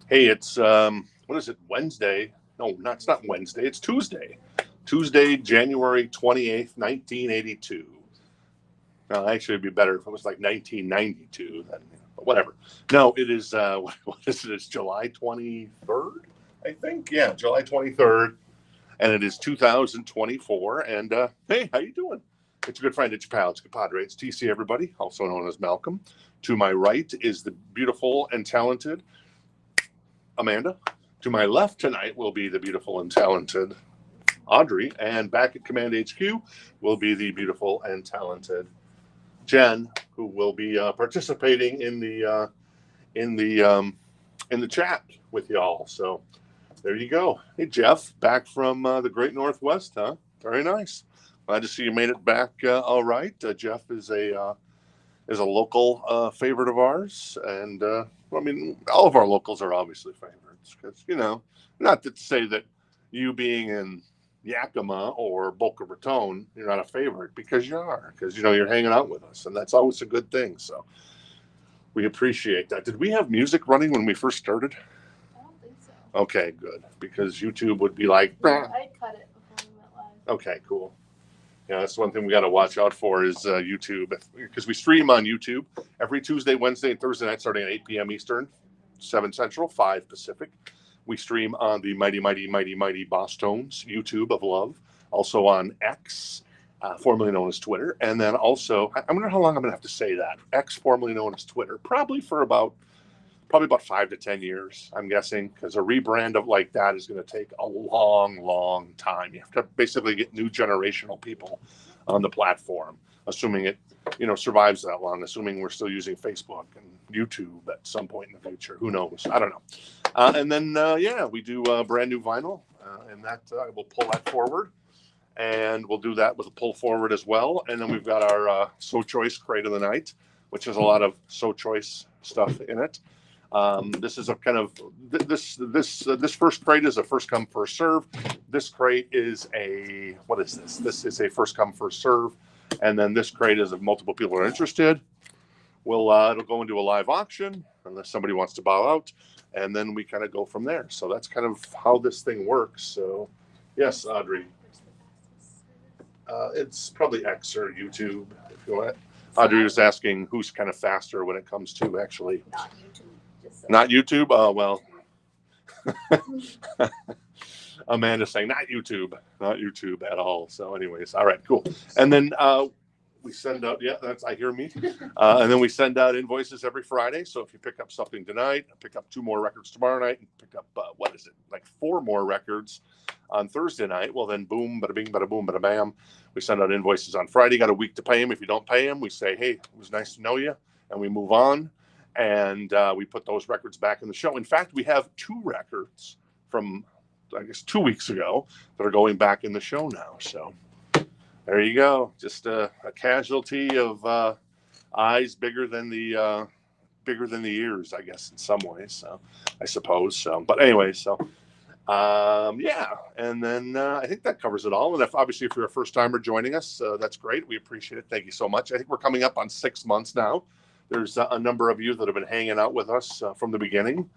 Hey, it's what is it? Wednesday? No, it's not Wednesday. It's Tuesday. Tuesday, January 28th, 1982. Well, actually, it'd be better if it was like 1992. Then, but whatever. No, it is. What is it? It's July 23rd, I think. Yeah, July 23rd, and it is 2024. And hey, how you doing? It's a good friend. It's your pal. It's compadre. It's TC. Everybody, also known as Malcolm. To my right is the beautiful and talented Amanda. To my left tonight will be the beautiful and talented Audrey, and back at Command HQ will be the beautiful and talented Jen, who will be participating in the in the chat with y'all. So there you go. Hey Jeff, back from the Great Northwest, huh? Very nice. Glad to see you made it back all right. Jeff is a local favorite of ours, and I mean, all of our locals are obviously favorites because not to say that you being in Yakima or Boca Raton, you're not a favorite because you are, because you're hanging out with us, and that's always a good thing. So we appreciate that. Did we have music running when we first started? I don't think so. Okay, good, because YouTube would be like, yeah, I cut it before we went live. Okay, cool. Yeah, that's one thing we got to watch out for is YouTube, because we stream on YouTube every Tuesday, Wednesday, and Thursday night starting at 8 p.m. Eastern, 7 Central, 5 Pacific. We stream on the mighty, mighty, mighty, mighty Boss Tones YouTube of love, also on X, formerly known as Twitter, and then also, I wonder how long I'm going to have to say that, X, formerly known as Twitter, probably about 5 to 10 years, I'm guessing, because a rebrand of like that is going to take a long, long time. You have to basically get new generational people on the platform, assuming it, survives that long, assuming we're still using Facebook and YouTube at some point in the future. Who knows? I don't know. And then, we do brand new vinyl, and that we'll pull that forward. And we'll do that with a pull forward as well. And then we've got our So Choice Crate of the Night, which has a lot of So Choice stuff in it. This is a kind of this first crate is a first come first serve. This crate is what is this? This is a first come first serve, and then this crate is if multiple people are interested. It'll go into a live auction unless somebody wants to bow out, and then we kind of go from there. So that's kind of how this thing works. So yes, Audrey, it's probably X or YouTube if you want. Audrey was asking who's kind of faster when it comes to actually. Not YouTube. Not YouTube? Oh, well. Amanda's saying, not YouTube at all. So anyways, all right, cool. And then we send out, I hear me. And then we send out invoices every Friday. So if you pick up something tonight, pick up 2 more records tomorrow night, and pick up, like 4 more records on Thursday night, well then boom, bada bing, bada boom, bada bam. We send out invoices on Friday, got a week to pay them. If you don't pay them, we say, hey, it was nice to know you, and we move on. And we put those records back in the show. In fact, we have 2 records from, I guess, 2 weeks ago that are going back in the show now. So there you go. Just a casualty of eyes bigger than the ears, I guess, in some ways. So I suppose so. But anyway, so and then I think that covers it all. And if you're a first timer joining us, that's great. We appreciate it. Thank you so much. I think we're coming up on 6 months now. There's a number of you that have been hanging out with us from the beginning.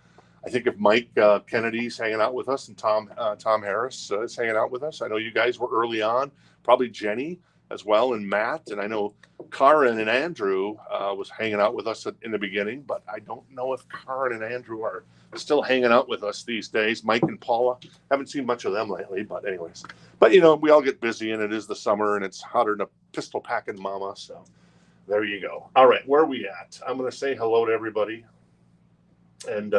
I think if Mike Kennedy's hanging out with us and Tom Harris is hanging out with us. I know you guys were early on, probably Jenny as well, and Matt. And I know Karen and Andrew was hanging out with us in the beginning, but I don't know if Karen and Andrew are still hanging out with us these days. Mike and Paula, haven't seen much of them lately, but anyways. But, we all get busy, and it is the summer, and it's hotter than a pistol packing mama, so. There you go. All right, where are we at? I'm going to say hello to everybody and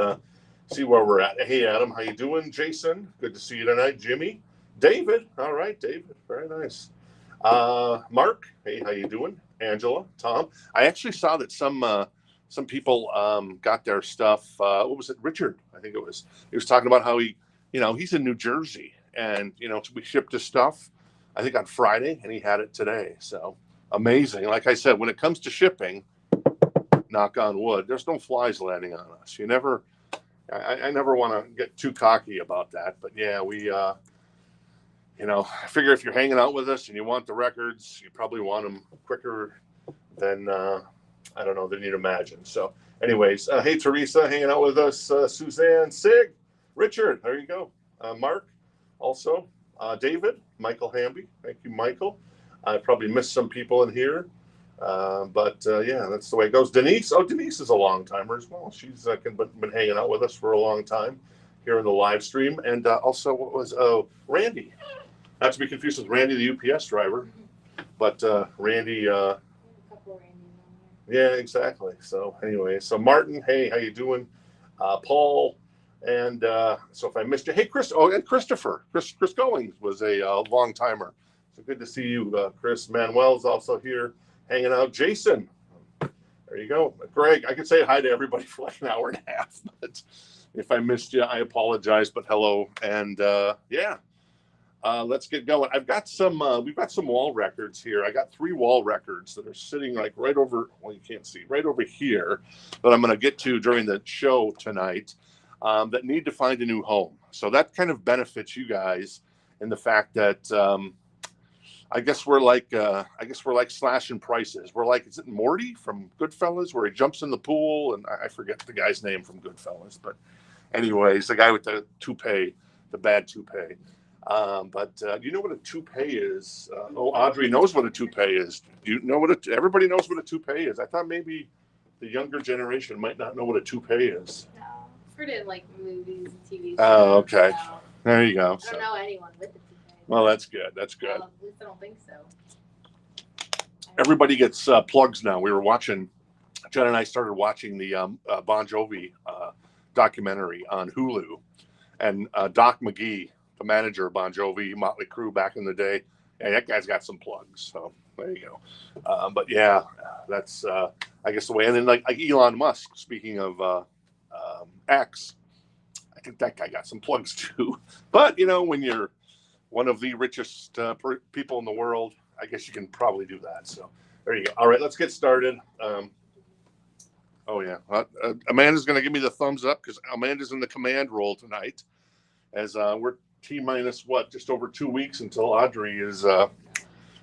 see where we're at. Hey, Adam, how you doing? Jason, good to see you tonight. Jimmy, David. All right, David, very nice. Mark, hey, how you doing? Angela, Tom. I actually saw that some people got their stuff. What was it? Richard, I think it was. He was talking about how he's in New Jersey, and we shipped his stuff, I think on Friday, and he had it today. So. Amazing. Like I said, when it comes to shipping, knock on wood, there's no flies landing on us. I never want to get too cocky about that, but yeah, we, I figure if you're hanging out with us and you want the records, you probably want them quicker than I don't know than you'd imagine. So, anyways, hey Teresa, hanging out with us. Suzanne, Sig, Richard, there you go. Mark, also David, Michael Hamby. Thank you, Michael. I probably missed some people in here. But yeah, that's the way it goes. Denise, Denise is a long timer as well. She's been hanging out with us for a long time here in the live stream. And also, what was Randy? Not to be confused with Randy, the UPS driver, but Randy. Yeah, exactly. So anyway, so Martin, hey, how you doing? Paul, and so if I missed you, hey Chris, and Christopher, Chris Goings was a long timer. So good to see you, Chris. Manuel's also here. Hanging out. Jason, there you go. Greg, I could say hi to everybody for like an hour and a half, but if I missed you, I apologize, but hello. And yeah, let's get going. I've got some, we've got some wall records here. I got 3 wall records that are sitting like right over, well, you can't see, right over here that I'm going to get to during the show tonight that need to find a new home. So that kind of benefits you guys in the fact that, I guess we're like slashing prices. We're like, is it Morty from Goodfellas where he jumps in the pool? And I forget the guy's name from Goodfellas, but anyways, the guy with the toupee, the bad toupee. But do you know what a toupee is? Audrey knows what a toupee is. Do you know what everybody knows what a toupee is? I thought maybe the younger generation might not know what a toupee is. No, I've heard it in like movies and TV shows. Oh, okay. No. There you go. I don't know anyone with a toupee. Well, that's good. That's good. At least I don't think so. Everybody gets plugs now. We were watching, Jen and I started watching the Bon Jovi documentary on Hulu, and Doc McGee, the manager of Bon Jovi, Motley Crue back in the day, and that guy's got some plugs. So there you go. But yeah, that's I guess the way. And then like Elon Musk, speaking of X, I think that guy got some plugs too. But you know, when you're one of the richest people in the world, I guess you can probably do that. So there you go. All right, let's get started. Oh yeah, Amanda's going to give me the thumbs up because Amanda's in the command role tonight, as we're T-minus just over 2 weeks until Audrey is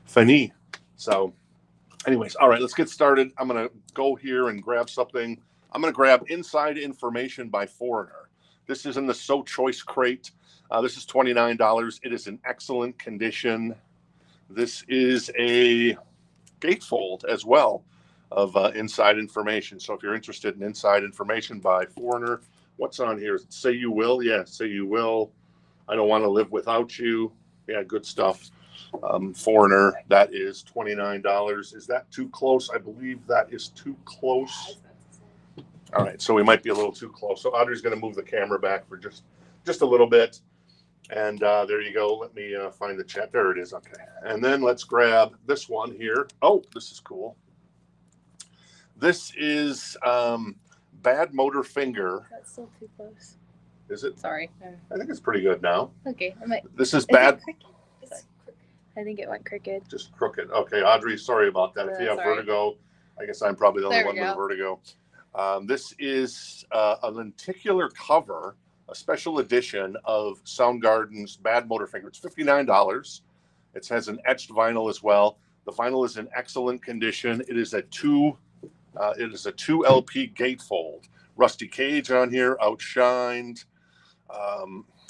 finis. So anyways, all right, let's get started. I'm going to go here and grab something. I'm going to grab Inside Information by Foreigner. This is in the So Choice crate. This is $29. It is in excellent condition. This is a gatefold as well of Inside Information. So if you're interested in Inside Information by Foreigner, what's on here? Say You Will. Yeah, Say You Will. I Don't Want to Live Without You. Yeah, good stuff. Foreigner, that is $29. Is that too close? I believe that is too close. All right, so we might be a little too close. So Audrey's going to move the camera back for just a little bit. And there you go. Let me find the chat. There it is. Okay. And then let's grab this one here. Oh, this is cool. This is Bad Motor Finger. That's still too close. Is it? Sorry. I think it's pretty good now. Okay. This is Bad. I think it went crooked. Just crooked. Okay, Audrey, sorry about that. If you have vertigo, I guess I'm probably the only one with vertigo. This is a lenticular cover, a special edition of Soundgarden's Bad Motor Finger. It's $59. It has an etched vinyl as well. The vinyl is in excellent condition. It is a 2 LP gatefold. Rusty Cage on here, Outshined.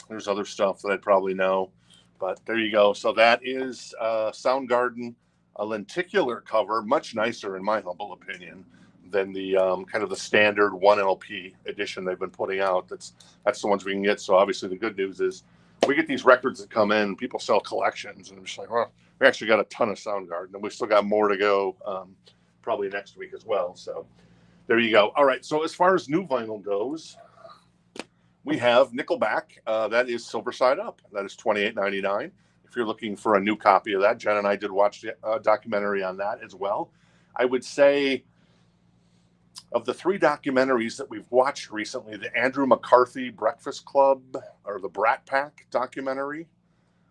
There's other stuff that I'd probably know, but there you go. So that is Soundgarden, a lenticular cover, much nicer in my humble opinion than the kind of the standard 1 LP edition they've been putting out. That's the ones we can get. So obviously the good news is we get these records that come in, people sell collections, and I'm just like, well, we actually got a ton of Soundgarden, and we still got more to go probably next week as well. So there you go. All right, so as far as new vinyl goes, we have Nickelback. That is Silver Side Up. That is $28.99. If you're looking for a new copy of that, Jen and I did watch the documentary on that as well. I would say of the 3 documentaries that we've watched recently, the Andrew McCarthy Breakfast Club or the Brat Pack documentary,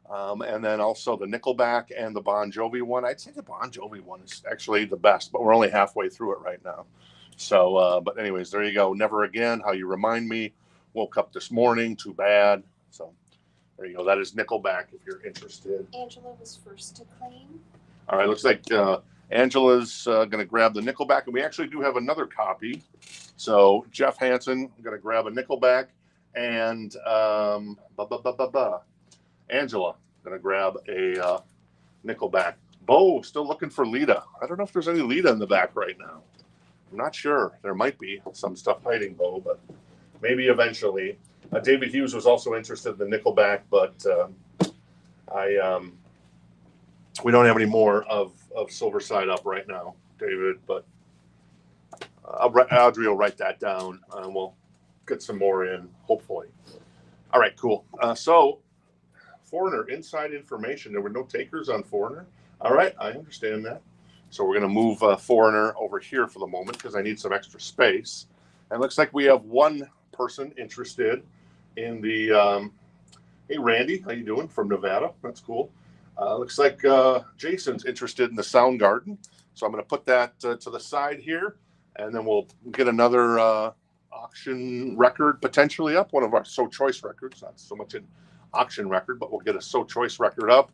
and then also the Nickelback and the Bon Jovi one. I'd say the Bon Jovi one is actually the best, but we're only halfway through it right now. So, but anyways, there you go. Never Again, How You Remind Me, Woke Up This Morning, Too Bad. So there you go. That is Nickelback if you're interested. Angela was first to claim. All right, looks like Angela's going to grab the Nickelback, and we actually do have another copy. So Jeff Hansen, I'm going to grab a Nickelback, and Angela going to grab a Nickelback. Bo, still looking for Lita. I don't know if there's any Lita in the back right now. I'm not sure. There might be some stuff hiding, Bo, but maybe eventually. David Hughes was also interested in the Nickelback, but we don't have any more of Silver Side Up right now, David. But Audrey will write that down, and we'll get some more in, hopefully. All right, cool. So, Foreigner, inside information. There were no takers on Foreigner. All right, I understand that. So we're going to move Foreigner over here for the moment because I need some extra space. And it looks like we have one person interested in the hey, Randy, how you doing? From Nevada. That's cool. Looks like Jason's interested in the Soundgarden. So I'm going to put that to the side here, and then we'll get another auction record potentially up, one of our So Choice records. Not so much an auction record, but we'll get a So Choice record up.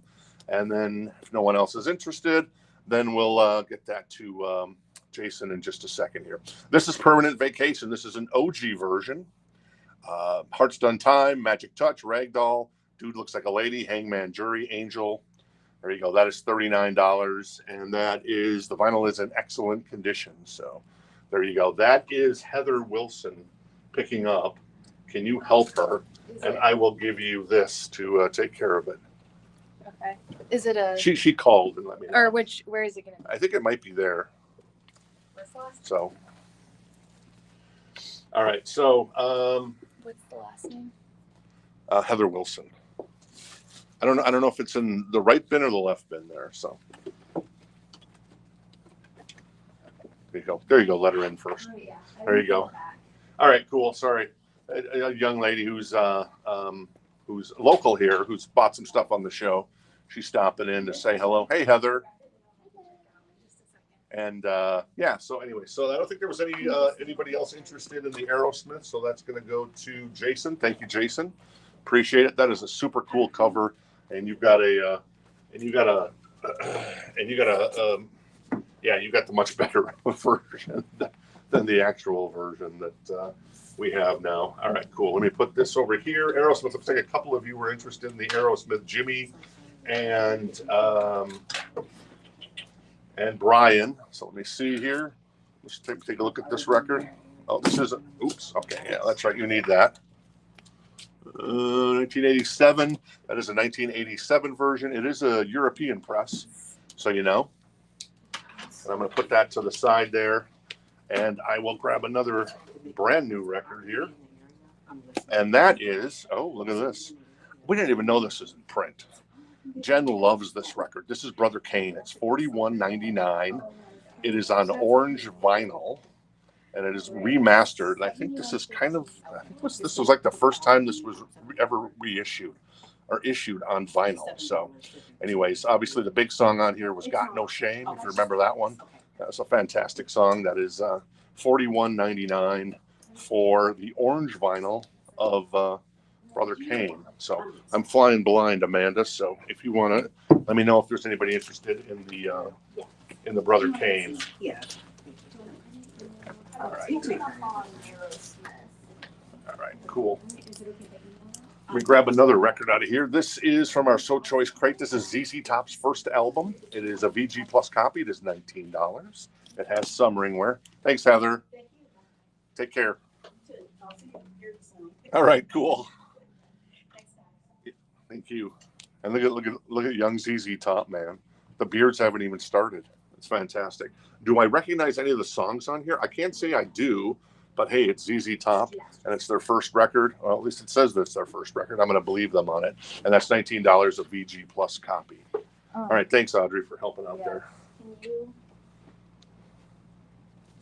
And then if no one else is interested, then we'll get that to Jason in just a second here. This is Permanent Vacation. This is an OG version. Hearts Done Time, Magic Touch, Ragdoll, Dude Looks Like a Lady, Hangman Jury, Angel. There you go. That is $39. And that is, the vinyl is in excellent condition. So there you go. That is Heather Wilson picking up. Can you help her? And I will give you this to take care of it. Okay. Is it a? She called and let me know. Or where is it going to be? I think it might be there. So. All right. So. What's the last name? Heather Wilson. I don't know if it's in the right bin or the left bin there. So. There you go. There you go. Let her in first. Oh, yeah. There you go. All right. Cool. Sorry. A young lady who's local here, who's bought some stuff on the show. She's stopping in to say hello. Hey, Heather. And yeah, so anyway, so I don't think there was anybody else interested in the Aerosmith, so that's going to go to Jason. Thank you, Jason. Appreciate it. That is a super cool cover, and you've got you got the much better version than the actual version that we have now. All right, cool. Let me put this over here. Aerosmith. Looks like a couple of you were interested in the Aerosmith. Jimmy and Brian. So let me see here. Let's take a look at this record. Oh, this is oops. Okay, yeah, that's right. You need that. 1987. That is a 1987 version. It is a European press, so you know. And I'm going to put that to the side there, and I will grab another brand new record here, and that is, oh, look at this. We didn't even know this is in print. Jen loves this record. This is Brother Kane. It's $41.99. It is on orange vinyl, and it is remastered. And I think this is this was like the first time this was ever reissued or issued on vinyl. So anyways, obviously the big song on here was Got No Shame, if you remember that one. That's a fantastic song. That is $41.99 for the orange vinyl of Brother Kane. So I'm flying blind, Amanda. So if you want to, let me know if there's anybody interested in the Brother Kane. Yeah. All right. All right. Cool. Let me grab another record out of here. This is from our So Choice crate. This is ZZ Top's first album. It is a VG Plus copy. It is $19. It has some ringware. Thanks, Heather. Take care. All right. Cool. Thank you. And look at young ZZ Top, man. The beards haven't even started. It's fantastic. Do I recognize any of the songs on here? I can't say I do, but hey, it's ZZ Top, and it's their first record. Well, at least it says that's their first record. I'm going to believe them on it. And that's $19 a VG Plus copy. Oh. All right. Thanks, Audrey, for helping out there. Can you?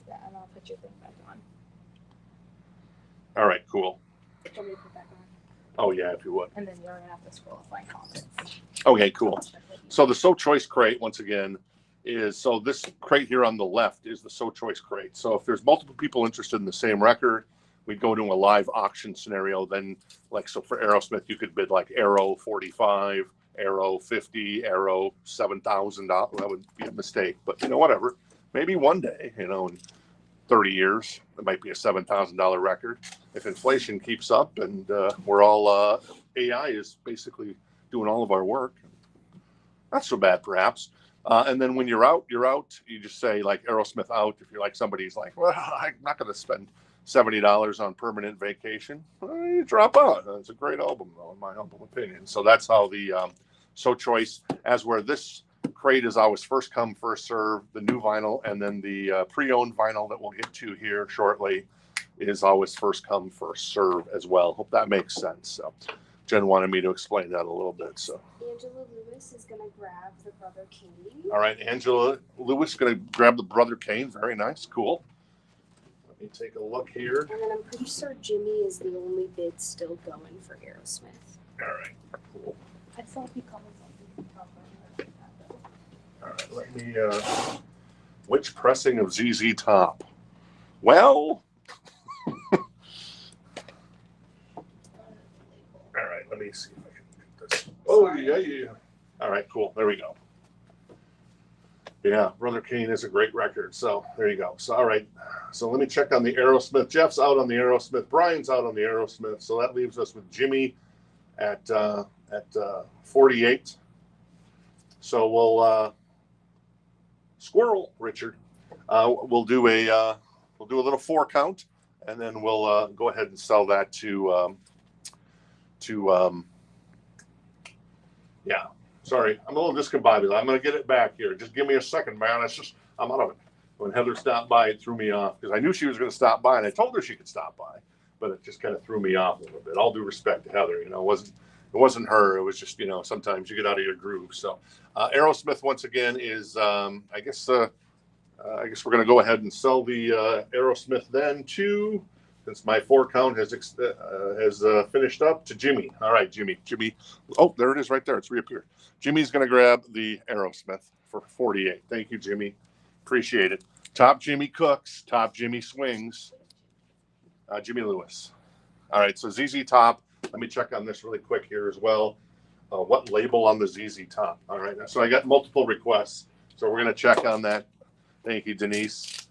Yeah, and I'll put your thing back on. All right. Cool. Put it back on. Oh, yeah, if you would. And then you're going to have to scroll my comments. Okay, cool. So the So Choice crate, once again, so this crate here on the left is the So Choice crate. So if there's multiple people interested in the same record, we go to a live auction scenario. Then, like, so for Aerosmith, you could bid like Aero 45, Aero 50, Aero $7,000. That would be a mistake, but whatever. Maybe one day, in 30 years, it might be a $7,000 record. If inflation keeps up and we're all AI is basically doing all of our work, not so bad, perhaps. And then when you're out, you just say like Aerosmith out. If you're like somebody's like, well, I'm not going to spend $70 on permanent vacation, you drop out. It's a great album, though, in my humble opinion. So that's how the So Choice, as where this crate is always first come, first serve, the new vinyl, and then the pre-owned vinyl that we'll get to here shortly is always first come, first serve as well. Hope that makes sense. So Jen wanted me to explain that a little bit. So Angela Lewis is going to grab the Brother Kane. All right, Angela Lewis is going to grab the Brother Kane. Very nice. Cool. Let me take a look here. And then I'm pretty sure Jimmy is the only bid still going for Aerosmith. All right, cool. I saw if he comments on the All right, let me, which pressing of ZZ Top? Well, all right, let me see if I can get this. Oh, yeah. All right, cool. There we go. Yeah, Brother Kane is a great record. So there you go. So, all right. So let me check on the Aerosmith. Jeff's out on the Aerosmith. Brian's out on the Aerosmith. So that leaves us with Jimmy at 48. So we'll squirrel Richard. We'll do a little 4 count, and then we'll go ahead and sell that to yeah. Sorry, I'm a little discombobulated. I'm going to get it back here. Just give me a second, man. I'm out of it. When Heather stopped by, it threw me off because I knew she was going to stop by, and I told her she could stop by, but it just kind of threw me off a little bit. All due respect to Heather, it wasn't her. It was just sometimes you get out of your groove. So Aerosmith once again is I guess we're going to go ahead and sell the Aerosmith then to. Since my 4 count has finished up, to Jimmy. All right, Jimmy. Oh, there it is right there. It's reappeared. Jimmy's going to grab the Aerosmith for 48. Thank you, Jimmy. Appreciate it. Top Jimmy cooks. Top Jimmy swings. Jimmy Lewis. All right, so ZZ Top. Let me check on this really quick here as well. What label on the ZZ Top? All right, so I got multiple requests. So we're going to check on that. Thank you, Denise.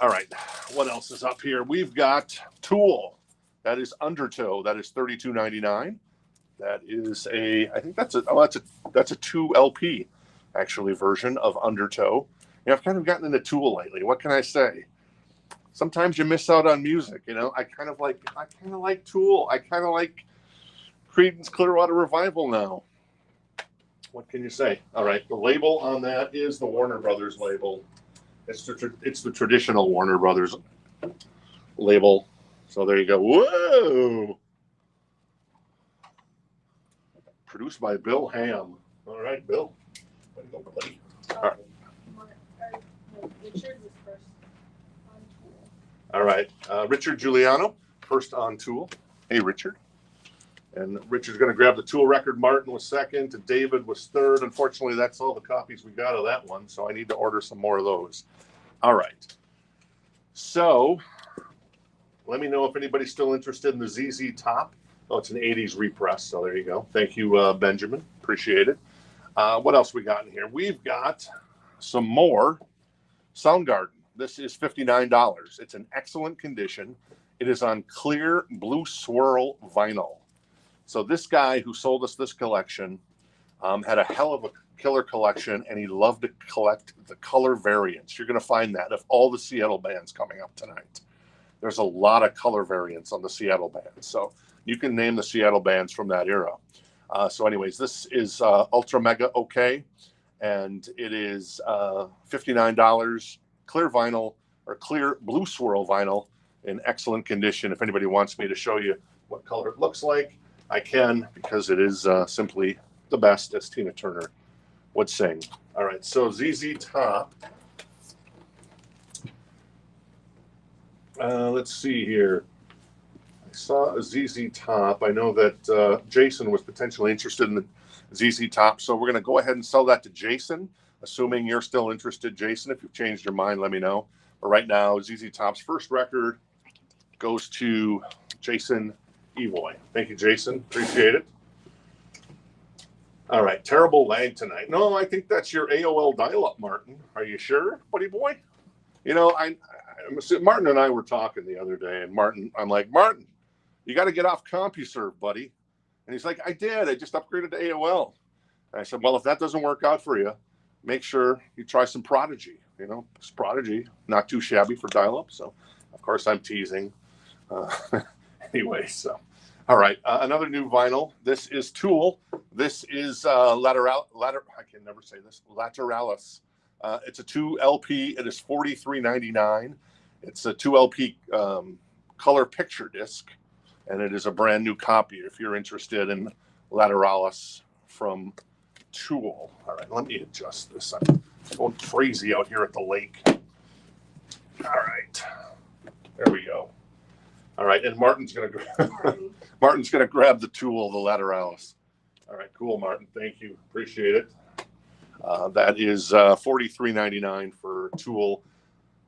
All right, what else is up here? We've got Tool. That is Undertow. That is $32.99. That is I think that's a 2 LP actually version of Undertow. I've kind of gotten into Tool lately. What can I say? Sometimes you miss out on music. I kind of like Tool. I kind of like Creedence Clearwater Revival now. What can you say? All right, the label on that is the Warner Brothers label. It's the traditional Warner Brothers label. So there you go. Whoa! Produced by Bill Ham. All right, Bill. Way to go, buddy. All right. Richard was first on Tool. All right. Richard Giuliano, first on Tool. Hey, Richard. And Richard's going to grab the Tool record. Martin was second. David was third. Unfortunately, that's all the copies we got of that one. So I need to order some more of those. All right. So let me know if anybody's still interested in the ZZ Top. Oh, it's an 80s repress. So there you go. Thank you, Benjamin. Appreciate it. What else we got in here? We've got some more Soundgarden. This is $59. It's in excellent condition. It is on clear blue swirl vinyl. So this guy who sold us this collection had a hell of a killer collection, and he loved to collect the color variants. You're going to find that of all the Seattle bands coming up tonight. There's a lot of color variants on the Seattle bands. So you can name the Seattle bands from that era. So anyways, this is Ultra Mega OK, and it is $59, clear vinyl or clear blue swirl vinyl in excellent condition. If anybody wants me to show you what color it looks like, I can, because it is simply the best, as Tina Turner would sing. All right, so ZZ Top. Let's see here. I saw a ZZ Top. I know that Jason was potentially interested in the ZZ Top, so we're going to go ahead and sell that to Jason, assuming you're still interested, Jason. If you've changed your mind, let me know. But right now, ZZ Top's first record goes to Jason Evoy. Thank you, Jason. Appreciate it. All right, terrible lag tonight. No, I think that's your AOL dial-up, Martin. Are you sure, buddy boy? You know, Martin and I were talking the other day, and I'm like, Martin, you got to get off CompuServe, buddy. And he's like, I did. I just upgraded to AOL. And I said, well, if that doesn't work out for you, make sure you try some Prodigy. You know, it's Prodigy, not too shabby for dial-up. So, of course, I'm teasing. Anyway, so. All right, another new vinyl. This is Tool. This is I can never say this. Lateralis. It's a 2 LP. It is $43.99. It's a 2 LP color picture disc, and it is a brand new copy. If you're interested in Lateralis from Tool. All right, let me adjust this. I'm going crazy out here at the lake. All right, there we go. All right, and Martin's gonna grab the Tool, the Lateralis. All right, cool, Martin. Thank you, appreciate it. That is $43.99 for Tool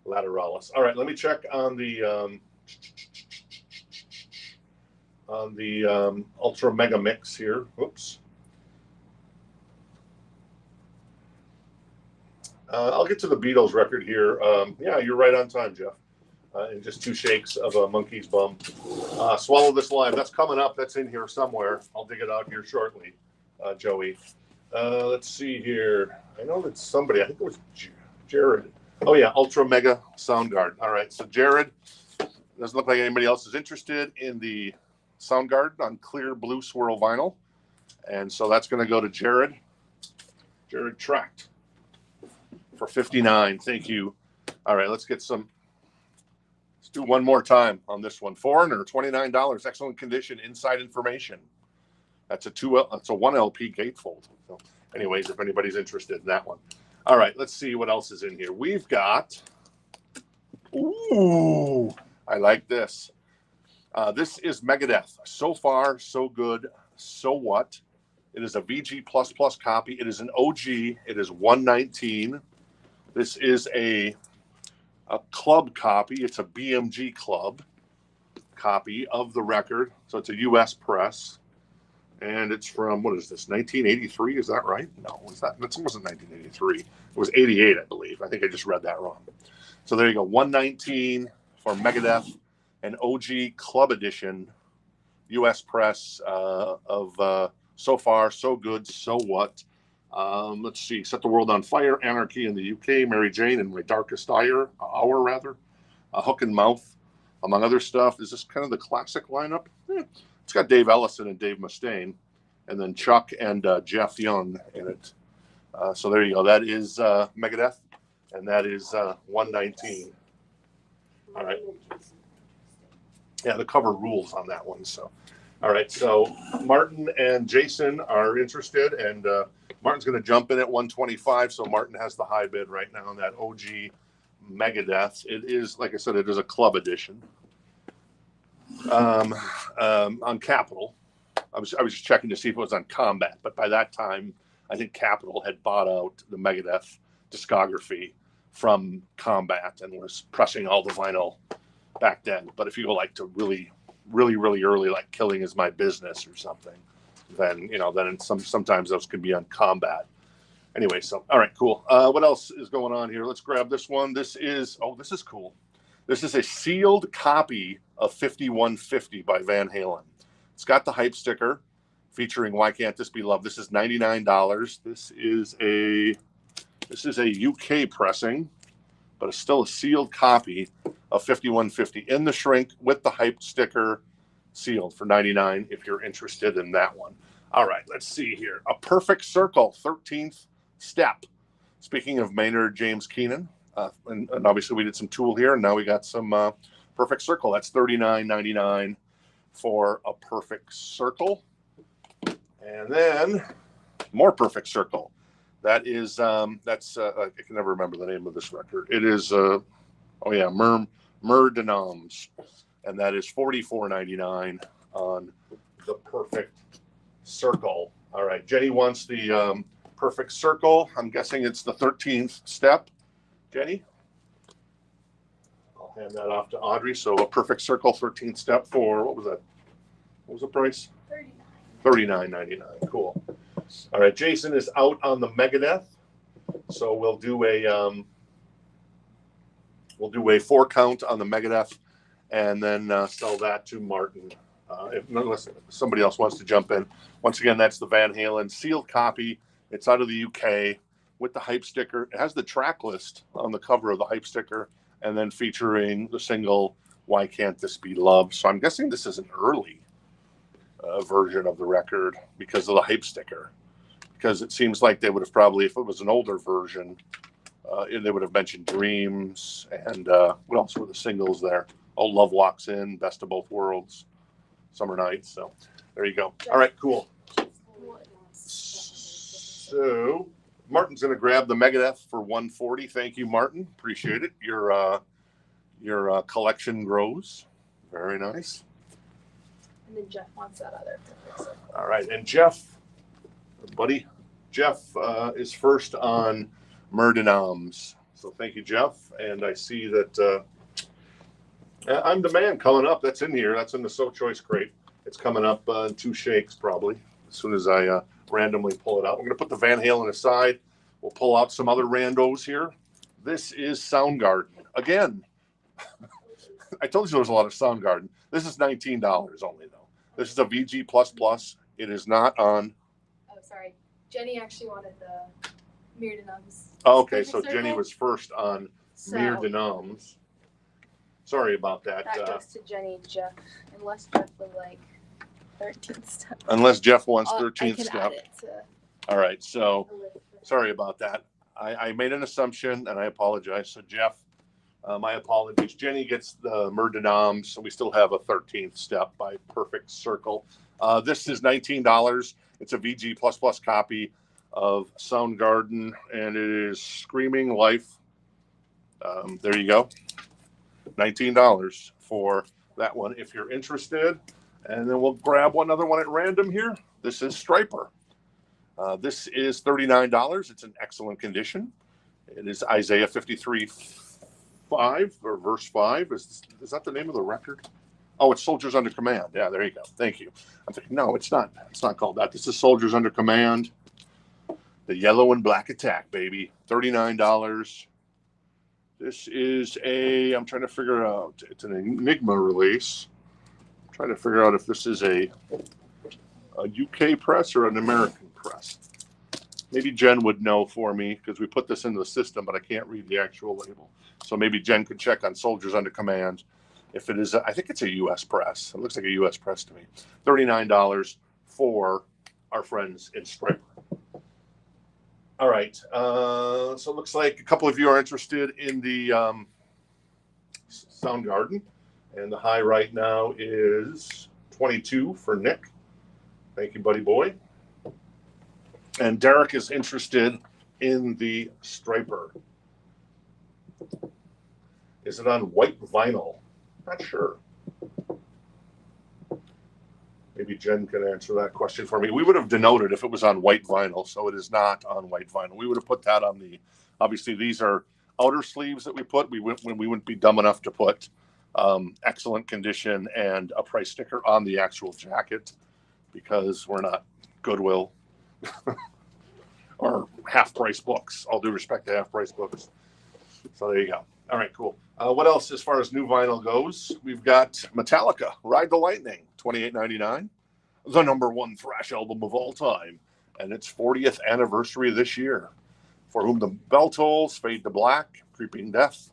Lateralis. All right, let me check on the Ultra Mega Mix here. Oops. I'll get to the Beatles record here. Yeah, you're right on time, Jeff. And just 2 shakes of a monkey's bum. Swallow This Live. That's coming up. That's in here somewhere. I'll dig it out here shortly, Joey. Let's see here. I know that somebody, I think it was Jared. Oh, yeah, Ultra Mega Soundgarden. All right, so Jared, doesn't look like anybody else is interested in the Soundgarden on clear blue swirl vinyl. And so that's going to go to Jared. Jared Tract for $59. Thank you. All right, let's get some. Let's do one more time on this one. Foreigner, $29. Excellent condition. Inside information. That's a 1 LP gatefold. So anyways, if anybody's interested in that one. All right, let's see what else is in here. We've got. Ooh, I like this. This is Megadeth. So far, so good. So what? It is a VG++ copy. It is an OG. It is 119. This is a club copy. It's a BMG club copy of the record. So it's a U.S. press. And it's from, what is this, 1983? Is that right? No, that wasn't 1983. It was 88, I believe. I think I just read that wrong. So there you go. 119 for Megadeth, an OG club edition, U.S. press of So Far, So Good, So What. Let's see. Set the World on Fire, Anarchy in the UK, Mary Jane in My Darkest Hour, Hook and Mouth, among other stuff. Is this kind of the classic lineup? It's got Dave Ellison and Dave Mustaine, and then Chuck and Jeff Young in it. So there you go. That is Megadeth, and that is 119. All right. Yeah, the cover rules on that one. So, all right. So Martin and Jason are interested, and Martin's going to jump in at 125. So Martin has the high bid right now on that OG Megadeth. It is, like I said, it is a club edition. On Capitol. I was just checking to see if it was on Combat, but by that time, I think Capitol had bought out the Megadeth discography from Combat and was pressing all the vinyl back then. But if you go like to really, really, really early, like Killing Is My Business or something, then sometimes those could be on Combat. Anyway, so all right, cool. What else is going on here? Let's grab this one. This is cool. This is a sealed copy of 5150 by Van Halen. It's got the hype sticker featuring Why Can't This Be Love. This is $99. This is a UK pressing, but it's still a sealed copy of 5150 in the shrink with the hype sticker sealed for $99 if you're interested in that one. All right, let's see here. A Perfect Circle, 13th Step. Speaking of Maynard James Keenan, and obviously we did some Tool here, and now we got some Perfect Circle. That's $39.99 for A Perfect Circle. And then more Perfect Circle. That is I can never remember the name of this record. It is Mer de Noms, and that is $44.99 on the Perfect Circle. All right, Jenny wants the Perfect Circle. I'm guessing it's the 13th Step. Jenny, I'll hand that off to Audrey. So A Perfect Circle, 13th Step for, what was that? What was the price? $39.99. Cool. All right, Jason is out on the Megadeth, so we'll do a 4 count on the Megadeth, and then sell that to Martin. Unless somebody else wants to jump in. Once again, that's the Van Halen sealed copy. It's out of the UK with the hype sticker. It has the track list on the cover of the hype sticker, and then featuring the single "Why Can't This Be Love." So I'm guessing this is an early version of the record because of the hype sticker. Because it seems like they would have probably, if it was an older version, they would have mentioned Dreams and what else were the singles there? Oh, Love Walks In, Best of Both Worlds, Summer Nights. So there you go. All right, cool. So Martin's going to grab the Megadeth for $140. Thank you, Martin. Appreciate it. Your collection grows. Very nice. And then Jeff wants that other. All right, and Jeff, buddy, Jeff is first on Murdenams. So thank you, Jeff. And I see that I'm the Man coming up. That's in here. That's in the So Choice crate. It's coming up in 2 shakes probably as soon as I randomly pull it out. We're going to put the Van Halen aside. We'll pull out some other randos here. This is Soundgarden. Again, I told you there was a lot of Soundgarden. This is $19 only, though. This is a VG++. It is not on. Oh, sorry. Jenny actually wanted the Megadeth. Oh, okay, so Jenny was first on Megadeth. Sorry about that. That goes to Jenny and Jeff, unless Jeff would like 13th step. Unless Jeff wants I 13th can step. add it to All right, so sorry about that. I made an assumption, and I apologize. So, Jeff, my apologies. Jenny gets the Murdenams, so we still have a 13th step by Perfect Circle. This is $19. It's a VG++ copy of Soundgarden, and it is Screaming Life. There you go. $19 for that one if you're interested. And then we'll grab one other one at random here. This is Striper. This is $39. It's in excellent condition. It is Isaiah 53:5 or verse 5. Is that the name of the record? Oh, it's Soldiers Under Command. Yeah, there you go. Thank you. I'm thinking, no, it's not. It's not called that. This is Soldiers Under Command. The Yellow and Black Attack, baby. $39. This is I'm trying to figure out, it's an Enigma release. I'm trying to figure out if this is a UK press or an American press. Maybe Jen would know for me because we put this into the system, but I can't read the actual label. So maybe Jen could check on Soldiers Under Command. If it is, I think it's a US press. It looks like a US press to me. $39 for our friends in Striper. All right. So it looks like a couple of you are interested in the Soundgarden. And the high right now is 22 for Nick. Thank you, buddy boy. And Derek is interested in the Striper. Is it on white vinyl? Not sure. Maybe Jen can answer that question for me. We would have denoted if it was on white vinyl, so it is not on white vinyl. We would have put that on the. Obviously, these are outer sleeves that we put. We wouldn't be dumb enough to put excellent condition and a price sticker on the actual jacket because we're not Goodwill or half-price books. All due respect to half-price books. So there you go. All right, cool. What else as far as new vinyl goes? We've got Metallica, Ride the Lightning, $28.99. The #1 thrash album of all time. And it's 40th anniversary this year. For Whom the Bell Tolls, Fade to Black, Creeping Death.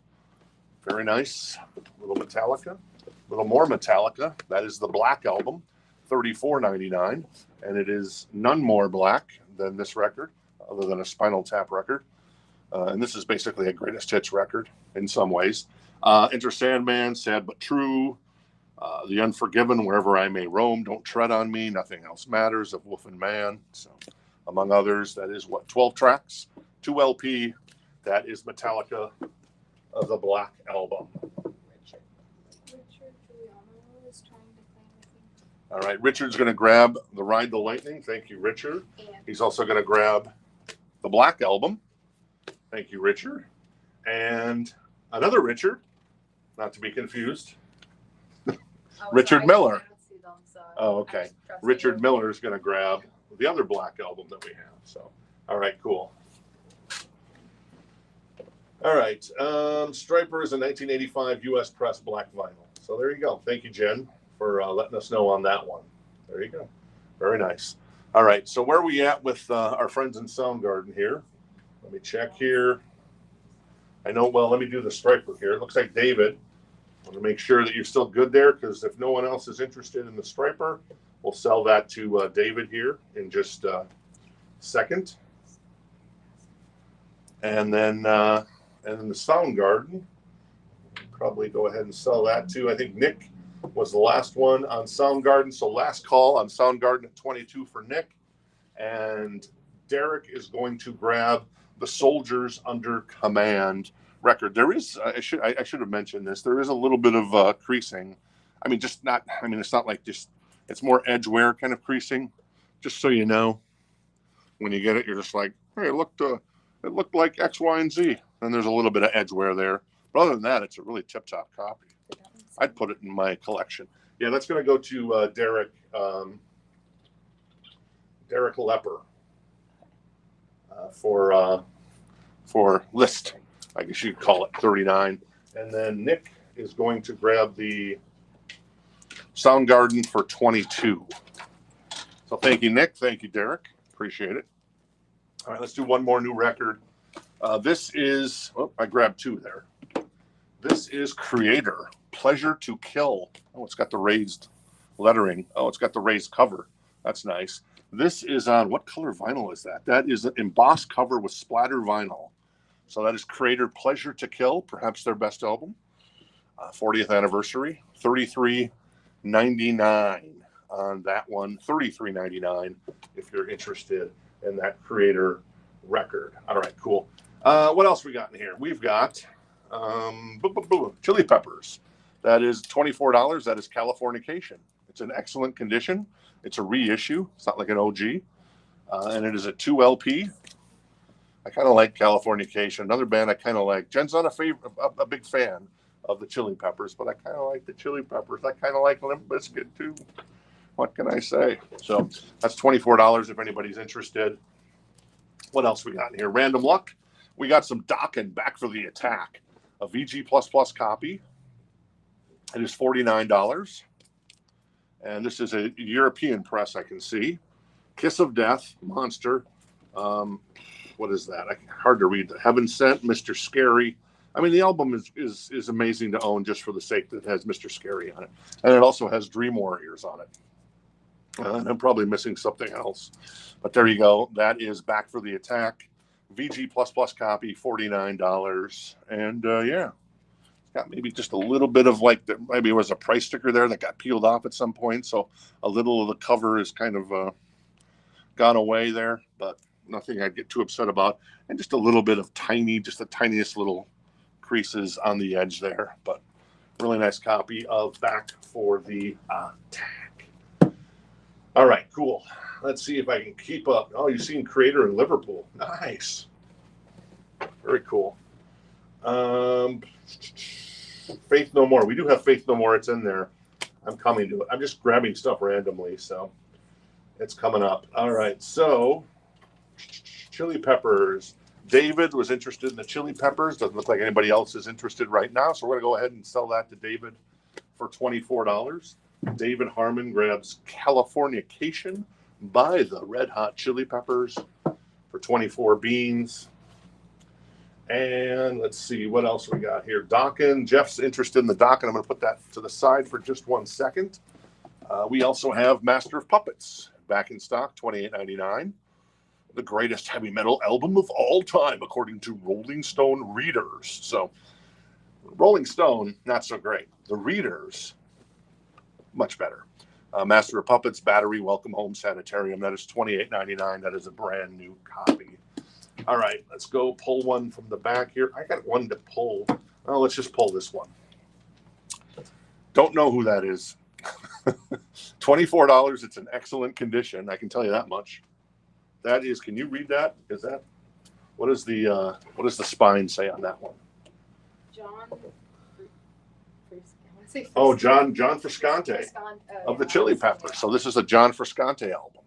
Very nice. Little Metallica. A little more Metallica. That is the Black album, $34.99. And it is none more black than this record, other than a Spinal Tap record. And this is basically a greatest hits record in some ways. Enter Sandman, Sad But True, The Unforgiven, Wherever I May Roam, Don't Tread on Me, Nothing Else Matters, of Wolf and Man. So, among others, that is 12 tracks, 2 LP. That is Metallica, the Black Album. Richard Giuliano is trying to claim, I think. All right, Richard's going to grab the Ride the Lightning. Thank you, Richard. And He's also going to grab the Black Album. Thank you, Richard. And another Richard, not to be confused. Richard Miller. Oh, okay. Richard Miller is going to grab the other Black album that we have. So, all right, cool. All right, Striper is a 1985 U.S. press black vinyl. So there you go. Thank you, Jen, for letting us know on that one. There you go. Very nice. All right, so where are we at with our friends in Soundgarden here? Let me check here. I know, well, let me do the Striper here. It looks like David. I want to make sure that you're still good there, because if no one else is interested in the Striper, we'll sell that to David here in just a second. And then the Soundgarden, probably go ahead and sell that too. I think Nick was the last one on Soundgarden. So last call on Soundgarden at 22 for Nick. And Derek is going to grab the Soldiers Under Command record. There is, I should have mentioned this, there is a little bit of creasing. I mean, just not, I mean, it's not like just, it's more edge wear kind of creasing. Just so you know, when you get it, you're just like, hey, it looked like X, Y, and Z. And there's a little bit of edge wear there. But other than that, it's a really tip-top copy. I'd put it in my collection. Yeah, that's going to go to Derek Lepper for list, I guess you'd call it, 39. And then Nick is going to grab the Soundgarden for 22. So thank you, Nick. Thank you, Derek. Appreciate it. All right, let's do one more new record. This is, oh, I grabbed two there. This is Creator, Pleasure to Kill. Oh, it's got the raised lettering. Oh, it's got the raised cover. That's nice. This is on, what color vinyl is that? That is an embossed cover with splatter vinyl. So that is Creator, Pleasure to Kill, perhaps their best album. 40th anniversary, $33.99 on that one. $33.99 if you're interested in that Creator record. All right, cool. What else we got in here? We've got Chili Peppers. That is $24. That is Californication. It's in excellent condition. It's a reissue. It's not like an OG. And it is a 2 LP. I kind of like Californication. Another band I kind of like. Jen's not a big fan of the Chili Peppers, but I kind of like the Chili Peppers. I kind of like Limp Bizkit too. What can I say? So that's $24 if anybody's interested. What else we got in here? Random luck. We got some Dokken, Back for the Attack, a VG++ copy. It is $49. And this is a European press, I can see. Kiss of Death, Monster. What is that? Hard to read. Heaven Sent, Mr. Scary. I mean, the album is amazing to own just for the sake that it has Mr. Scary on it. And it also has Dream Warriors on it. And I'm probably missing something else. But there you go. That is Back for the Attack. VG++ copy, $49. And yeah, it's got maybe just a little bit of like, maybe it was a price sticker there that got peeled off at some point. So a little of the cover is kind of gone away there, but nothing I'd get too upset about. And just a little bit of just the tiniest little creases on the edge there. But really nice copy of Back for the Attack. All right, cool. Let's see if I can keep up. Oh, you've seen Creator in Liverpool. Nice. Very cool. Faith No More. We do have Faith No More. It's in there. I'm coming to it. I'm just grabbing stuff randomly, so it's coming up. All right, so Chili Peppers. David was interested in the Chili Peppers. Doesn't look like anybody else is interested right now, so we're going to go ahead and sell that to David for $24. David Harmon grabs Californication by the Red Hot Chili Peppers for 24 beans. And let's see what else we got here. Dokken. Jeff's interested in the Dokken. I'm going to put that to the side for just 1 second. We also have Master of Puppets back in stock, $28.99. The greatest heavy metal album of all time, according to Rolling Stone readers. So Rolling Stone, not so great. The readers, much better. Master of Puppets, Battery, Welcome Home, Sanitarium. That is $28.99. That is a brand new copy. All right, let's go pull one from the back here. I got one to pull. Oh, let's just pull this one. Don't know who that is. $24. It's in excellent condition. I can tell you that much. That is. Can you read that? Is that what does the spine say on that one? John Frusciante of the Chili Peppers. So this is a John Frusciante album.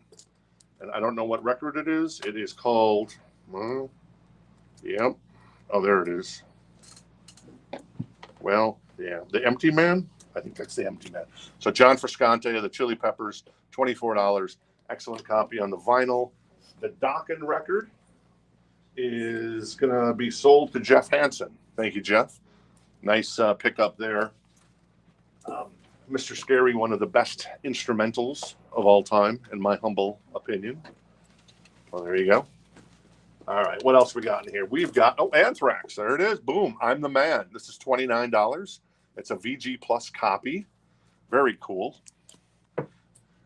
and I don't know what record it is. It is called, yep. Oh, there it is. Well, yeah, The Empty Man. I think that's The Empty Man. So John Frusciante of the Chili Peppers, $24. Excellent copy on the vinyl. The Dokken record is going to be sold to Jeff Hansen. Thank you, Jeff. Nice pickup there. Mr. Scary, one of the best instrumentals of all time, in my humble opinion. Well, there you go. All right, what else we got in here? We've got, Anthrax. There it is. Boom. I'm the Man. This is $29. It's a VG Plus copy. Very cool.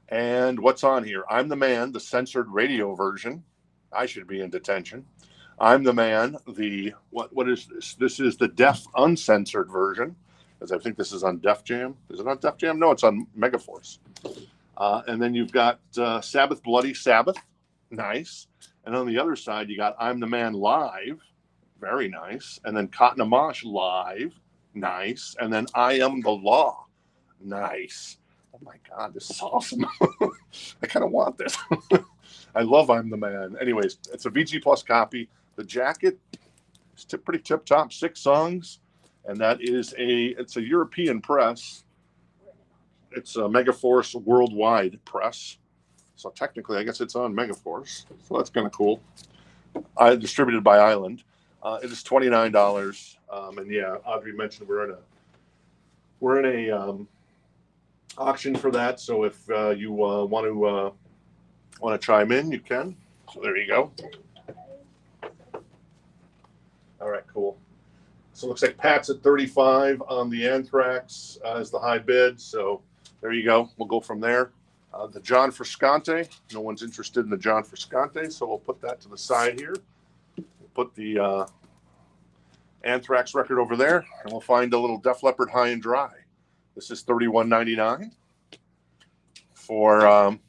And what's on here? I'm the Man, the censored radio version. I should be in detention. I'm the Man, the, what is this? This is the deaf uncensored version, because I think this is on Def Jam. Is it on Def Jam? No, it's on Megaforce. And then you've got Sabbath, Bloody Sabbath. Nice. And on the other side, you got I'm the Man live. Very nice. And then Cotton Amash live. Nice. And then I Am the Law. Nice. Oh my God, this is awesome. I kind of want this. I love I'm the Man. Anyways, it's a VG Plus copy. The jacket is pretty tip top. 6 songs. And that is it's a European press. It's a Megaforce worldwide press. So technically, I guess it's on Megaforce. So that's kind of cool. Distributed by Island. It is $29. And yeah, Audrey mentioned we're in a auction for that. So if you want to chime in, you can. So there you go. All right, cool. So it looks like Pat's at 35 on the Anthrax as the high bid. So there you go. We'll go from there. The John Frusciante. No one's interested in the John Frusciante, so we'll put that to the side here. We'll put the Anthrax record over there, and we'll find a little Def Leppard High and Dry. This is $31.99 for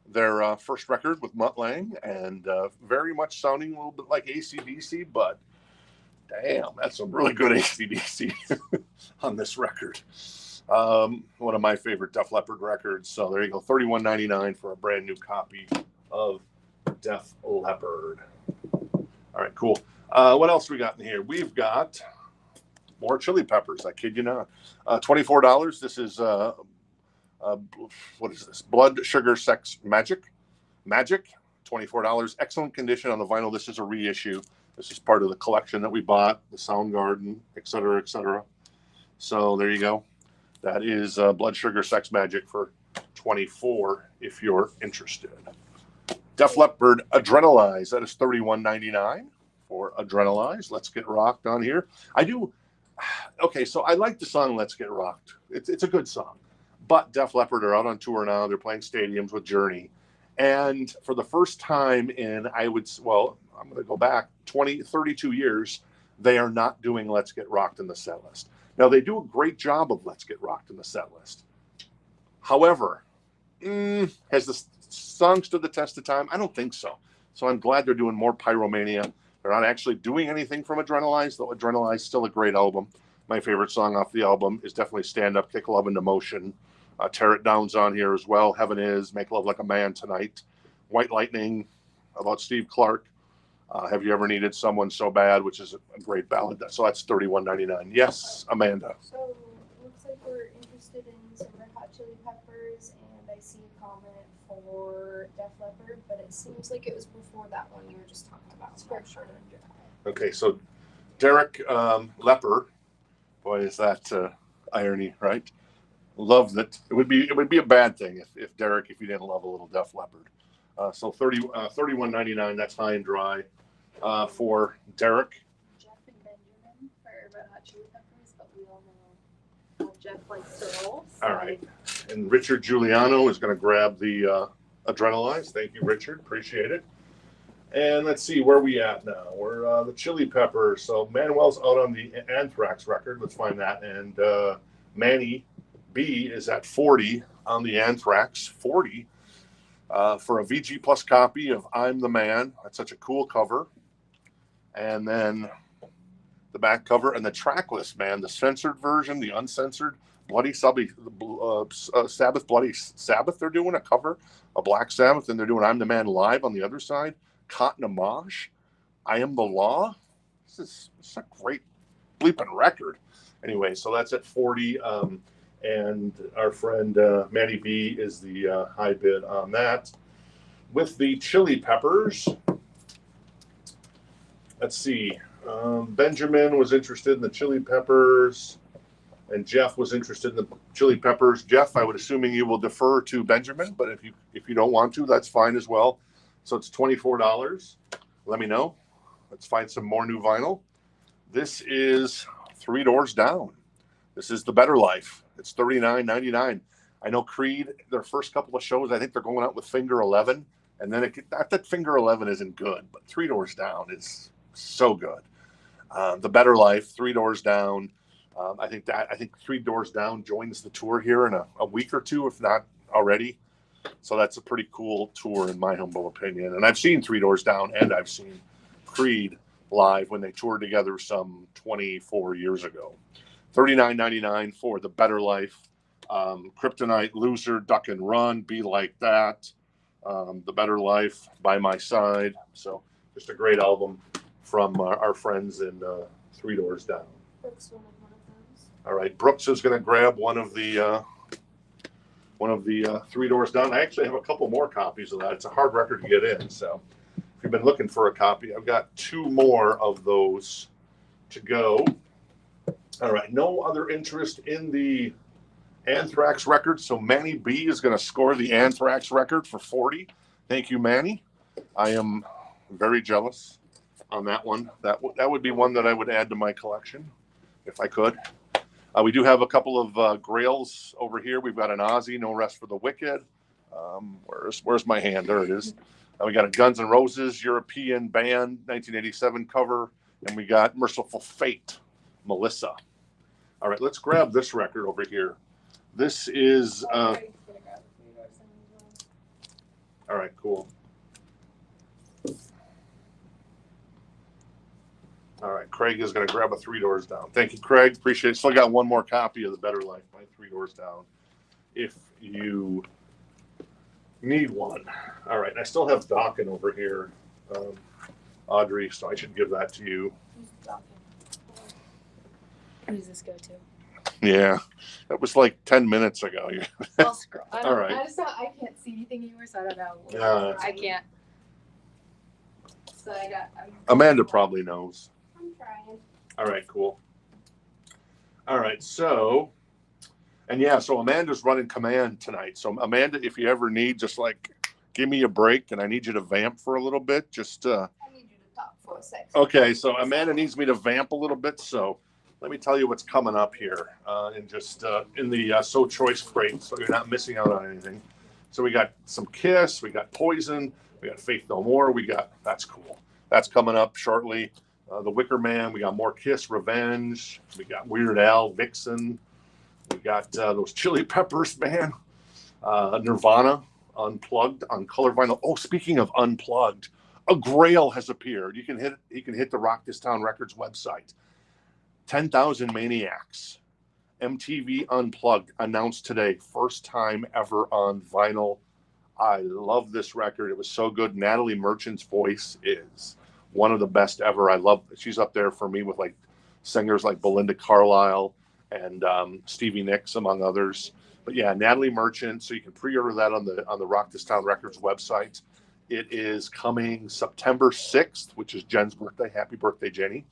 their first record with Mutt Lange, and very much sounding a little bit like AC/DC, but damn, that's some really good AC/DC on this record. One of my favorite Def Leppard records. So there you go, $31.99 for a brand new copy of Def Leppard. All right, cool. What else we got in here? We've got more Chili Peppers. I kid you not. $24. This is what is this? Blood, Sugar, Sex, Magic. $24. Excellent condition on the vinyl. This is a reissue. This is part of the collection that we bought, the Soundgarden, et cetera, et cetera. So there you go. That is Blood, Sugar, Sex, Magic for $24 if you're interested. Def Leppard Adrenalize. That is $31.99 for Adrenalize. Let's Get Rocked on here. I do. Okay, so I like the song Let's Get Rocked. It's a good song. But Def Leppard are out on tour now. They're playing stadiums with Journey. And for the first time in, I'm going to go back 32 years, they are not doing Let's Get Rocked in the set list. Now, they do a great job of Let's Get Rocked in the set list. However, has the song stood the test of time? I don't think so. So I'm glad they're doing more Pyromania. They're not actually doing anything from Adrenalize, though Adrenalize is still a great album. My favorite song off the album is definitely Stand Up, Kick Love into Motion. Tear It Down's on here as well. Heaven Is, Make Love Like a Man Tonight. White Lightning, about Steve Clark. Have You Ever Needed Someone So Bad, which is a great ballad. So that's $31.99. Yes, Amanda. So it looks like we're interested in some Red Hot Chili Peppers, and I see a comment for Def Leppard, but it seems like it was before that one you were just talking about. Scripture. Okay, so Derek Lepper, boy, is that irony, right? Loved it. It would be a bad thing if Derek, if you didn't love a little Def Leppard. So $31.99. That's high and dry for Derek. Jeff and Benjamin for Red Hot Chili Peppers, but we all know how Jeff likes to roll. So. All right, and Richard Giuliano is going to grab the Adrenalize. Thank you, Richard. Appreciate it. And let's see where we at now. We're the Chili Peppers. So Manuel's out on the Anthrax record. Let's find that. And Manny B is at 40 on the Anthrax. 40 for a VG Plus copy of I'm the Man. That's such a cool cover. And then the back cover and the track list, man. The censored version, the uncensored, Bloody Sabbath, Bloody Sabbath. They're doing a cover, a Black Sabbath, and they're doing "I'm the Man" live on the other side. Cotton Amage, "I Am the Law." This is a great bleeping record. Anyway, so that's at 40, and our friend Matty B is the high bid on that. With the Chili Peppers, let's see. Benjamin was interested in the Chili Peppers, and Jeff was interested in the Chili Peppers. Jeff, I would assuming you will defer to Benjamin, but if you don't want to, that's fine as well. So it's $24. Let me know. Let's find some more new vinyl. This is Three Doors Down. This is The Better Life. It's $39.99. I know Creed, their first couple of shows, I think they're going out with Finger 11, and then not that Finger 11 isn't good, but Three Doors Down is so good. The Better Life, Three Doors Down. I think Three Doors Down joins the tour here in a week or two, if not already. So that's a pretty cool tour in my humble opinion. And I've seen Three Doors Down and I've seen Creed live when they toured together some 24 years ago. $39.99 for The Better Life. Kryptonite, Loser, Duck and Run, Be Like That. The Better Life, By My Side. So just a great album from our friends in Three Doors Down. Brooks wanted one of those. All right, Brooks is going to grab one of the Three Doors Down. I actually have a couple more copies of that. It's a hard record to get in, so if you've been looking for a copy, I've got 2 more of those to go. All right, no other interest in the Anthrax record, so Manny B is going to score the Anthrax record for 40. Thank you, Manny. I am very jealous on that one. That would be one that I would add to my collection if I could. We do have a couple of grails over here. We've got an Ozzy, No Rest for the Wicked. Where's my hand? There it is. We got a Guns N' Roses European Band 1987 cover, and we got Merciful Fate, Melissa. All right, let's grab this record over here. This is all right, cool. All right, Craig is going to grab a Three Doors Down. Thank you, Craig. Appreciate it. Still got one more copy of The Better Life by Three Doors Down if you need one. All right, I still have Dokken over here, Audrey, so I should give that to you. Who does this go to? Yeah, that was like 10 minutes ago. I'll scroll. All right. I can't see anything anymore, so I don't know. Yeah. I can't. So Amanda probably knows. I'm trying. All right, cool. All right, so Amanda's running command tonight. So Amanda, if you ever need, just like give me a break, and I need you to vamp for a little bit. Just I need you to talk for a second. okay. So Amanda needs me to vamp a little bit. So let me tell you what's coming up here, in the So Choice crate, so you're not missing out on anything. So we got some Kiss, we got Poison, we got Faith No More, that's cool. That's coming up shortly. The Wicker Man, we got more Kiss, Revenge, we got Weird Al, Vixen, we got those Chili Peppers, man, Nirvana, Unplugged on color vinyl. Oh, speaking of Unplugged, a Grail has appeared. You can hit the Rock This Town Records website. 10,000 Maniacs, MTV Unplugged, announced today. First time ever on vinyl. I love this record. It was so good. Natalie Merchant's voice is one of the best ever. She's up there for me with like singers like Belinda Carlisle and Stevie Nicks, among others. But yeah, Natalie Merchant. So you can pre-order that on the Rock This Town Records website. It is coming September 6th, which is Jen's birthday. Happy birthday, Jenny.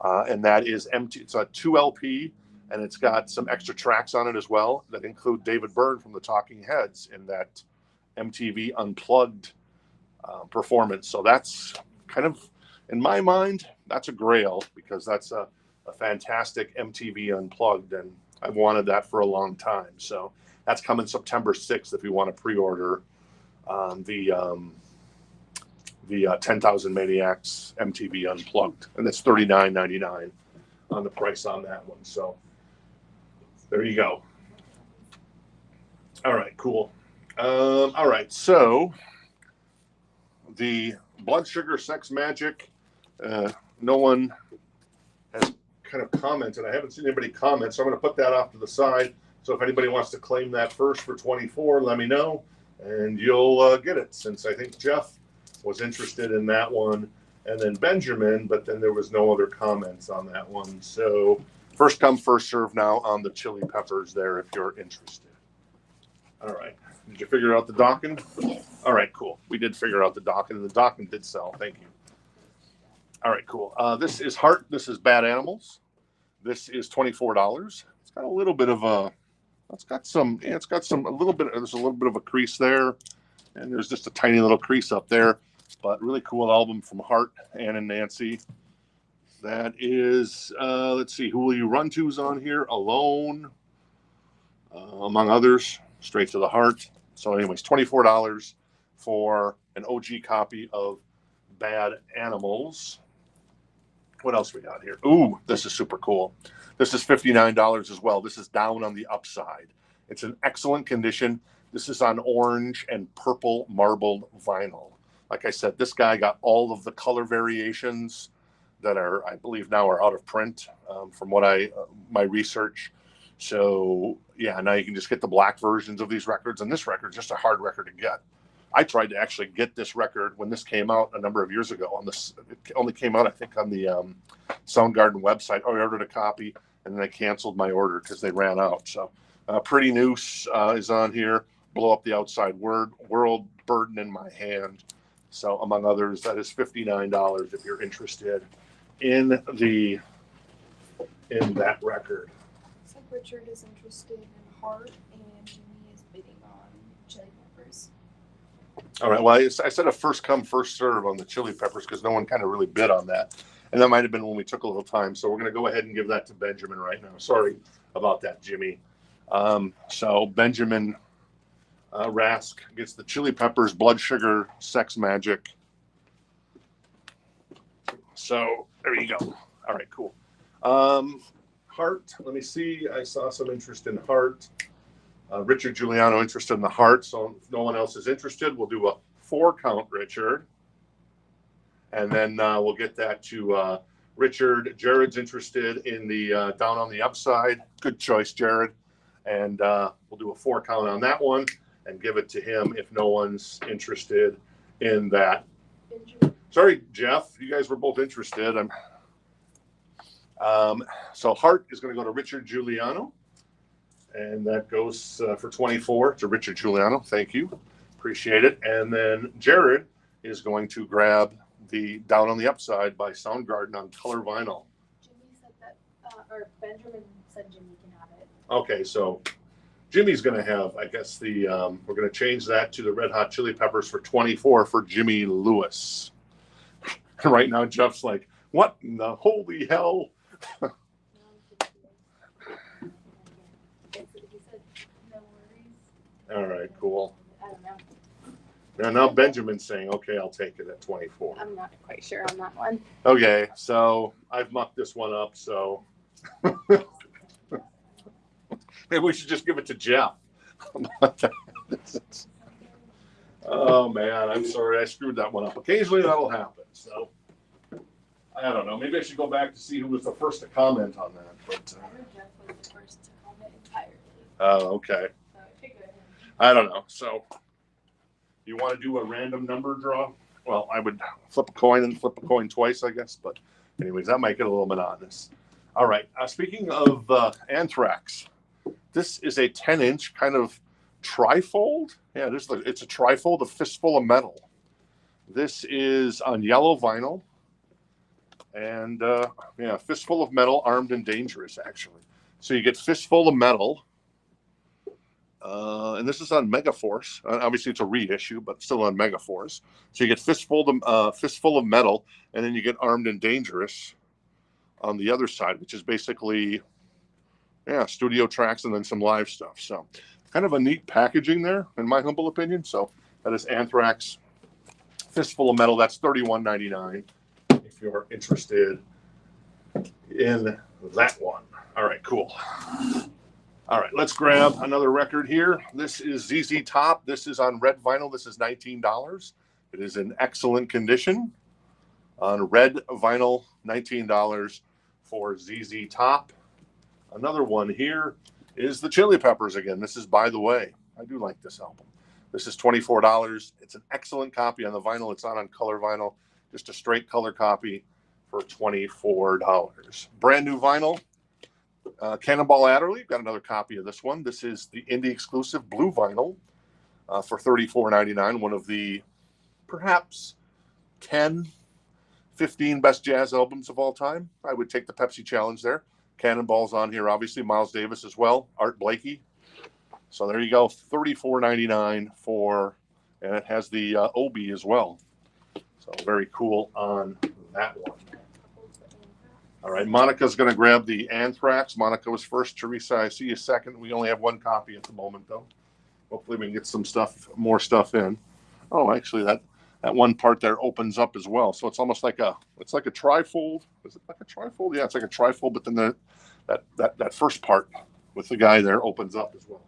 And that is empty. It's a 2 LP, and it's got some extra tracks on it as well that include David Byrne from the Talking Heads in that MTV Unplugged performance. So that's kind of, in my mind, that's a grail, because that's a fantastic MTV Unplugged, and I've wanted that for a long time. So that's coming September 6th if you want to pre-order the 10,000 Maniacs MTV Unplugged, and it's $39.99 on the price on that one. So there you go. All right, cool. All right, so the Blood Sugar Sex Magic, no one has kind of commented. I haven't seen anybody comment, so I'm going to put that off to the side. So if anybody wants to claim that first for 24, let me know, and you'll get it. Since I think Jeff was interested in that one, and then Benjamin, but then there was no other comments on that one. So first come, first serve now on the chili peppers there if you're interested. All right. Did you figure out the Dokken? Yes. All right, cool. We did figure out the Dokken, and the Dokken did sell. Thank you. All right, cool. This is Heart. This is Bad Animals. This is $24. It's got a little bit of a, it's got some, a little bit, there's a little bit of a crease there, and there's just a tiny little crease up there, but really cool album from Heart, Ann and Nancy. That is, let's see, Who Will You Run To's on here? Alone, among others, Straight to the Heart. So anyways, $24 for an OG copy of Bad Animals. What else we got here? Ooh, this is super cool. This is $59 as well. This is Down on the Upside. It's in excellent condition. This is on orange and purple marbled vinyl. Like I said, this guy got all of the color variations that are, I believe now are out of print from what my research. So yeah, now you can just get the black versions of these records, and this record's just a hard record to get. I tried to actually get this record when this came out a number of years ago. It only came out, I think, on the Soundgarden website. I ordered a copy, and then I canceled my order because they ran out. So Pretty Noose is on here. Blow Up the Outside World, Burden in My Hand. So among others, that is $59 if you're interested in that record. Looks like Richard is interested in Heart, and Jimmy is bidding on Chili Peppers. All right. Well, I said a first come, first serve on the chili peppers because no one kind of really bid on that. And that might have been when we took a little time. So we're going to go ahead and give that to Benjamin right now. Sorry about that, Jimmy. So Benjamin Rask gets the chili peppers, Blood Sugar, Sex Magic. So there you go. All right, cool. Heart. Let me see. I saw some interest in Heart. Richard Giuliano interested in the Heart, so if no one else is interested, we'll do a 4-count, Richard. And then we'll get that to Richard. Jared's interested in the Down on the Upside. Good choice, Jared. And we'll do a 4-count on that one and give it to him if no one's interested in that. Sorry, Jeff. You guys were both interested. So Heart is going to go to Richard Giuliano. And that goes for 24 to Richard Giuliano. Thank you. Appreciate it. And then Jared is going to grab the Down on the Upside by Soundgarden on color vinyl. Jimmy said that, or Benjamin said Jimmy can have it. Okay, so Jimmy's going to have, I guess, we're going to change that to the Red Hot Chili Peppers for 24 for Jimmy Lewis. Right now, Jeff's like, what in the holy hell? All right, cool. I don't know. Now Benjamin's saying, okay, I'll take it at 24. I'm not quite sure on that one. Okay, so I've mucked this one up, so maybe we should just give it to Jeff. Oh, man, I'm sorry. I screwed that one up. Occasionally that'll happen, so I don't know. Maybe I should go back to see who was the first to comment on that. But I know Jeff was the first to comment entirely. oh, okay. So I figured. I don't know. So you want to do a random number draw? Well, I would flip a coin and flip a coin twice, I guess. But anyways, that might get a little monotonous. All right. Speaking of Anthrax, this is a 10-inch kind of trifold. Yeah, it's a trifold, a fistful of metal. This is on yellow vinyl. And yeah, fistful of metal, armed and dangerous, actually. So you get fistful of metal. And this is on Megaforce. Obviously, it's a reissue, but still on Megaforce. So you get fistful of metal, and then you get Armed and Dangerous on the other side, which is basically, yeah, studio tracks and then some live stuff. So kind of a neat packaging there, in my humble opinion. So that is Anthrax, Fistful of Metal. That's $31.99 if you're interested in that one. All right, cool. All right, let's grab another record here. This is ZZ Top. This is on red vinyl. This is $19. It is in excellent condition. On red vinyl, $19 for ZZ Top. Another one here is the Chili Peppers again. This is By the Way. I do like this album. This is $24. It's an excellent copy on the vinyl. It's not on color vinyl, just a straight color copy for $24. Brand new vinyl. Cannonball Adderley, got another copy of this one. This is the indie exclusive blue vinyl for $34.99. One of the perhaps 10, 15 best jazz albums of all time. I would take the Pepsi challenge there. Cannonball's on here, obviously. Miles Davis as well. Art Blakey. So there you go. $34.99 for, and it has the Obi as well. So very cool on that one. All right, Monica's going to grab the Anthrax. Monica was first. Teresa, I see you second. We only have one copy at the moment, though. Hopefully we can get some stuff, more stuff in. Oh, actually, that one part there opens up as well. So it's almost like it's like a trifold. Is it like a trifold? Yeah, it's like a trifold, but then that first part with the guy there opens up as well.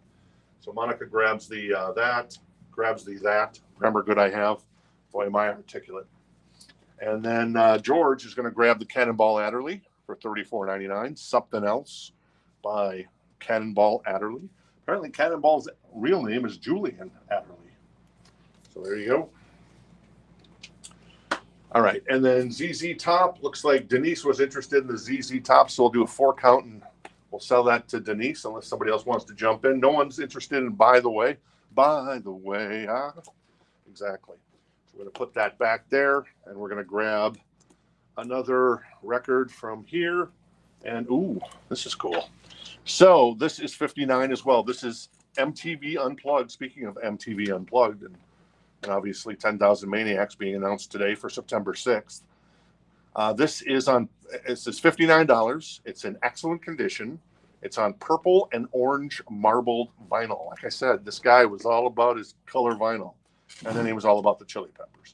So Monica grabs the that. Grammar good I have. Boy, am I articulate. And then George is going to grab the Cannonball Adderley for $34.99. Something Else by Cannonball Adderley. Apparently Cannonball's real name is Julian Adderley. So there you go. All right. And then ZZ Top. Looks like Denise was interested in the ZZ Top, so we'll do a 4 count and we'll sell that to Denise unless somebody else wants to jump in. No one's interested in By the Way. By the Way. Exactly. We're going to put that back there, and we're going to grab another record from here. And, ooh, this is cool. So this is 59 as well. This is MTV Unplugged. Speaking of MTV Unplugged, and obviously 10,000 Maniacs being announced today for September 6th. This is $59. It's in excellent condition. It's on purple and orange marbled vinyl. Like I said, this guy was all about his color vinyl. And then he was all about the Chili Peppers.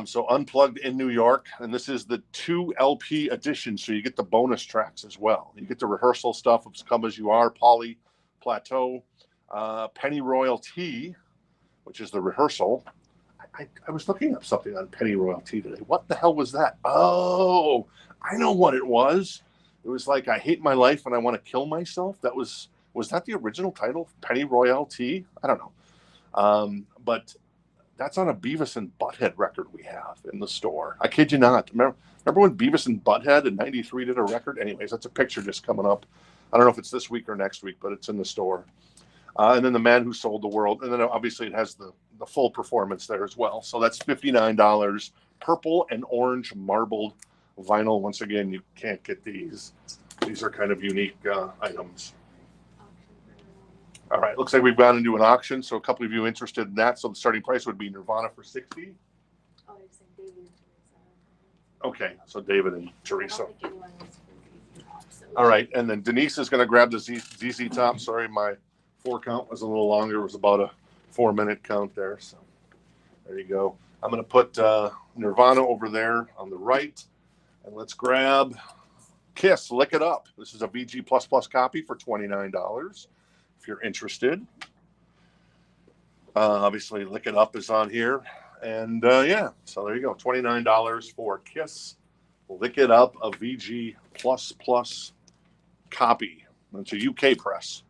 So Unplugged in New York. And this is the 2 LP edition. So you get the bonus tracks as well. You get the rehearsal stuff of Come As You Are, Polly, Plateau, Pennyroyal Tea, which is the rehearsal. I was looking up something on Pennyroyal Tea today. What the hell was that? Oh, I know what it was. It was like I Hate My Life and I Want to Kill Myself. Was that the original title? Pennyroyal Tea? I don't know. But that's on a Beavis and Butthead record we have in the store. I kid you not. Remember when Beavis and Butthead in '93 did a record? Anyways, that's a picture just coming up. I don't know if it's this week or next week, but it's in the store. And then The Man Who Sold the World. And then obviously it has the full performance there as well. So that's $59. Purple and orange marbled vinyl. Once again, you can't get these. These are kind of unique items. All right, looks like we've gone into an auction, so a couple of you interested in that. So the starting price would be Nirvana for $60. Oh, you're saying David and Teresa. Okay, so David and Teresa. I don't think anyone wants to do ZZ Top, so- All right, and then Denise is going to grab the ZZ Top. Sorry, my 4 count was a little longer. It was about a 4-minute count there. So there you go. I'm going to put Nirvana over there on the right, and let's grab Kiss, Lick It Up. This is a VG++ copy for $29. If you're interested. Obviously, Lick It Up is on here. And yeah, so there you go. $29 for Kiss, Lick It Up, a VG++ copy. It's a UK press.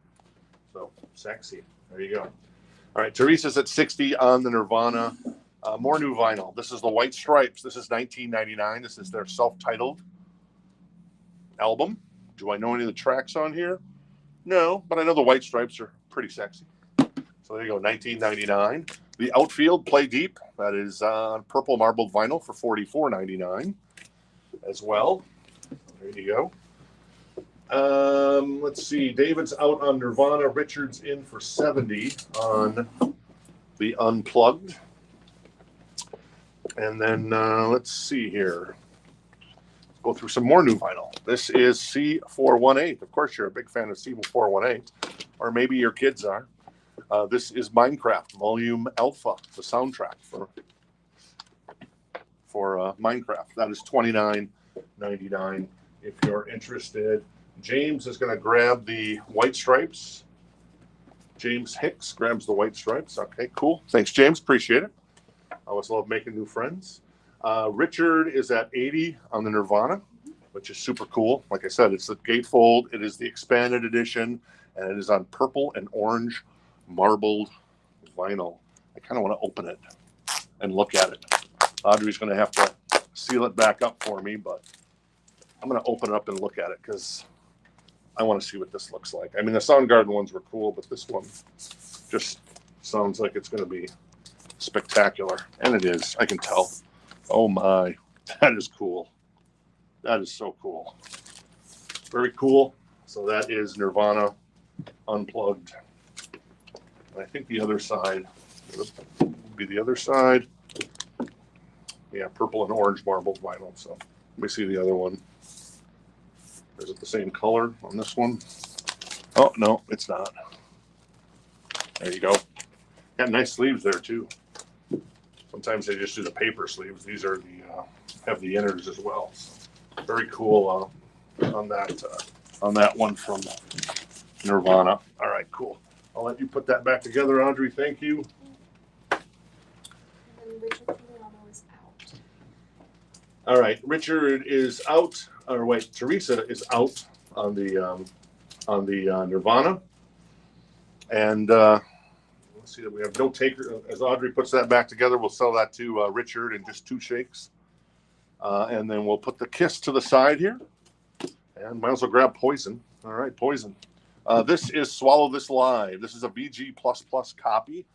So sexy. There you go. All right, Teresa's at 60 on the Nirvana. More new vinyl. This is the White Stripes. This is $19.99. This is their self-titled album. Do I know any of the tracks on here? No, but I know the White Stripes are pretty sexy. So there you go, $19.99. The Outfield, Play Deep. That is on purple marbled vinyl for $44.99 as well. There you go. Let's see. David's out on Nirvana. Richard's in for $70 on the Unplugged. And then let's see here. Go through some more new vinyl. This is C418. Of course, you're a big fan of C418, or maybe your kids are. This is Minecraft Volume Alpha, the soundtrack for Minecraft. That is $29.99 if you're interested. James is going to grab the White Stripes. James Hicks grabs the White Stripes. Okay, cool. Thanks, James. Appreciate it. I always love making new friends. Richard is at 80 on the Nirvana. which is super cool. Like I said, it's the gatefold. It is the expanded edition, and it is on purple and orange marbled vinyl. I kind of want to open it and look at it. Audrey's going to have to seal it back up for me, but I'm going to open it up and look at it because I want to see what this looks like. I mean, the Soundgarden ones were cool, but this one just sounds like it's going to be spectacular. And it is. I can tell. Oh, my. That is cool. That is so cool. Very cool. So that is Nirvana Unplugged. And I think the other side would be the other side. Yeah, purple and orange marbled vinyl. So let me see the other one. Is it the same color on this one? Oh, no, it's not. There you go. Got nice sleeves there, too. Sometimes they just do the paper sleeves. These are the have the inners as well. So very cool on that one from Nirvana. All right, cool. I'll let you put that back together, Audrey. Thank you. And then Richard Juliano is out. All right, Richard is out. Or wait, Teresa is out on the Nirvana, and let's see that we have no taker. As Audrey puts that back together, we'll sell that to Richard in just 2 shakes, and then we'll put the Kiss to the side here, and might as well grab Poison. All right, Poison. This is Swallow This Live. This is a VG++ copy.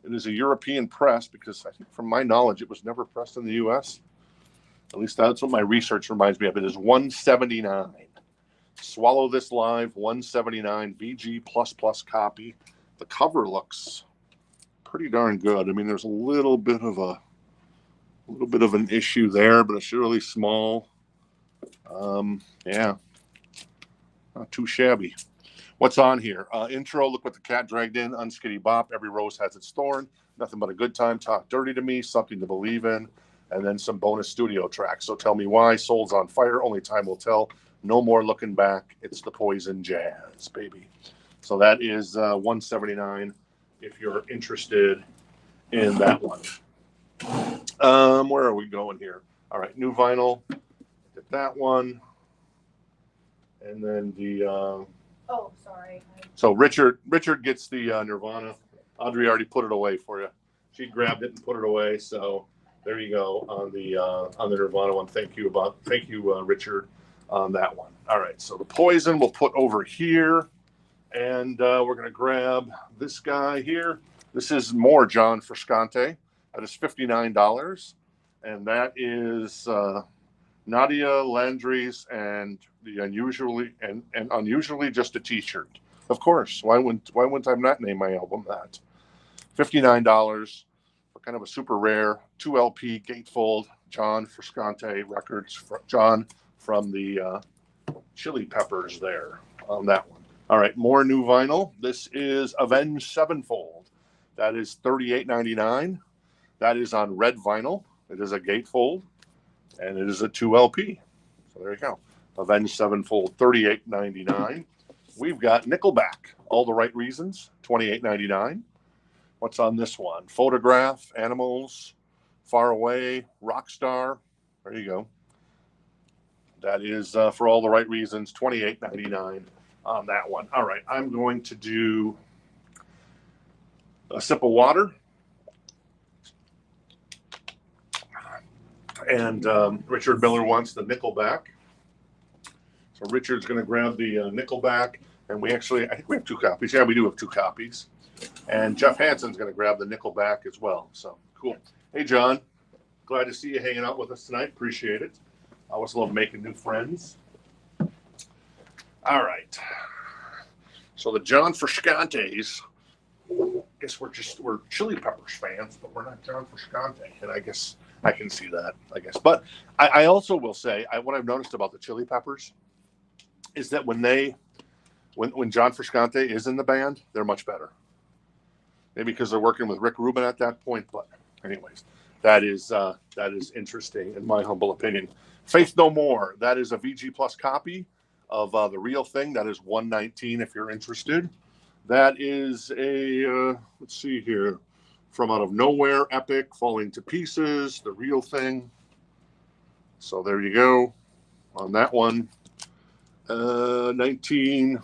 It is a European press because I think, from my knowledge, it was never pressed in the U.S. At least that's what my research reminds me of. It is 179. Swallow This Live, 179 VG++ copy. The cover looks pretty darn good. I mean, there's a little bit of an issue there, but it's really small. Yeah, not too shabby. What's on here? Intro, Look What the Cat Dragged In, Unskitty Bop, Every Rose Has Its Thorn, Nothing But a Good Time, Talk Dirty to Me, Something to Believe In, and then some bonus studio tracks. So Tell Me Why, Soul's on Fire, Only Time Will Tell, No More Looking Back, It's the Poison Jazz, baby. So that is 179 if you're interested in that one. Where are we going here? All right, new vinyl. Get that one. And then the... Oh, sorry. So Richard gets the Nirvana. Audrey already put it away for you. She grabbed it and put it away. So there you go on the Nirvana one. Thank you, Richard, on that one. All right. So the Poison we'll put over here, and we're gonna grab this guy here. This is more John Frusciante. That is $59, and that is Nadia Landry's and the unusually just a T-shirt. Of course. Why wouldn't I not name my album that? $59 for kind of a super rare 2 LP gatefold John Frusciante records. John from the Chili Peppers there on that one. All right, more new vinyl. This is Avenged Sevenfold. That is $38.99. That is on red vinyl. It is a gatefold, and it is a 2 LP. So there you go. Avenged Sevenfold, $38.99. We've got Nickelback, All the Right Reasons, $28.99. What's on this one? Photograph, Animals, Far Away, Rockstar. There you go. That is for All the Right Reasons, $28.99 on that one. All right, I'm going to do a sip of water. And Richard Miller wants the Nickelback. So Richard's going to grab the Nickelback. And I think we have 2 copies. Yeah, we do have 2 copies. And Jeff Hansen's going to grab the Nickelback as well. So cool. Hey, John. Glad to see you hanging out with us tonight. Appreciate it. I always love making new friends. All right. So the John Frusciantes. I guess we're Chili Peppers fans, but we're not John Frusciante. And I guess I can see that, But I also will say, what I've noticed about the Chili Peppers is that when John Frusciante is in the band, they're much better. Maybe because they're working with Rick Rubin at that point, but anyways, that is interesting in my humble opinion. Faith No More, that is a VG Plus copy of The Real Thing. That is $119 if you're interested. That is a let's see here, From Out of Nowhere, Epic, Falling to Pieces, The Real Thing. So there you go. on that one. 19.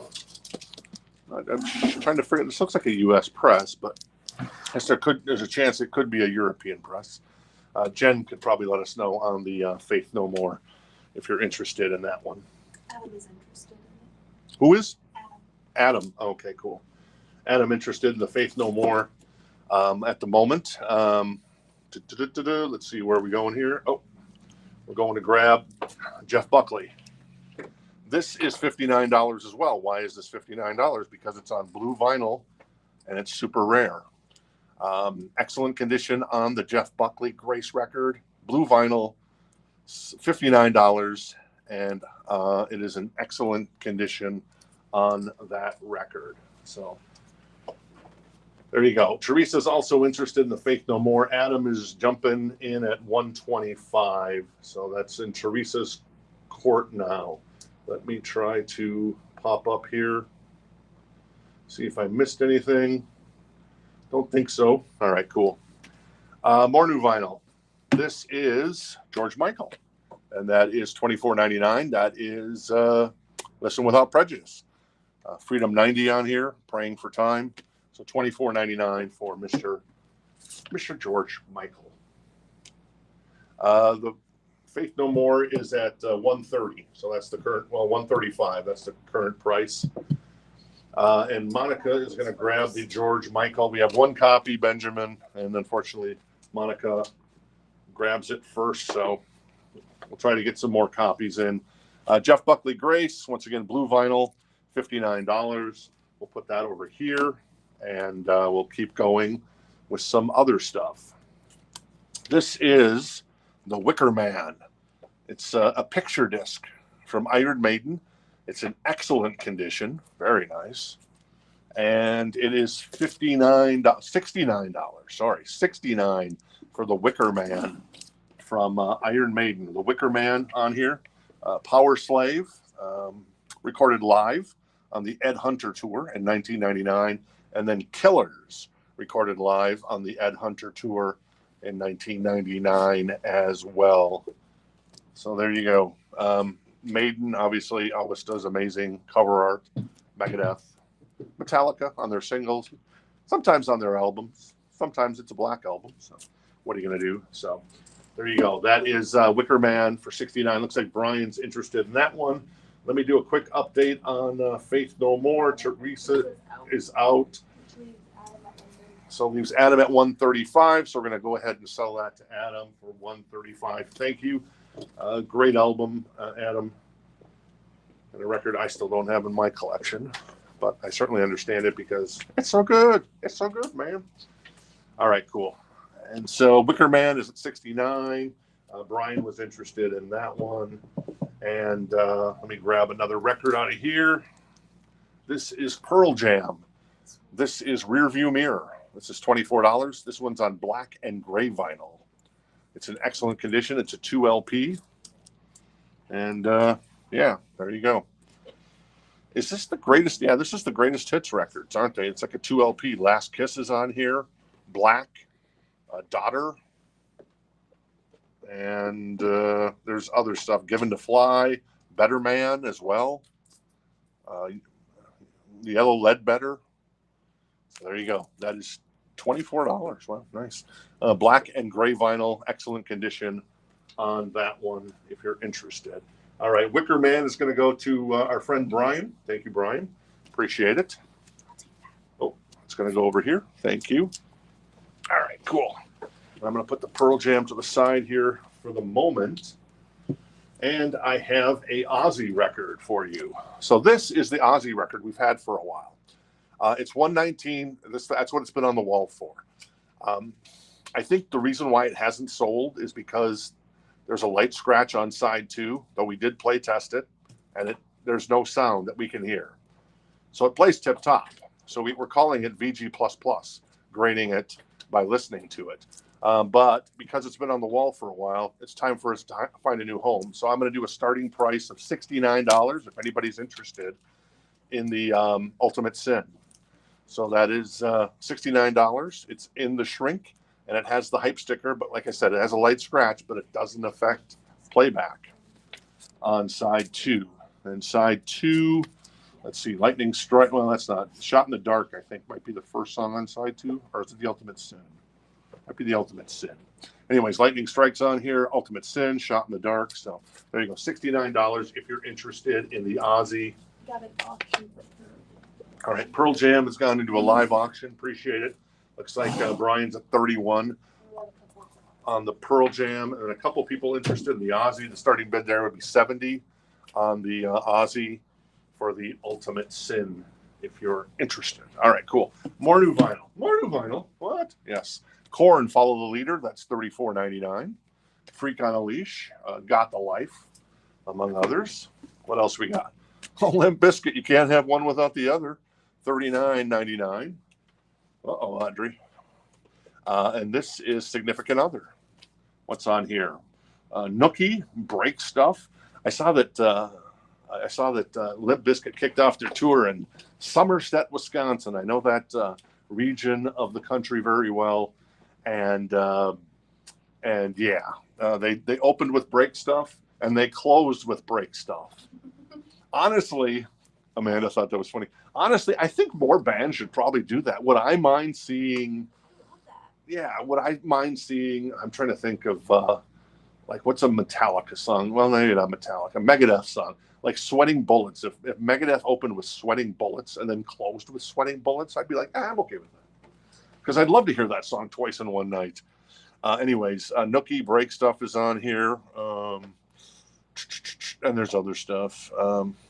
I'm trying to figure. This looks like a U.S. press, but I guess there's a chance it could be a European press. Jen could probably let us know on the Faith No More if you're interested in that one. Adam is interested in it. Who is? Adam. Adam. Okay, cool. Adam interested in the Faith No More at the moment. Let's see where we're going here. Oh, we're going to grab Jeff Buckley. This is $59 as well. Why is this $59? Because it's on blue vinyl and it's super rare. Excellent condition on the Jeff Buckley Grace record. Blue vinyl, $59, and it is in excellent condition on that record. So there you go. Teresa's also interested in the Faith No More. Adam is jumping in at 125. So that's in Teresa's court now. Let me try to pop up here. See if I missed anything. Don't think so. All right, cool. More new vinyl. This is George Michael, and that is $24.99. That is Listen Without Prejudice. Freedom 90 on here, Praying for Time. So $24.99 for Mr. George Michael. The Faith No More is at $130. So that's the current, well, $135. That's the current price. And Monica is going to grab the George Michael. We have one copy, Benjamin, and unfortunately, Monica grabs it first. So we'll try to get some more copies in. Jeff Buckley Grace, once again, blue vinyl, $59. We'll put that over here, and we'll keep going with some other stuff. This is The Wicker Man. It's a picture disc from Iron Maiden. It's in excellent condition. Very nice. And it is $69. Sorry, $69 for The Wicker Man from Iron Maiden. The Wicker Man on here. Power Slave, recorded live on the Ed Hunter tour in 1999. And then Killers, recorded live on the Ed Hunter tour in 1999 as well. So there you go. Maiden obviously always does amazing cover art. Megadeth, Metallica on their singles, sometimes on their albums. Sometimes it's a black album. So what are you going to do? So there you go. That is Wicker Man for $69. Looks like Brian's interested in that one. Let me do a quick update on Faith No More. Teresa is out. So leaves Adam at 135. So we're going to go ahead and sell that to Adam for 135. Thank you. Great album, Adam. And a record I still don't have in my collection, but I certainly understand it because it's so good. It's so good, man. All right, cool. And so Wicker Man is at 69. Brian was interested in that one. And let me grab another record out of here. This is Pearl Jam. This is Rearview Mirror. This is $24. This one's on black and gray vinyl. It's in excellent condition. It's a 2 LP. And yeah, there you go. Is this the greatest? Yeah, this is the greatest hits records, aren't they? It's like a 2 LP. Last Kiss is on here. Black. Daughter. And there's other stuff. Given to Fly. Better Man as well. Yellow Ledbetter. So there you go. That is $24. Wow, nice. Black and gray vinyl, excellent condition on that one if you're interested. All right, Wicker Man is going to go to our friend Brian. Thank you, Brian. Appreciate it. Oh, it's going to go over here. Thank you. All right, cool. I'm going to put the Pearl Jam to the side here for the moment. And I have a Ozzy record for you. So this is the Ozzy record we've had for a while. It's 119. That's what it's been on the wall for. I think the reason why it hasn't sold is because there's a light scratch on side 2, though we did play test it, and there's no sound that we can hear. So it plays tip top. So we're calling it VG++, grading it by listening to it. But because it's been on the wall for a while, it's time for us to find a new home. So I'm going to do a starting price of $69 if anybody's interested in the Ultimate Sin. So that is $69. It's in the shrink, and it has the hype sticker. But like I said, it has a light scratch, but it doesn't affect playback. on side 2. And side 2, let's see, Lightning Strike. Well, that's not. Shot in the Dark, I think, might be the first song on side 2. Or is it The Ultimate Sin? Might be The Ultimate Sin. Anyways, Lightning Strike's on here. Ultimate Sin, Shot in the Dark. So there you go. $69 if you're interested in the Ozzy. Got an auction for her. All right, Pearl Jam has gone into a live auction. Appreciate it. Looks like Brian's at 31 on the Pearl Jam, and a couple people interested in the Ozzy. The starting bid there would be 70 on the Ozzy for the Ultimate Sin, if you're interested. All right, cool. More new vinyl. More new vinyl. What? Yes. Korn, Follow the Leader. That's $34.99. Freak on a Leash, Got the Life, among others. What else we got? Limp Bizkit. You can't have one without the other. $39.99. Uh-oh, Audrey. And this is Significant Other. What's on here? Nookie, Break Stuff. I saw that Limp Bizkit kicked off their tour in Somerset, Wisconsin. I know that region of the country very well, and yeah, they opened with Break Stuff and they closed with Break Stuff. Honestly, Amanda thought that was funny. Honestly, I think more bands should probably do that. Would I mind seeing? Yeah, would I mind seeing? I'm trying to think of like what's a Metallica song? Well, maybe not Metallica, a Megadeth song, like Sweating Bullets. If Megadeth opened with Sweating Bullets and then closed with Sweating Bullets, I'd be like, I'm okay with that, because I'd love to hear that song twice in one night. Anyways, Nookie, Break Stuff is on here, and there's other stuff.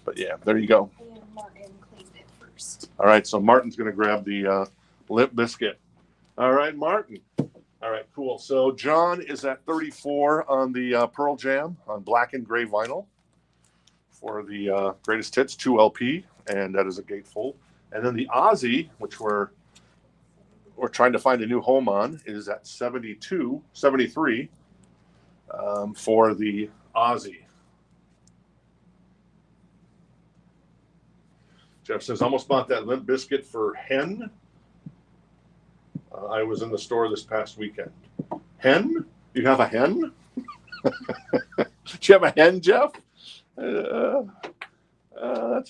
But yeah, there you go. And Martin claimed it first. All right, so Martin's going to grab the Limp Bizkit. All right, Martin. All right, cool. So John is at 34 on the Pearl Jam on black and gray vinyl for the Greatest Hits 2 LP, and that is a gatefold. And then the Ozzy, which we're trying to find a new home on, is at 73 for the Ozzy. Jeff says, almost bought that Limp Bizkit for hen. I was in the store this past weekend. Hen? You have a hen? Do you have a hen, Jeff? That's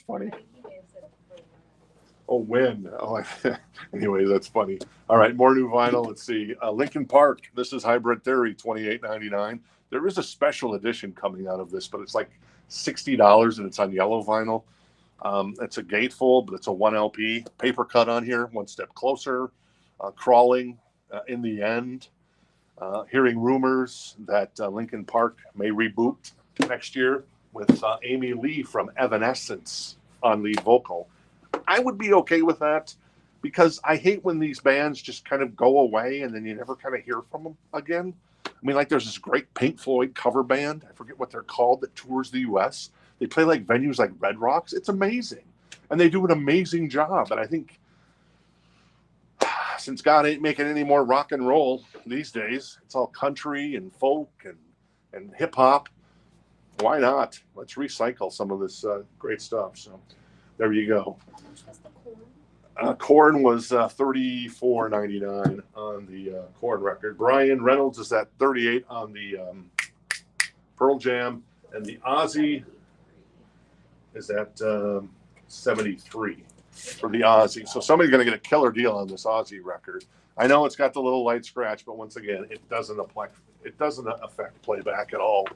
funny. Oh, when? Oh, anyway, that's funny. All right, more new vinyl. Let's see. Linkin Park. This is Hybrid Theory, $28.99. There is a special edition coming out of this, but it's like $60, and it's on yellow vinyl. It's a gatefold, but it's a 1 LP. Paper cut on here. One Step Closer. Crawling, In the End. Hearing rumors that Linkin Park may reboot next year with Amy Lee from Evanescence on lead vocal. I would be okay with that, because I hate when these bands just kind of go away and then you never kind of hear from them again. I mean, like there's this great Pink Floyd cover band. I forget what they're called, that tours the U.S. They play like venues like Red Rocks. It's amazing. And they do an amazing job. And I think since God ain't making any more rock and roll these days, it's all country and folk and hip hop. Why not? Let's recycle some of this great stuff. So there you go. How much was the corn? Korn was $34.99 on the Korn record. Brian Reynolds is at 38 on the Pearl Jam, and the Ozzy is at 73 for the Ozzy. So somebody's going to get a killer deal on this Ozzy record. I know it's got the little light scratch, but once again, it doesn't affect playback at all,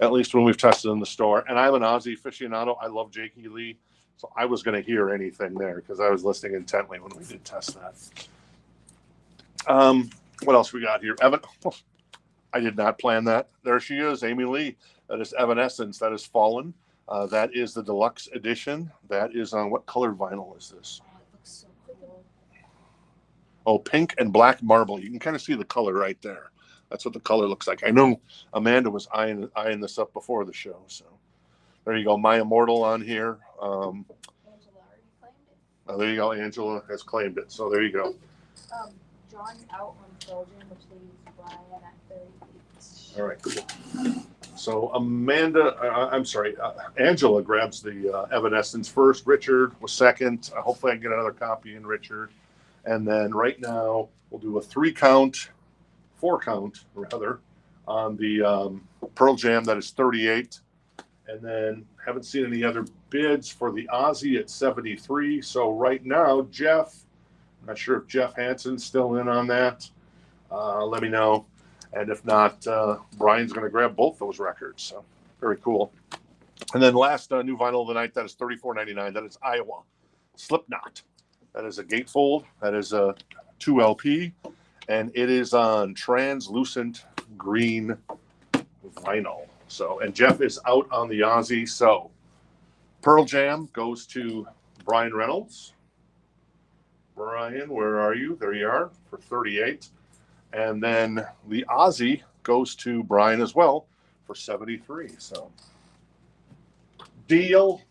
at least when we've tested in the store. And I'm an Ozzy aficionado. I love Jakey Lee. So I was going to hear anything there because I was listening intently when we did test that. What else we got here? I did not plan that. There she is, Amy Lee. That is Evanescence. That is Fallen. That is the deluxe edition. That is on what color vinyl is this? Oh, it looks so cool. Oh, pink and black marble. You can kind of see the color right there. That's what the color looks like. I know Amanda was eyeing this up before the show. So there you go. My Immortal on here. Angela already claimed it. Oh, there you go. Angela has claimed it. So there you go. John's out on Belgium, which leaves Brian at 38. All right, cool. So Angela grabs the Evanescence first. Richard was second. Hopefully I can get another copy in Richard. And then right now we'll do a 4 count rather, on the Pearl Jam. That is 38. And then haven't seen any other bids for the Aussie at 73. So right now, Jeff, I'm not sure if Jeff Hansen's still in on that. Let me know. And if not, Brian's going to grab both those records. So very cool. And then last new vinyl of the night, that is $34.99. That is Iowa Slipknot. That is a gatefold. That is a 2 LP. And it is on translucent green vinyl. So, and Jeff is out on the Aussie. So Pearl Jam goes to Brian Reynolds. Brian, where are you? There you are for 38. And then the Aussie goes to Brian as well for 73. So deal.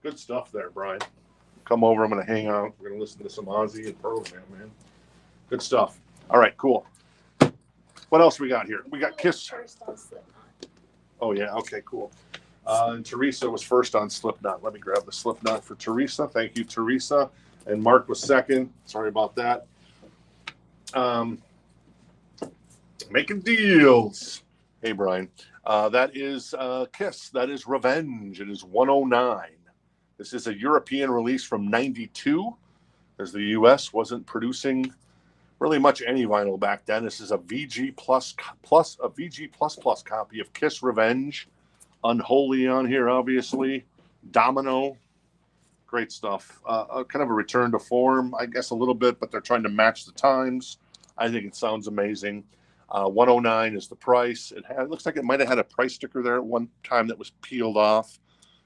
Good stuff there, Brian. Come over. I'm going to hang out. We're going to listen to some Aussie and Pearl Jam, man. Good stuff. All right, cool. What else we got here? We got Kiss. First on Slipknot. Oh, yeah. Okay, cool. And Teresa was first on Slipknot. Let me grab the Slipknot for Teresa. Thank you, Teresa. And Mark was second. Sorry about that. Making deals. Hey, Brian. That is Kiss. That is Revenge. It is 109. This is a European release from 92, as the U.S. wasn't producing really much any vinyl back then. This is a VG plus copy of Kiss Revenge. Unholy on here, obviously. Domino. Great stuff. Kind of a return to form, I guess, a little bit, but they're trying to match the times. I think it sounds amazing. 109 is the price. It looks like it might have had a price sticker there at one time that was peeled off.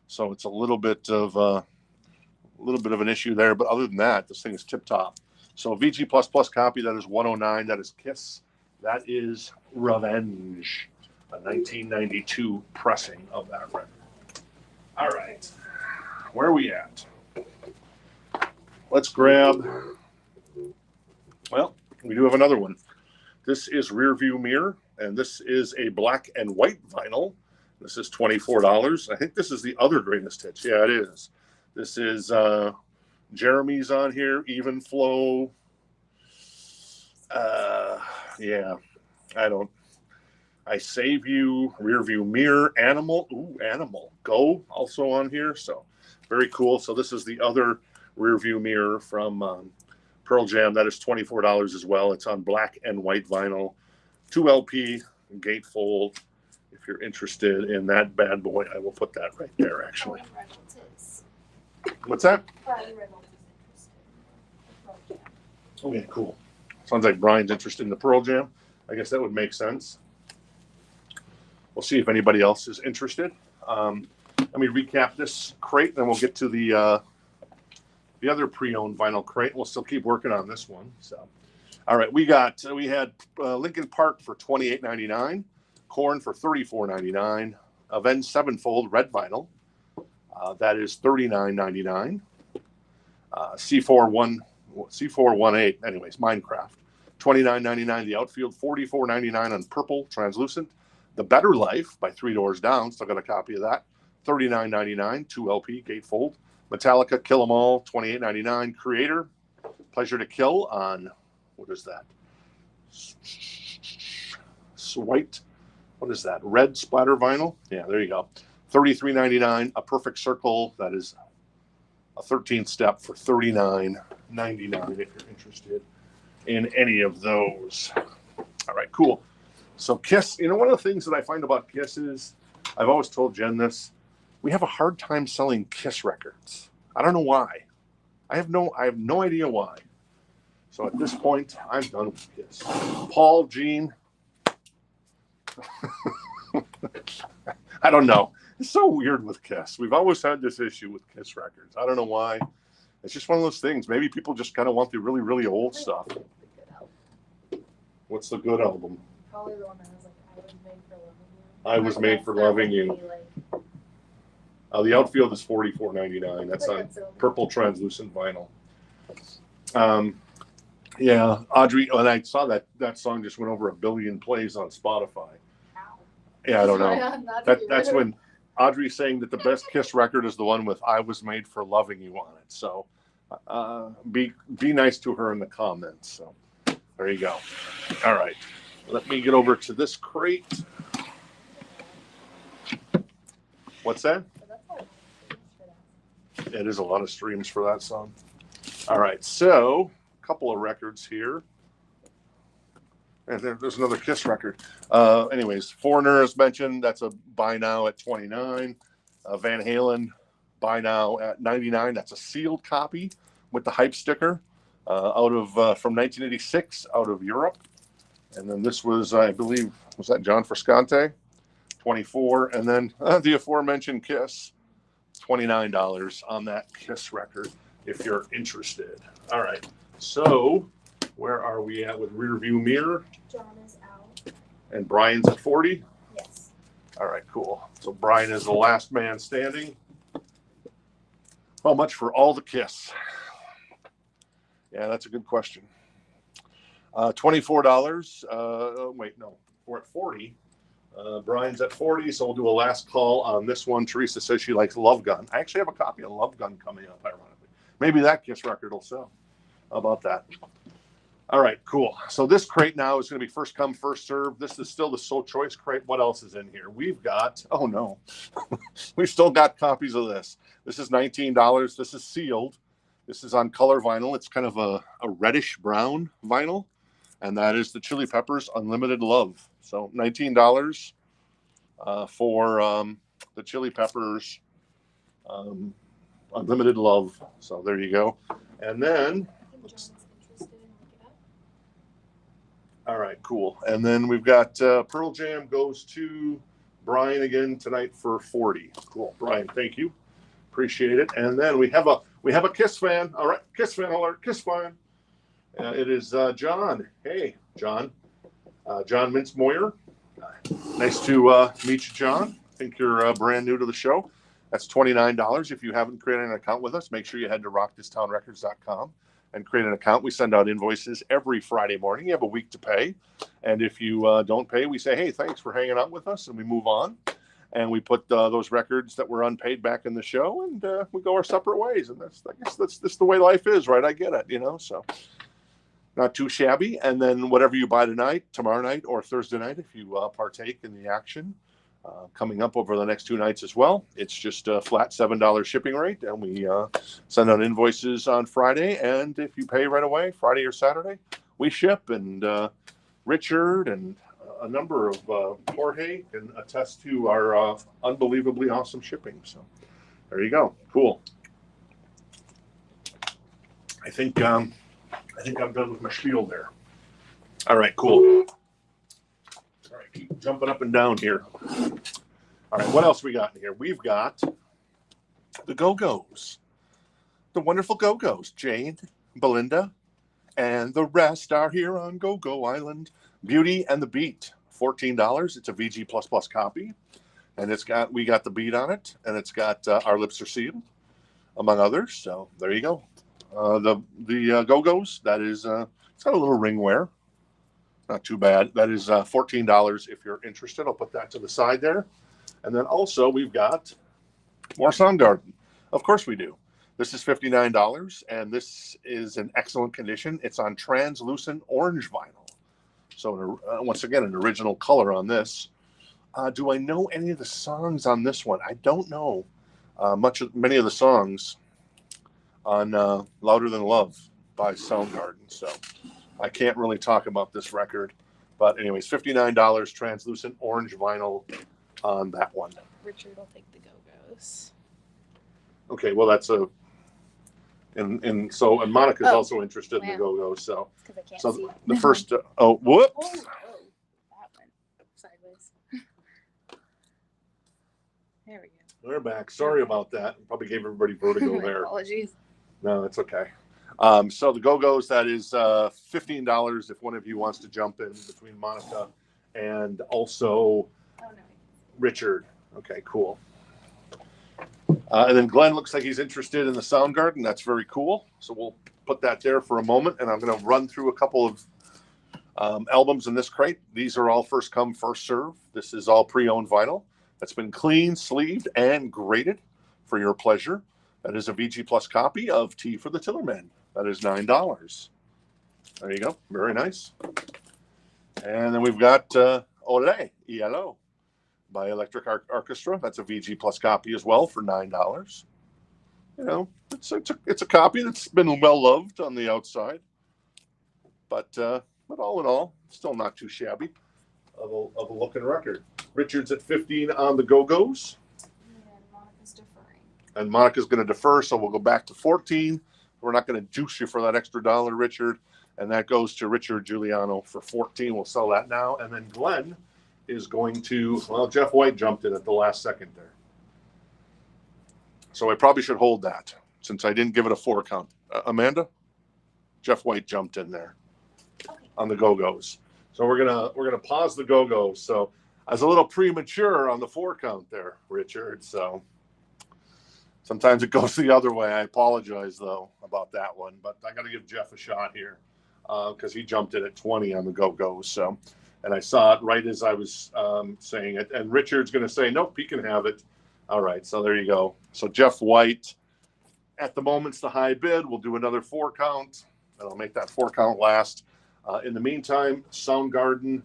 So it's a little bit of an issue there. But other than that, this thing is tip top. So VG++ copy, that is 109. That is Kiss. That is Revenge, a 1992 pressing of that record. All right. Where are we at? Let's grab, well, we do have another one. This is Rearview Mirror, and this is a black and white vinyl. This is $24. I think this is the other greatest hits. Yeah, it is. This is Jeremy's on here, Even Flow. Yeah, I Save You, Rearview Mirror, Animal. Ooh, Animal. Go also on here. So very cool. So this is the other Rearview Mirror from Pearl Jam. That is $24 as well. It's on black and white vinyl. 2 LP, gatefold. If you're interested in that bad boy, I will put that right there, actually. Brian Reynolds is. What's that? Brian Reynolds is interested in Pearl Jam. Okay, cool. Sounds like Brian's interested in the Pearl Jam. I guess that would make sense. We'll see if anybody else is interested. Let me recap this crate, then we'll get to the other pre-owned vinyl crate. We'll still keep working on this one. So, all right, we had Linkin Park for $28.99, Korn for $34.99, Avenged Sevenfold red vinyl. That is $39.99. C418, anyways, Minecraft, $29.99. The Outfield, $44.99 on purple translucent. The Better Life by Three Doors Down, still got a copy of that, $39.99, 2 LP gatefold. Metallica, Kill 'Em All, $28.99. Creator, Pleasure to Kill on, what is that? White, what is that? Red splatter vinyl? Yeah, there you go. $33.99. A Perfect Circle, that is a 13th step for $39.99 if you're interested in any of those. All right, cool. So Kiss, one of the things that I find about Kiss is, I've always told Jen this, we have a hard time selling Kiss records. I don't know why. I have no idea why. So at this point, I'm done with Kiss. Paul, Gene. I don't know. It's so weird with Kiss. We've always had this issue with Kiss records. I don't know why. It's just one of those things. Maybe people just kind of want the really, really old stuff. What's the good album? Probably the one that was like, I Was Made for Loving You. The Outfield is $44.99. That's on purple translucent vinyl. Yeah, Audrey, when I saw that song just went over 1 billion plays on Spotify. Yeah, I don't know. That's when Audrey's saying that the best Kiss record is the one with I Was Made for Loving You on it. So be nice to her in the comments. So there you go. All right. Let me get over to this crate. What's that? But that's a lot of streams for that. It is a lot of streams for that song. All right, so a couple of records here. And there's another Kiss record. Anyways, Foreigner as mentioned, that's a buy now at $29. Van Halen, buy now at $99. That's a sealed copy with the hype sticker from 1986 out of Europe. And then this was, I believe, was that John Frusciante? $24. And then the aforementioned Kiss, $29 on that Kiss record if you're interested. All right, so where are we at with Rear View Mirror? John is out. And Brian's at 40? Yes. All right, cool. So Brian is the last man standing. How much for all the Kiss? Yeah, that's a good question. $24. Wait, no, we're at 40. Brian's at 40, so we'll do a last call on this one. Teresa says she likes Love Gun. I actually have a copy of Love Gun coming up, ironically. Maybe that Kiss record will sell. How about that? All right, cool. So this crate now is going to be first come, first serve. This is still the sole choice crate. What else is in here? We've got, oh no, we've still got copies of this. This is $19. This is sealed. This is on color vinyl. It's kind of a reddish brown vinyl. And that is the Chili Peppers Unlimited Love. So $19 for the Chili Peppers Unlimited Love. So there you go. And then, I think John's interested in looking up. all right, cool. And then we've got Pearl Jam goes to Brian again tonight for 40. Cool, Brian, thank you. Appreciate it. And then we have a Kiss fan. All right, Kiss fan alert, Kiss fan. It is John. Hey, John. John Mintz-Moyer. Nice to meet you, John. I think you're brand new to the show. That's $29. If you haven't created an account with us, make sure you head to rockthistownrecords.com and create an account. We send out invoices every Friday morning. You have a week to pay. And if you don't pay, we say, hey, thanks for hanging out with us, and we move on. And we put those records that were unpaid back in the show, and we go our separate ways. And I guess that's the way life is, right? I get it, so not too shabby. And then whatever you buy tonight, tomorrow night, or Thursday night, if you partake in the action coming up over the next 2 nights as well, it's just a flat $7 shipping rate. And we send out invoices on Friday. And if you pay right away, Friday or Saturday, we ship. And Richard and a number of Jorge can attest to our unbelievably awesome shipping. So there you go. Cool. I think I'm done with my spiel there. All right, cool. All right, keep jumping up and down here. All right, what else we got in here? We've got the Go-Go's, the wonderful Go-Go's, Jane, Belinda, and the rest are here on Go-Go Island. Beauty and the Beat, $14. It's a VG++ copy, and we got the beat on it, and it's got Our Lips Are Sealed, among others. So there you go. The Go-Go's, that is it's got a little ring wear, not too bad. That is $14 if you're interested. I'll put that to the side there. And then also we've got more Soundgarden. Of course we do. This is $59, and this is in excellent condition. It's on translucent orange vinyl. So once again, an original color on this. Do I know any of the songs on this one? I don't know many of the songs on Louder Than Love by Soundgarden. So I can't really talk about this record. But anyways, $59, translucent orange vinyl on that one. Richard will take the Go-Go's. Okay, well, that's a... And Monica's also interested in the Go-Go's. So, Because I can't so see. the first... whoops! Oh, that went sideways. There we go. We're back. Sorry about that. Probably gave everybody vertigo there. Apologies. No, it's okay. So the Go-Go's, that is $15 if one of you wants to jump in between Monica and also Oh, no. Richard. Okay, cool. And then Glenn looks like he's interested in the Soundgarden. That's very cool. So we'll put that there for a moment, and I'm going to run through a couple of albums in this crate. These are all first come, first serve. This is all pre-owned vinyl that's been cleaned, sleeved, and graded for your pleasure. That is a VG Plus copy of Tea for the Tillerman. That is $9. There you go. Very nice. And then we've got Ole, ELO. by Electric Orchestra. That's a VG Plus copy as well for $9. You know, it's a copy that's been well loved on the outside, but all in all, still not too shabby of a looking record. Richard's at 15 on the Go-Go's. And Monica's deferring. And Monica's going to defer, so we'll go back to 14. We're not going to juice you for that extra $1, Richard. And that goes to Richard Giuliano for 14. We'll sell that now. And then Glenn is going to, well, Jeff White jumped in at the last second there. So I probably should hold that since I didn't give it a 4 count. Amanda? Jeff White jumped in there on the Go-Go's. So we're gonna pause the Go-Go's. So I was a little premature on the 4 count there, Richard. So sometimes it goes the other way. I apologize though about that one, but I got to give Jeff a shot here because he jumped in at 20 on the Go-Go's. So, and I saw it right as I was saying it. And Richard's going to say, nope, he can have it. All right, so there you go. So Jeff White, at the moment's the high bid. We'll do another 4 count, and I'll make that 4 count last. In the meantime, Soundgarden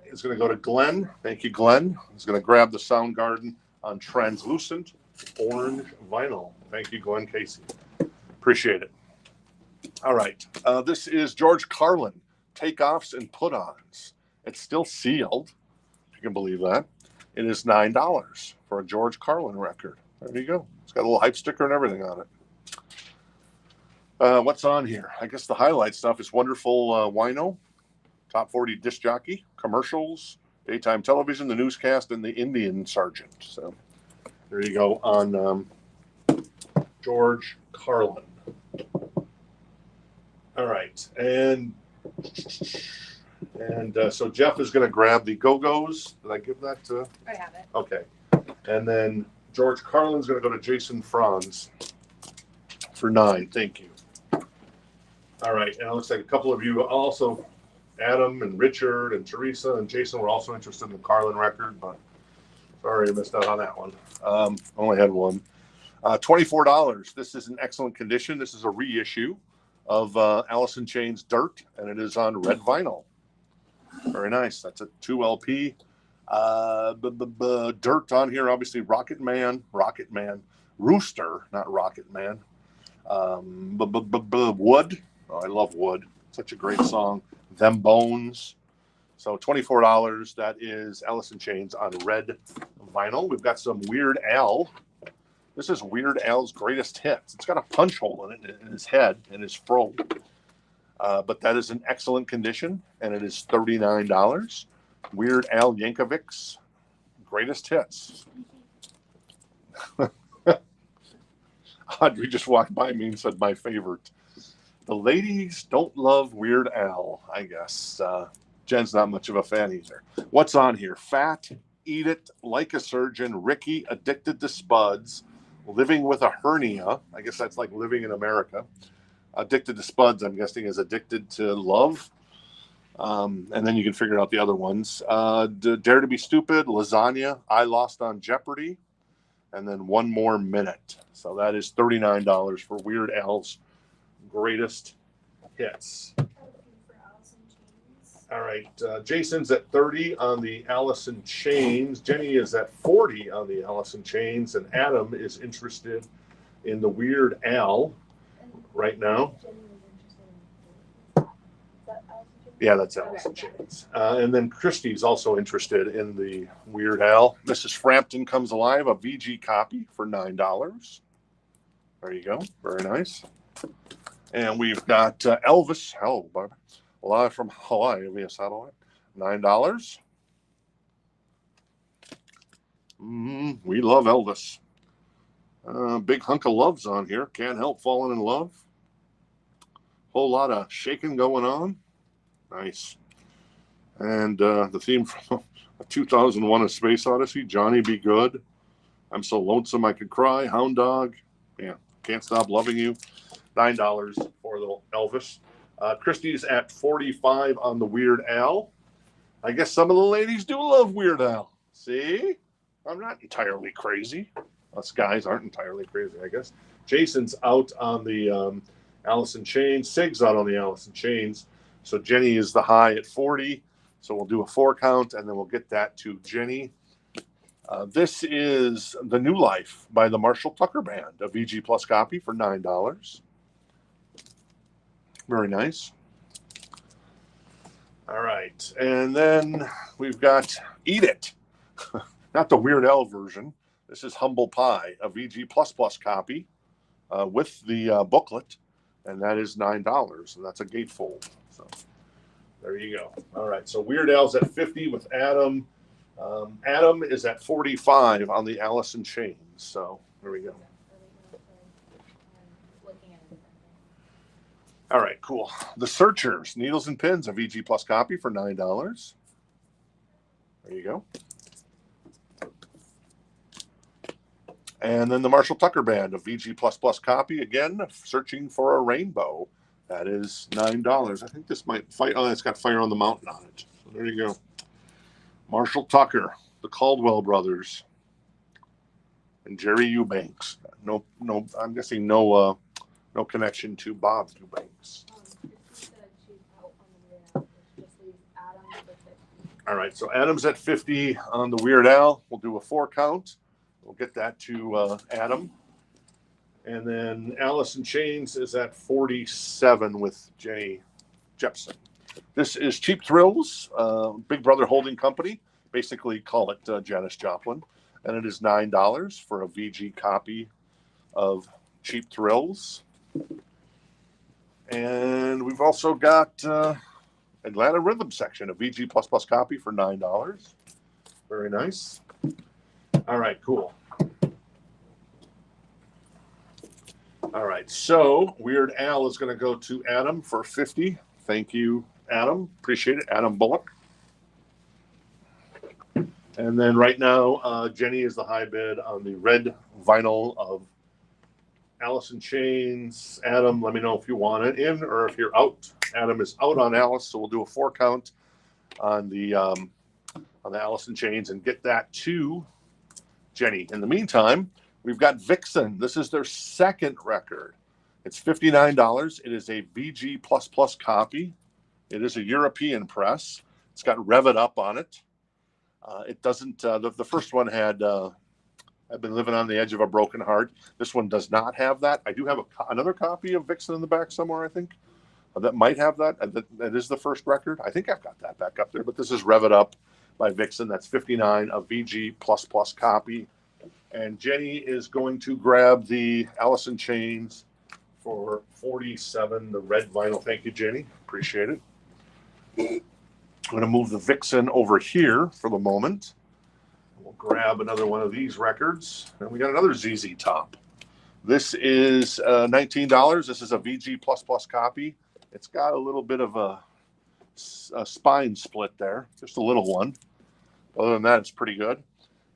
is going to go to Glenn. Thank you, Glenn. He's going to grab the Soundgarden on translucent orange vinyl. Thank you, Glenn Casey. Appreciate it. All right, this is George Carlin, takeoffs and put-ons. It's still sealed, if you can believe that. It is $9 for a George Carlin record. There you go. It's got a little hype sticker and everything on it. What's on here? I guess the highlight stuff is Wonderful Wino, Top 40 Disc Jockey, commercials, daytime television, the newscast, and the Indian Sergeant. So there you go on George Carlin. All right. And so Jeff is going to grab the Go-Go's. Did I give that to? I have it. Okay. And then George Carlin's going to go to Jason Franz for 9. Thank you. All right. And it looks like a couple of you also, Adam and Richard and Teresa and Jason, were also interested in the Carlin record, but sorry I missed out on that one. Only had one. $24. This is in excellent condition. This is a reissue of Alice in Chains' Dirt, and it is on red vinyl. Very nice. That's a 2 LP. Dirt on here, obviously. Rocket Man, Rooster, not Rocket Man. Wood. Oh, I love Wood. Such a great song. Them Bones. So $24. That is Alice in Chains on red vinyl. We've got some Weird Al. This is Weird Al's greatest hits. It's got a punch hole in it in his head, in his fro. But that is in excellent condition, and it is $39. Weird Al Yankovic's greatest hits. Audrey just walked by me and said my favorite. The ladies don't love Weird Al, I guess. Jen's not much of a fan either. What's on here? Fat, Eat It, Like a Surgeon, Ricky, Addicted to Spuds, Living with a Hernia. I guess that's like living in America. Addicted to Spuds, I'm guessing, is Addicted to Love. And then you can figure out the other ones. Dare to Be Stupid, Lasagna, I Lost on Jeopardy, and then One More Minute. So that is $39 for Weird Al's greatest hits. All right. Jason's at 30 on the Alice in Chains. Jenny is at 40 on the Alice in Chains. And Adam is interested in the Weird Al right now. Yeah, that's Alice in Chains. And then Christy's also interested in the Weird Al. Mrs. Frampton Comes Alive, a VG copy for $9. There you go. Very nice. And we've got Elvis. Hello, Barbara. Live from Hawaii via satellite. $9. We love Elvis. Big hunk of love's on here. Can't help falling in love. Whole lot of shaking going on. Nice. And the theme from 2001: A Space Odyssey. Johnny Be Good. I'm So Lonesome I Could Cry. Hound Dog. Yeah. Can't Stop Loving You. $9 for the Elvis. Christie's at 45 on the Weird Al. I guess some of the ladies do love Weird Al. See? I'm not entirely crazy. Us guys aren't entirely crazy, I guess. Jason's out on the Alice in Chains. Sig's out on the Alice in Chains. So Jenny is the high at 40. So we'll do a 4 count, and then we'll get that to Jenny. This is The New Life by the Marshall Tucker Band, a VG Plus copy for $9. Very nice. All right. And then we've got Eat It. Not the Weird Al version. This is Humble Pie, a VG Plus copy with the booklet. And that is $9. And that's a gatefold. So there you go. All right. So Weird Al's at 50 with Adam. Adam is at 45 on the Alice in Chains. So there we go. All right, cool. The Searchers, Needles and Pins, a VG Plus copy for $9. There you go. And then the Marshall Tucker Band, a VG Plus copy, again, Searching for a Rainbow. That is $9. I think this might fight. Oh, it's got Fire on the Mountain on it. So there you go. Marshall Tucker, the Caldwell Brothers, and Jerry Eubanks. No, I'm guessing no connection to Bob Eubanks. All right, so Adam's at 50 on the Weird Al. We'll do a 4 count. We'll get that to Adam. And then Alice in Chains is at 47 with Jay Jepson. This is Cheap Thrills, Big Brother Holding Company. Basically call it Janis Joplin. And it is $9 for a VG copy of Cheap Thrills. And we've also got Atlanta Rhythm Section, a VG Plus copy for $9. Very nice. All right, cool. All right, so Weird Al is going to go to Adam for 50. Thank you, Adam. Appreciate it. Adam Bullock. And then right now, Jenny is the high bid on the red vinyl of Alice in Chains. Adam, let me know if you want it in or if you're out. Adam is out on Alice, so we'll do a 4 count on the Alice in Chains and get that to Jenny. In the meantime, we've got Vixen. This is their second record. It's $59. It is a VG Plus copy. It is a European press. It's got Rev It Up on it. It doesn't. The first one had I've Been Living on the Edge of a Broken Heart. This one does not have that. I do have another copy of Vixen in the back somewhere, I think. That might have that. That is the first record. I think I've got that back up there. But this is Rev It Up by Vixen. That's $59, a VG Plus copy. And Jenny is going to grab the Alice in Chains for $47, the red vinyl. Thank you, Jenny. Appreciate it. I'm going to move the Vixen over here for the moment. We'll grab another one of these records. And we got another ZZ Top. This is $19. This is a VG Plus copy. It's got a little bit of a spine split there. Just a little one. Other than that, it's pretty good.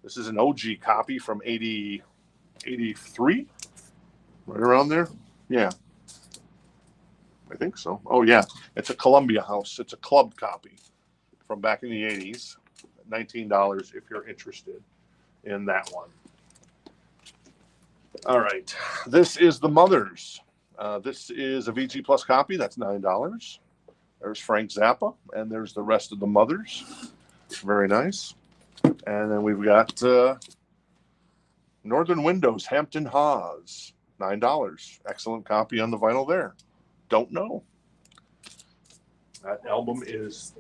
This is an OG copy from 83. Right around there. Yeah. I think so. Oh, yeah. It's a Columbia House. It's a club copy from back in the 80s. $19 if you're interested in that one. All right. This is The Mothers. This is a VG Plus copy. That's $9. There's Frank Zappa, and there's the rest of The Mothers. Very nice. And then we've got Northern Windows, Hampton Hawes, $9. Excellent copy on the vinyl there. Don't know. That album is...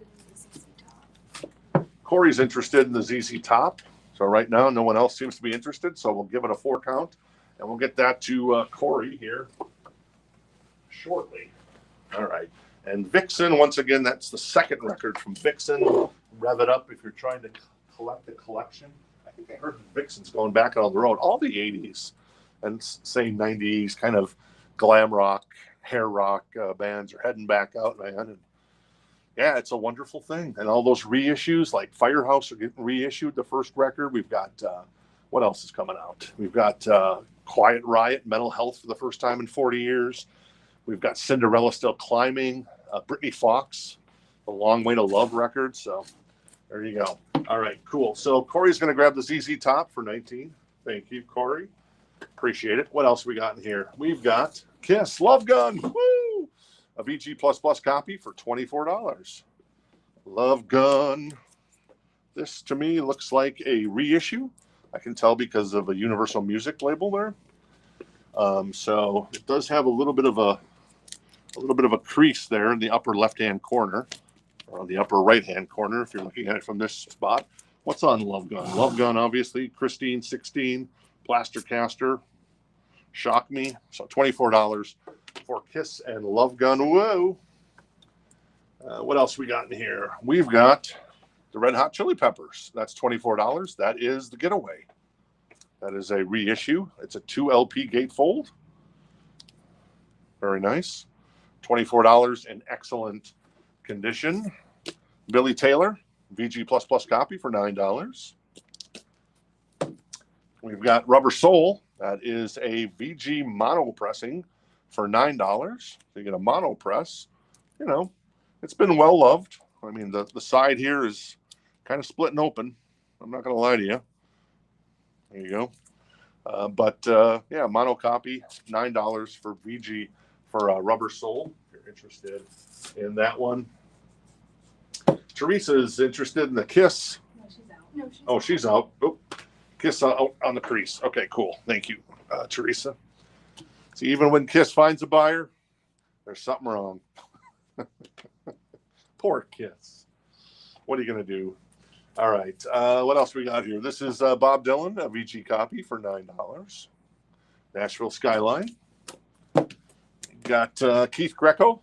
Corey's interested in the ZZ Top. So right now, no one else seems to be interested. So we'll give it a 4 count. And we'll get that to Corey here shortly. All right. And Vixen, once again, that's the second record from Vixen. Rev It Up if you're trying to collect the collection. I think I heard Vixen's going back on the road. All the 80s and same 90s kind of glam rock, hair rock bands are heading back out, man. And yeah, it's a wonderful thing. And all those reissues, like Firehouse, are getting reissued. The first record. We've got, what else is coming out? We've got Quiet Riot, Mental Health for the first time in 40 years. We've got Cinderella Still Climbing, Brittany Fox, The Long Way to Love record. So there you go. All right, cool. So Corey's going to grab the ZZ Top for 19. Thank you, Corey. Appreciate it. What else we got in here? We've got Kiss Love Gun. Woo! A VG Plus copy for $24. Love Gun. This to me looks like a reissue. I can tell because of a Universal Music label there. So it does have a little bit of a crease there in the upper left-hand corner, or on the upper right-hand corner if you're looking at it from this spot. What's on Love Gun? Love Gun, obviously, Christine 16, Plaster Caster, Shock Me. So $24 for Kiss and Love Gun. Whoa. What else we got in here? We've got the Red Hot Chili Peppers. That's $24. That is the Getaway. That is a reissue. It's a 2 LP gatefold. Very nice. $24 in excellent condition. Billy Taylor, VG++ copy for $9. We've got Rubber Soul. That is a VG mono pressing for $9. So you get a mono press. You know, it's been well loved. I mean, the side here is kind of splitting open. I'm not going to lie to you. There you go. Yeah, mono copy, $9 for VG for Rubber Soul. If you're interested in that one. Teresa is interested in the Kiss. No, she's out. No, she's Oh, she's out. Oh, Kiss out on the crease. Okay, cool. Thank you, Teresa. See, even when Kiss finds a buyer, there's something wrong. Poor Kiss. What are you going to do? All right. What else we got here? This is Bob Dylan, a VG copy for $9. Nashville Skyline. Got Keith Greco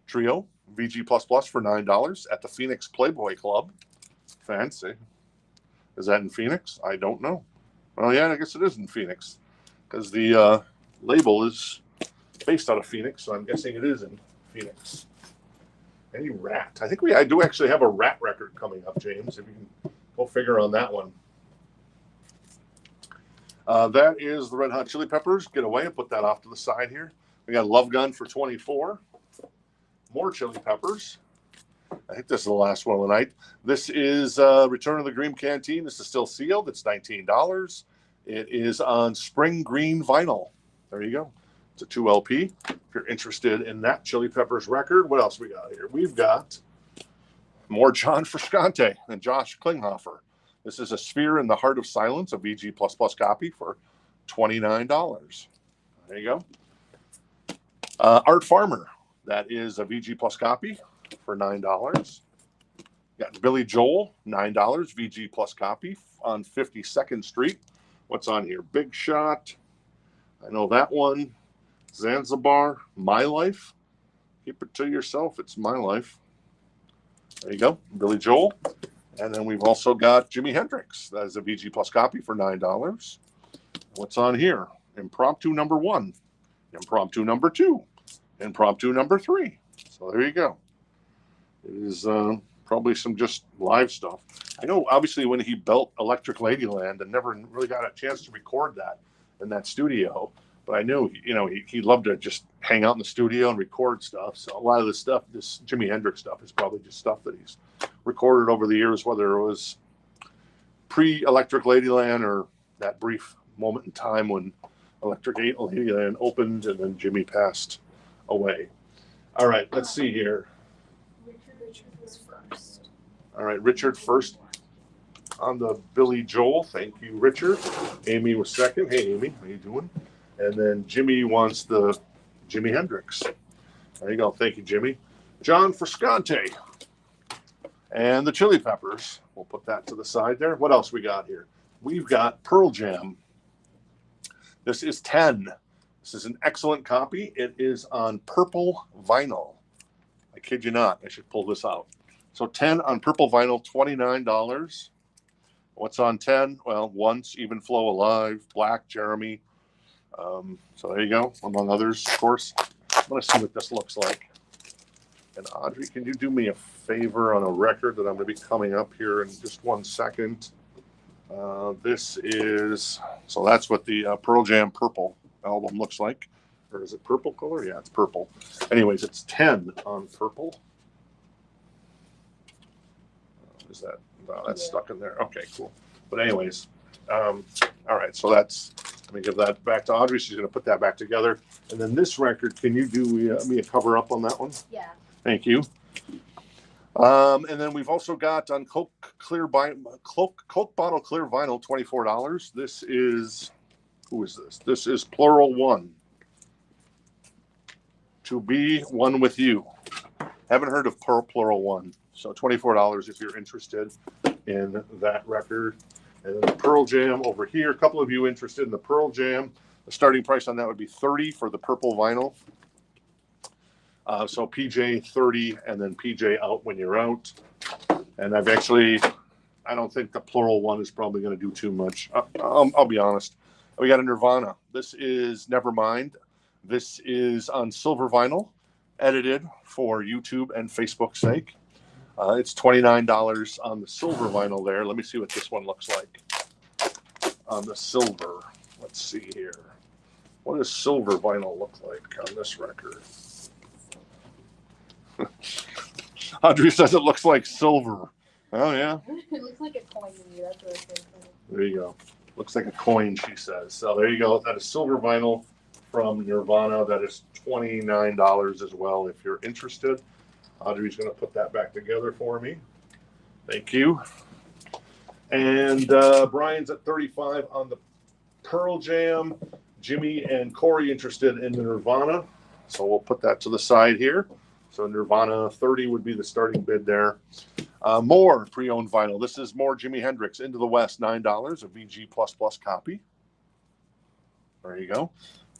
Trio, VG++ for $9 at the Phoenix Playboy Club. Fancy. Is that in Phoenix? I don't know. Well, yeah, I guess it is in Phoenix because the label is based out of Phoenix, so I'm guessing it is in Phoenix. Any Rat? I think I do actually have a Rat record coming up, James, if you can go figure on that one. That is the Red Hot Chili Peppers. Get away and put that off to the side here. We got Love Gun for $24. More Chili Peppers. I think this is the last one of the night. This is Return of the Dream Canteen. This is still sealed. It's $19. It is on spring green vinyl. There you go. It's a 2 LP. If you're interested in that Chili Peppers record, what else we got here? We've got more John Frusciante and Josh Klinghoffer. This is A Sphere in the Heart of Silence, a VG++ copy for $29. There you go. Art Farmer. That is a VG+ copy for $9. Got Billy Joel, $9, VG+ copy on 52nd Street. What's on here? Big Shot. I know that one. Zanzibar, My Life. Keep it to yourself. It's my life. There you go. Billy Joel. And then we've also got Jimi Hendrix. That is a VG+ copy for $9. What's on here? Impromptu number 1. Impromptu number 2. Impromptu number 3. So there you go. It is probably some just live stuff. I know, obviously, when he built Electric Ladyland and never really got a chance to record that in that studio, but I knew, he loved to just hang out in the studio and record stuff. So a lot of this stuff, this Jimi Hendrix stuff, is probably just stuff that he's recorded over the years, whether it was pre-Electric Ladyland or that brief moment in time when Electric Ladyland opened and then Jimmy passed away. All right, let's see here. Richard was first. All right, Richard first on the Billy Joel. Thank you, Richard. Amy was second. Hey, Amy, how you doing? And then Jimmy wants the Jimi Hendrix. There you go. Thank you, Jimmy. John Frusciante and the Chili Peppers. We'll put that to the side there. What else we got here? We've got Pearl Jam. This is 10. This is an excellent copy. It is on purple vinyl. I kid you not. I should pull this out. So 10 on purple vinyl, $29. What's on 10? Well, Once, Even Flow Alive, Black, Jeremy. So there you go, among others, of course. I'm going to see what this looks like. And Audrey, can you do me a favor on a record that I'm going to be coming up here in just 1 second? This is, so that's what the Pearl Jam Purple album looks like. Or is it purple color? Yeah, it's purple. Anyways, it's 10 on purple. Is that, no, that's stuck in there. Okay, cool. But anyways, all right, so that's, let me give that back to Audrey. She's going to put that back together. And then this record, can you do me a cover up on that one? Yeah. Thank you. And then we've also got on Coke bottle clear vinyl, $24. This is, who is this? This is Plural One. To Be One With You. Haven't heard of Plural One. So $24 if you're interested in that record. And then the Pearl Jam over here. A couple of you interested in the Pearl Jam. The starting price on that would be $30 for the purple vinyl. So PJ 30 and then PJ out when you're out. And I don't think the Plural One is probably going to do too much. I'll be honest. We got a Nirvana. This is Nevermind. This is on silver vinyl, edited for YouTube and Facebook's sake. It's $29 on the silver vinyl there. Let me see what this one looks like on the silver. Let's see here. What does silver vinyl look like on this record? Audrey says it looks like silver. Oh, yeah. It looks like a coin to me. That's what it says. There you go. Looks like a coin, she says. So there you go. That is silver vinyl from Nirvana. That is $29 as well if you're interested. Audrey's going to put that back together for me. Thank you. And Brian's at 35 on the Pearl Jam. Jimmy and Corey interested in the Nirvana. So we'll put that to the side here. So Nirvana 30 would be the starting bid there. More pre-owned vinyl. This is more Jimi Hendrix, Into the West, $9, a VG++ copy. There you go.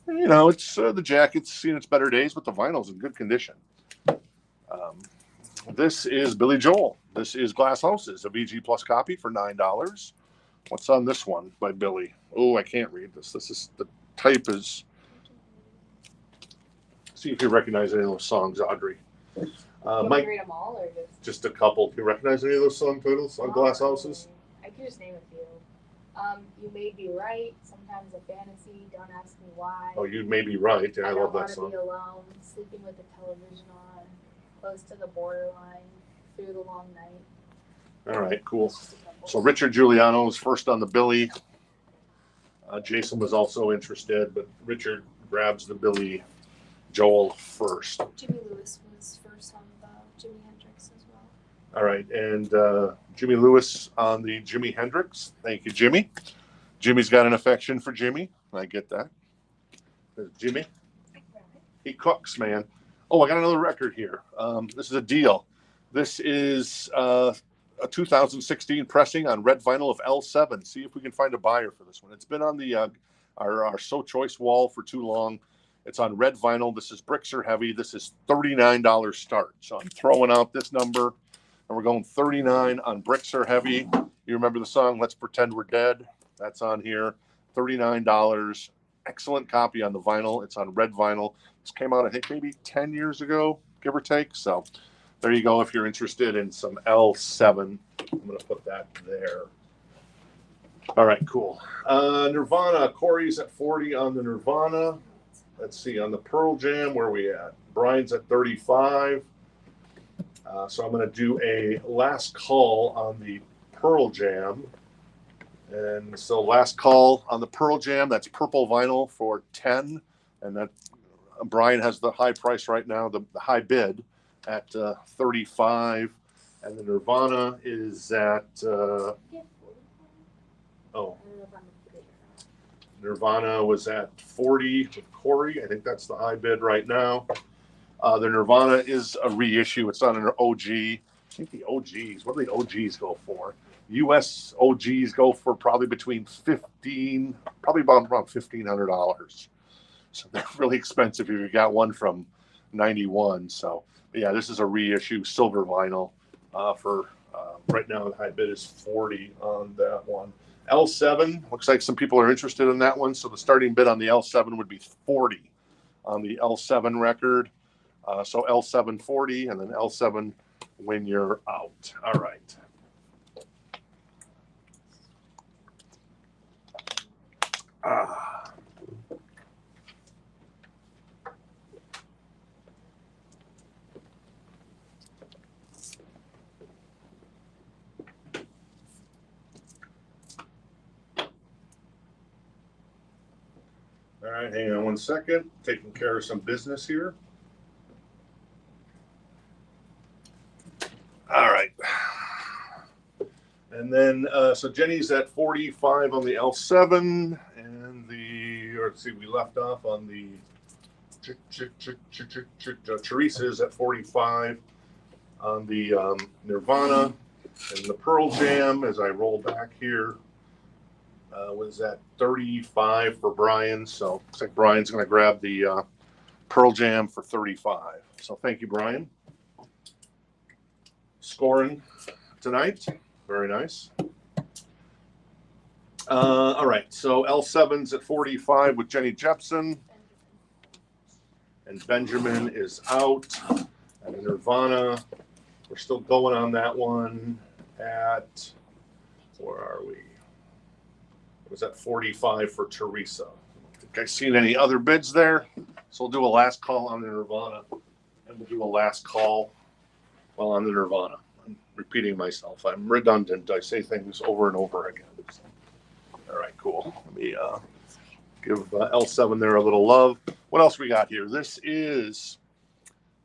And, you know, it's the jacket's seen its better days, but the vinyl's in good condition. This is Billy Joel. This is Glass Houses, a VG+ copy for $9. What's on this one by Billy? Oh, I can't read this. This is, the type is, see if you recognize any of those songs, Audrey. You want me Mike, to read them all or just a couple. Do you recognize any of those song titles on Glass Houses? I can just name a few. You May Be Right, Sometimes a Fantasy, Don't Ask Me Why. Oh, You May Be Right. Yeah, I love that Don't song. Want to Be Alone, Sleeping with the Television On, Close to the Borderline, Through the Long Night. All right, cool. Just a couple. So Richard Giuliano is first on the Billy. Jason was also interested, but Richard grabs the Billy Joel first. Jimmy Lewis was first on the Jimi Hendrix as well. All right, and Jimmy Lewis on the Jimi Hendrix. Thank you, Jimmy. Jimmy's got an affection for Jimmy. I get that. There's Jimmy. He cooks, man. Oh, I got another record here. This is a deal. This is a 2016 pressing on red vinyl of L7. See if we can find a buyer for this one. It's been on the our So Choice wall for too long. It's on red vinyl. This is Bricks Are Heavy. This is $39 start. So I'm throwing out this number, and we're going 39 on Bricks Are Heavy. You remember the song Let's Pretend We're Dead? That's on here. $39. Excellent copy on the vinyl. It's on red vinyl. This came out, I think, maybe 10 years ago, give or take. So there you go. If you're interested in some L7, I'm going to put that there. All right, cool. Nirvana. Corey's at 40 on the Nirvana. Let's see. On the Pearl Jam, where are we at? Brian's at 35. So I'm going to do a last call on the Pearl Jam. And so last call on the Pearl Jam, that's purple vinyl for 10. And that Brian has the high price right now, the high bid at 35. And the Nirvana is at, Nirvana was at 40 with Corey. I think that's the high bid right now. The Nirvana is a reissue. It's not an OG. I think the OGs, what do the OGs go for? US OGs go for probably between probably about around $1,500. So they're really expensive if you got one from 91. So yeah, this is a reissue silver vinyl for right now. The high bid is 40 on that one. L7 looks like some people are interested in that one. So the starting bid on the L7 would be 40 on the L7 record. So L7 40 and then L7 when you're out. All right. All right, hang on one second. Taking care of some business here. All right. And then, so Jenny's at 45 on the L7, and let's see, we left off on the Teresa is at 45 on the Nirvana, and the Pearl Jam, as I roll back here, was at 35 for Brian. So looks like Brian's going to grab the Pearl Jam for 35. So thank you, Brian. Scoring tonight. Very nice. All right, so L7's at 45 with Jenny Jepson. And Benjamin is out. And Nirvana, we're still going on that one at, where are we? It was at 45 for Teresa. I think I've seen any other bids there. So we'll do a last call on the Nirvana. And we'll do a last call on the Nirvana. I'm repeating myself. I'm redundant. I say things over and over again. So, all right, cool. Let me give L7 there a little love. What else we got here? This is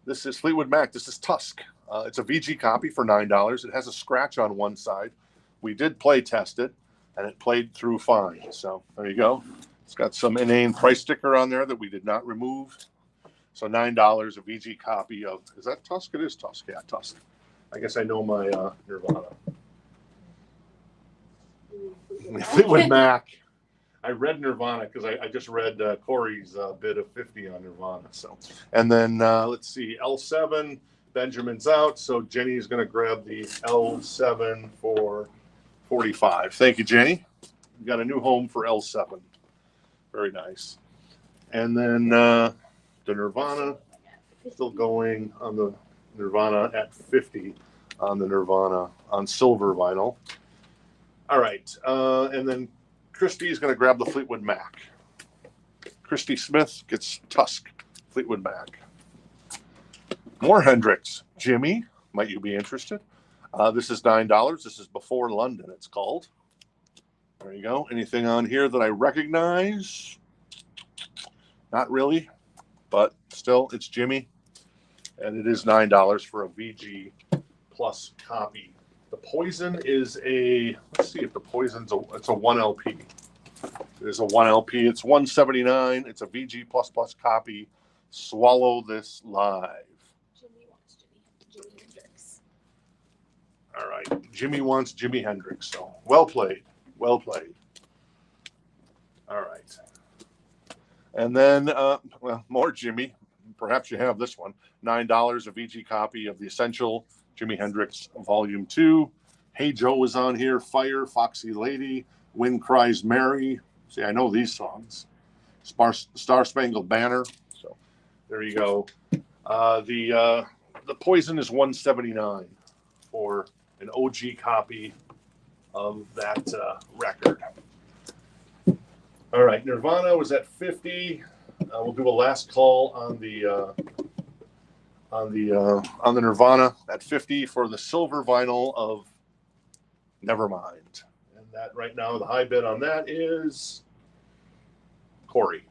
Fleetwood Mac. This is Tusk. It's a VG copy for $9. It has a scratch on one side. We did play test it, and it played through fine. So there you go. It's got some inane price sticker on there that we did not remove. So $9, a VG copy of, is that Tusk? It is Tusk. Yeah, Tusk. I guess I know my Nirvana. Fleetwood Mac. I read Nirvana because I just read Corey's bid of 50 on Nirvana. So, and then let's see, L7, Benjamin's out, so Jenny's going to grab the L7 for 45. Thank you, Jenny. We got a new home for L7. Very nice. And then the Nirvana, still going on the Nirvana at 50 on the Nirvana on silver vinyl. All right, and then Christy's going to grab the Fleetwood Mac. Christy Smith gets Tusk, Fleetwood Mac. More Hendrix. Jimmy, might you be interested? This is $9. This is Before London, it's called. There you go. Anything on here that I recognize? Not really, but still, it's Jimmy. And it is $9 for a VG Plus copy. The Poison is let's see if the Poison's it's a 1 LP. It is a 1 LP. It's $179. It's a VG plus copy. Swallow This Live. Jimmy wants Jimmy Hendrix. All right. Jimmy wants Jimi Hendrix. So well played. Well played. All right. And then, more Jimmy. Perhaps you have this one. $9, a VG copy of the Essential Jimi Hendrix Volume 2. Hey Joe is on here. Fire, Foxy Lady, Wind Cries Mary. See, I know these songs. Star Spangled Banner. So there you go. The Poison is $179 for an OG copy of that record. All right, Nirvana was at 50. We'll do a last call on the Nirvana at 50 for the silver vinyl of Nevermind. And that right now, the high bid on that is Corey.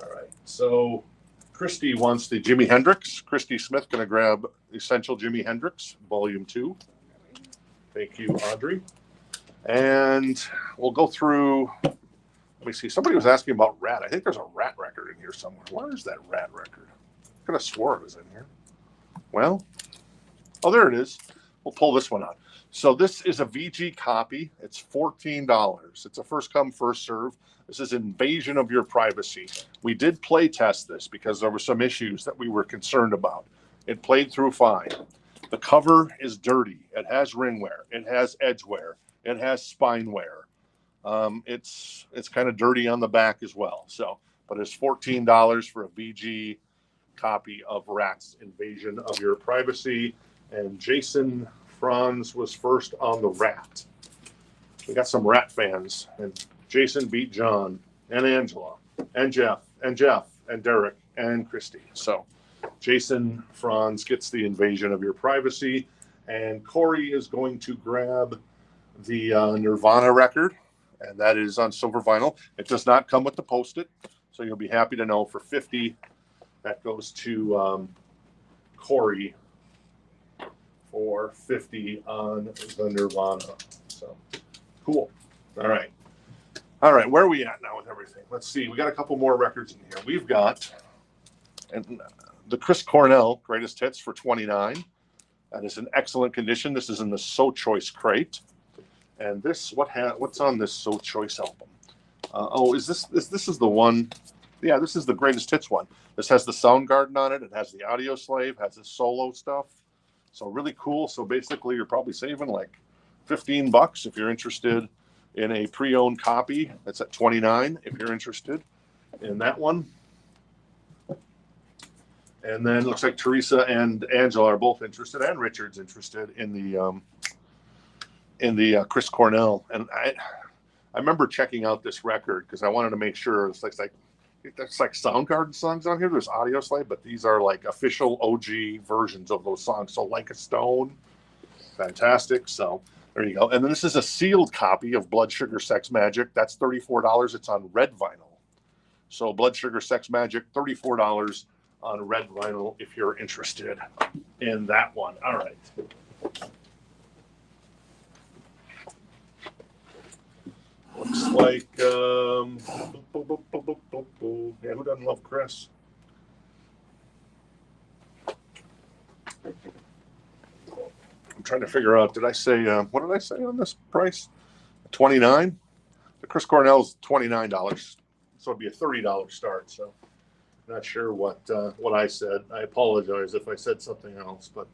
All right, so Christy wants the Jimi Hendrix. Christy Smith going to grab Essential Jimi Hendrix, Volume 2. Thank you, Audrey. And we'll go through, let me see, somebody was asking about Rat. I think there's a Rat record in here somewhere. Where is that Rat record? I could have swore it was in here. Well, oh, there it is. We'll pull this one out. So this is a VG copy. It's $14. It's a first come, first serve. This is Invasion of Your Privacy. We did play test this because there were some issues that we were concerned about. It played through fine. The cover is dirty. It has ring wear. It has edge wear. It has spine wear. It's kind of dirty on the back as well. So, but it's $14 for a VG copy of Rat's Invasion of Your Privacy. And Jason Franz was first on the Rat. We got some Rat fans, and Jason beat John and Angela and Jeff and Derek and Christy. So Jason Franz gets the Invasion of Your Privacy, and Corey is going to grab the Nirvana record, and that is on silver vinyl. It does not come with the Post-it, so you'll be happy to know for $50 that goes to Corey for 50 on the Nirvana. So cool. All right. All right. Where are we at now with everything? Let's see. We got a couple more records in here. We've got the Chris Cornell Greatest Hits for 29. That is in excellent condition. This is in the So Choice crate. And this, what's on this So Choice album? This is the one. Yeah, this is the Greatest Hits one. This has the Soundgarden on it. It has the Audio Slave, has the solo stuff. So really cool. So basically, you're probably saving like $15 if you're interested in a pre-owned copy. That's at 29 if you're interested in that one. And then it looks like Teresa and Angela are both interested, and Richard's interested in the Chris Cornell. And I remember checking out this record because I wanted to make sure it's like Soundgarden songs on here. There's Audio Slave, but these are like official OG versions of those songs. So Like a Stone, fantastic. So there you go. And then this is a sealed copy of Blood Sugar Sex Magic. That's $34. It's on red vinyl. So Blood Sugar Sex Magic, $34 on red vinyl if you're interested in that one. All right. Looks like, yeah, who doesn't love Chris? I'm trying to figure out, did I say, what did I say on this price? 29. The Chris Cornell's $29. So it'd be a $30 start. So not sure what I said. I apologize if I said something else, but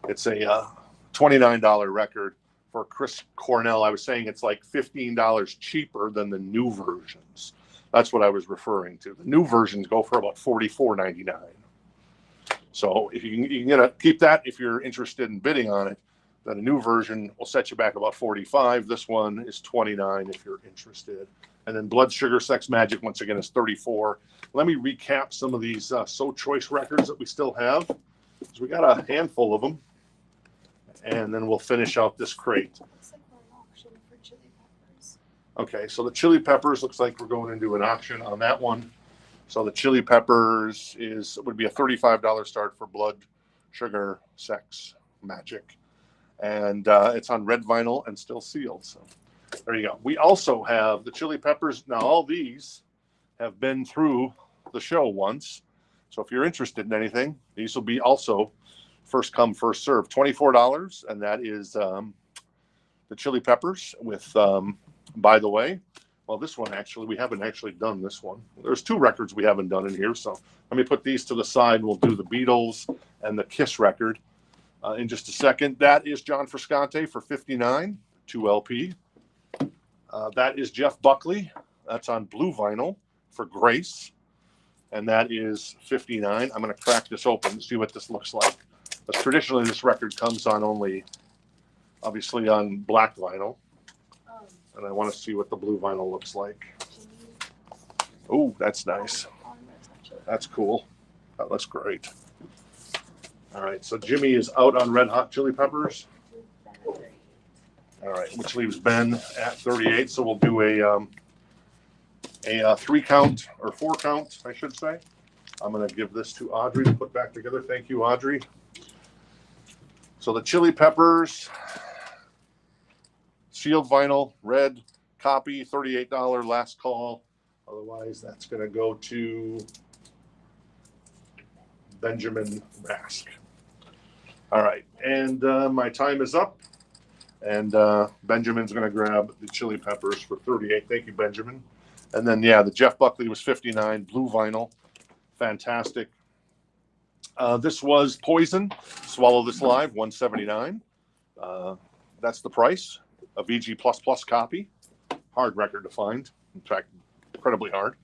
it's a $29 record for Chris Cornell. I was saying it's like $15 cheaper than the new versions. That's what I was referring to. The new versions go for about $44.99. So if you can keep that if you're interested in bidding on it. Then a new version will set you back about $45. This one is $29 if you're interested. And then Blood Sugar Sex Magic, once again, is $34. Let me recap some of these So Choice records that we still have. So we got a handful of them. And then we'll finish out this crate. Looks like we're an auction for Chili Peppers. Okay, so the Chili Peppers looks like we're going into an auction on that one. So the Chili Peppers would be a $35 start for Blood Sugar Sex Magic. And it's on red vinyl and still sealed. So there you go. We also have the Chili Peppers. Now, all these have been through the show once. So if you're interested in anything, these will be also first come, first serve. $24. And that is the Chili Peppers with, by the way, well, this one actually, we haven't actually done this one. There's two records we haven't done in here. So let me put these to the side. We'll do the Beatles and the Kiss record in just a second. That is John Frusciante for $59, 2LP. That is Jeff Buckley. That's on blue vinyl for Grace. And that is $59. I'm going to crack this open and see what this looks like. But traditionally, this record comes on obviously on black vinyl. And I want to see what the blue vinyl looks like. Oh, that's nice. That's cool. That looks great. All right, so Jimmy is out on Red Hot Chili Peppers. All right, which leaves Ben at 38. So we'll do a 3 count or 4 count, I should say. I'm going to give this to Audrey to put back together. Thank you, Audrey. So the Chili Peppers, sealed vinyl, red copy, $38 last call. Otherwise, that's going to go to Benjamin Mask. All right, and my time is up. And Benjamin's going to grab the Chili Peppers for $38. Thank you, Benjamin. And then, yeah, the Jeff Buckley was $59, blue vinyl. Fantastic. This was Poison, Swallow This Live, $179. That's the price. A VG++ copy. Hard record to find. In fact, incredibly hard.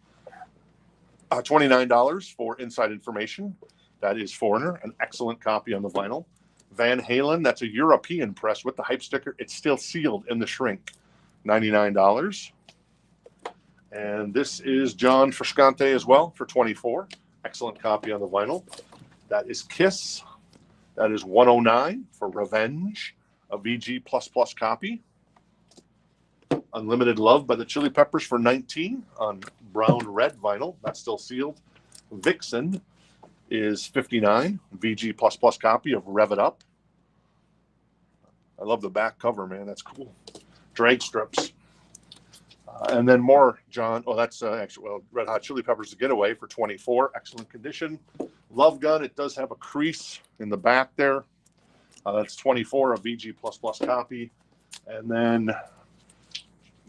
$29 for Inside Information. That is Foreigner, an excellent copy on the vinyl. Van Halen, that's a European press with the hype sticker. It's still sealed in the shrink. $99. And this is John Frusciante as well for $24. Excellent copy on the vinyl. That is Kiss. That is $109 for Revenge, a VG++ copy. Unlimited Love by the Chili Peppers for $19 on brown red vinyl. That's still sealed. Vixen is $59, VG++ copy of Rev It Up. I love the back cover, man. That's cool. Drag strips. And then more, John. Oh, that's actually, well, Red Hot Chili Peppers, The Getaway for 24. Excellent condition. Love Gun. It does have a crease in the back there. That's 24, a VG++ copy. And then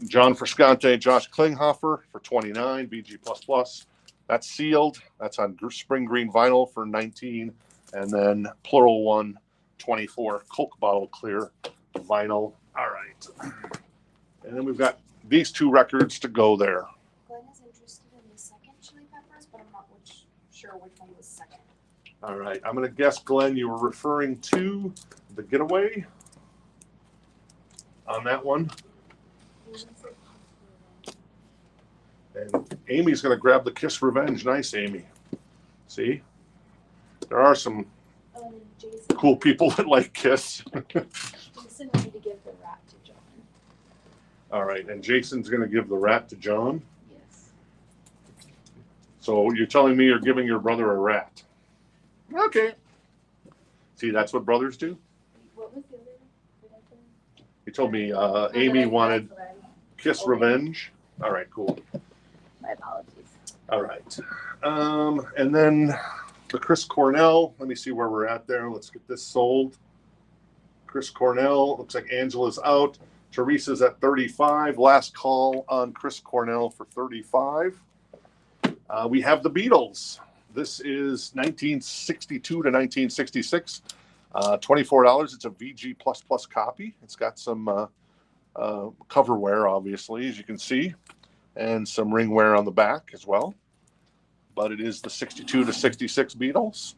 John Frusciante, Josh Klinghoffer for 29, VG++. That's sealed. That's on spring green vinyl for 19. And then Plural One, 24, Coke bottle clear vinyl. All right. And then we've got these two records to go there. Glenn is interested in the second Chili Peppers, but I'm not sure which one was second. All right. I'm going to guess, Glenn, you were referring to The Getaway on that one. And Amy's going to grab the Kiss Revenge. Nice, Amy. See? There are some And then Jason. cool people that like Kiss. Jason wanted to give the rat to John. All right. And Jason's going to give the rat to John. Yes. So you're telling me you're giving your brother a rat? Okay. See, that's what brothers do. What was the other one? He told me Amy wanted Kiss Revenge. All right, cool. My apologies. All right. And then the Chris Cornell. Let me see where we're at there. Let's get this sold. Chris Cornell. Looks like Angela's out. Teresa's at 35. Last call on Chris Cornell for 35. We have the Beatles. This is 1962 to 1966. $24. It's a VG++ copy. It's got some cover wear, obviously, as you can see, and some ring wear on the back as well. But it is the 62 to 66 Beatles.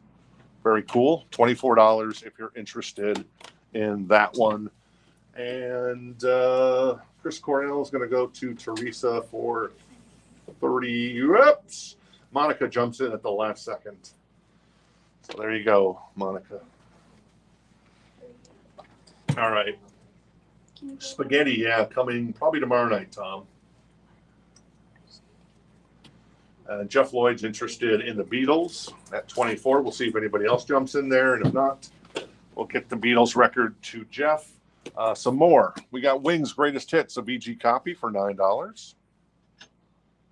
Very cool. $24 if you're interested in that one. And Chris Cornell is going to go to Teresa for 30. Whoops. Monica jumps in at the last second. So there you go, Monica. All right. Spaghetti, yeah, coming probably tomorrow night, Tom. Jeff Lloyd's interested in the Beatles at 24. We'll see if anybody else jumps in there, and if not, we'll get the Beatles record to Jeff. Some more. We got Wings Greatest Hits, a VG copy for $9.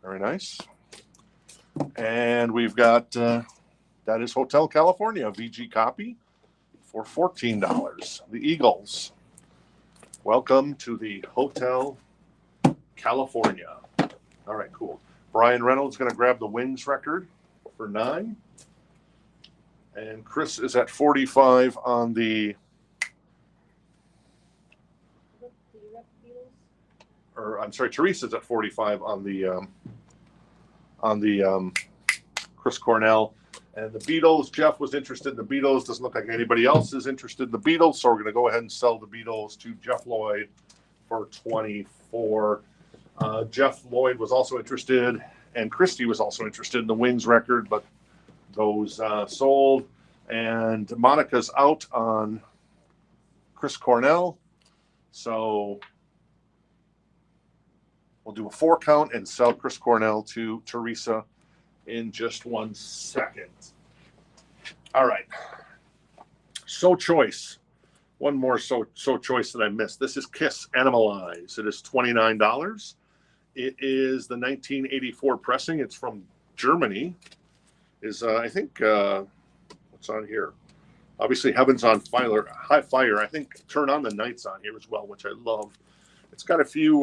Very nice. And we've got that is Hotel California, a VG copy for $14. The Eagles. Welcome to the Hotel California. All right, cool. Brian Reynolds going to grab the Wings record for $9. And Chris is at 45 on the Teresa's at 45 on the Chris Cornell. And the Beatles, Jeff was interested in the Beatles. Doesn't look like anybody else is interested in the Beatles, so we're going to go ahead and sell the Beatles to Jeff Lloyd for 24. Jeff Lloyd was also interested, and Christy was also interested in the Wings record, but those sold. And Monica's out on Chris Cornell, so we'll do a 4 count and sell Chris Cornell to Teresa in just 1 second. All right. So Choice. One more So Choice that I missed. This is Kiss Animalize. It is $29. It is the 1984 pressing. It's from Germany. Is I think what's on here? Obviously, Heaven's on Fire. High Fire. I think Turn on the Night's on here as well, which I love. It's got a few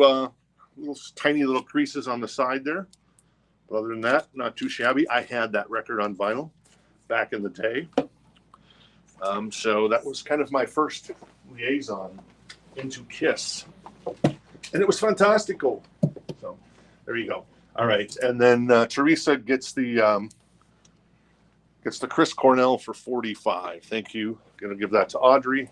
little tiny little creases on the side there. But other than that, not too shabby. I had that record on vinyl back in the day. So that was kind of my first liaison into Kiss. And it was fantastical. So there you go. All right. And then Teresa gets the Chris Cornell for 45. Thank you. Going to give that to Audrey.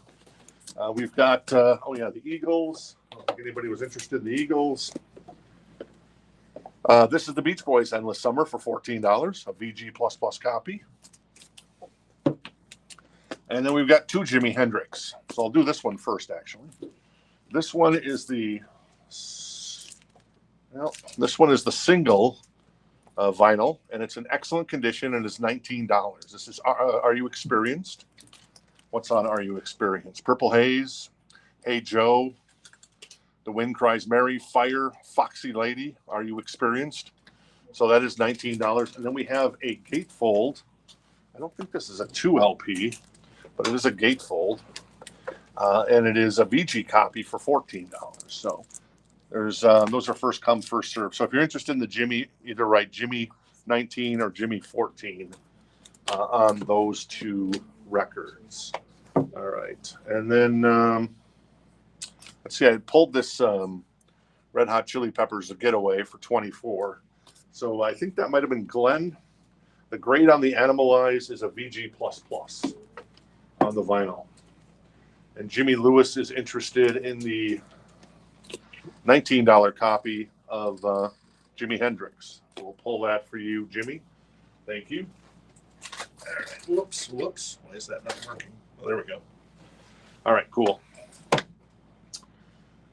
We've got, the Eagles. I don't think anybody was interested in the Eagles. This is the Beach Boys Endless Summer for $14, a VG++ copy. And then we've got 2 Jimi Hendrix. So I'll do this one first, actually. This one is the single vinyl, and it's in excellent condition, and it's $19. This is Are You Experienced? What's on Are You Experienced? Purple Haze, Hey Joe, The Wind Cries Mary, Fire, Foxy Lady, Are You Experienced? So that is $19. And then we have a gatefold. I don't think this is a 2 LP, but it is a gatefold. And it is a VG copy for $14. So there's those are first come, first serve. So if you're interested in the Jimmy, either write Jimmy 19 or Jimmy 14 on those two records. All right. And then let's see, I pulled this Red Hot Chili Peppers A Getaway for 24. So I think that might have been Glenn. The grade on the Animalize is a VG++ on the vinyl. And Jimmy Lewis is interested in the $19 copy of Jimi Hendrix. We'll pull that for you, Jimmy. Thank you. All right. Whoops. Why is that not working? Oh, there we go. All right, cool.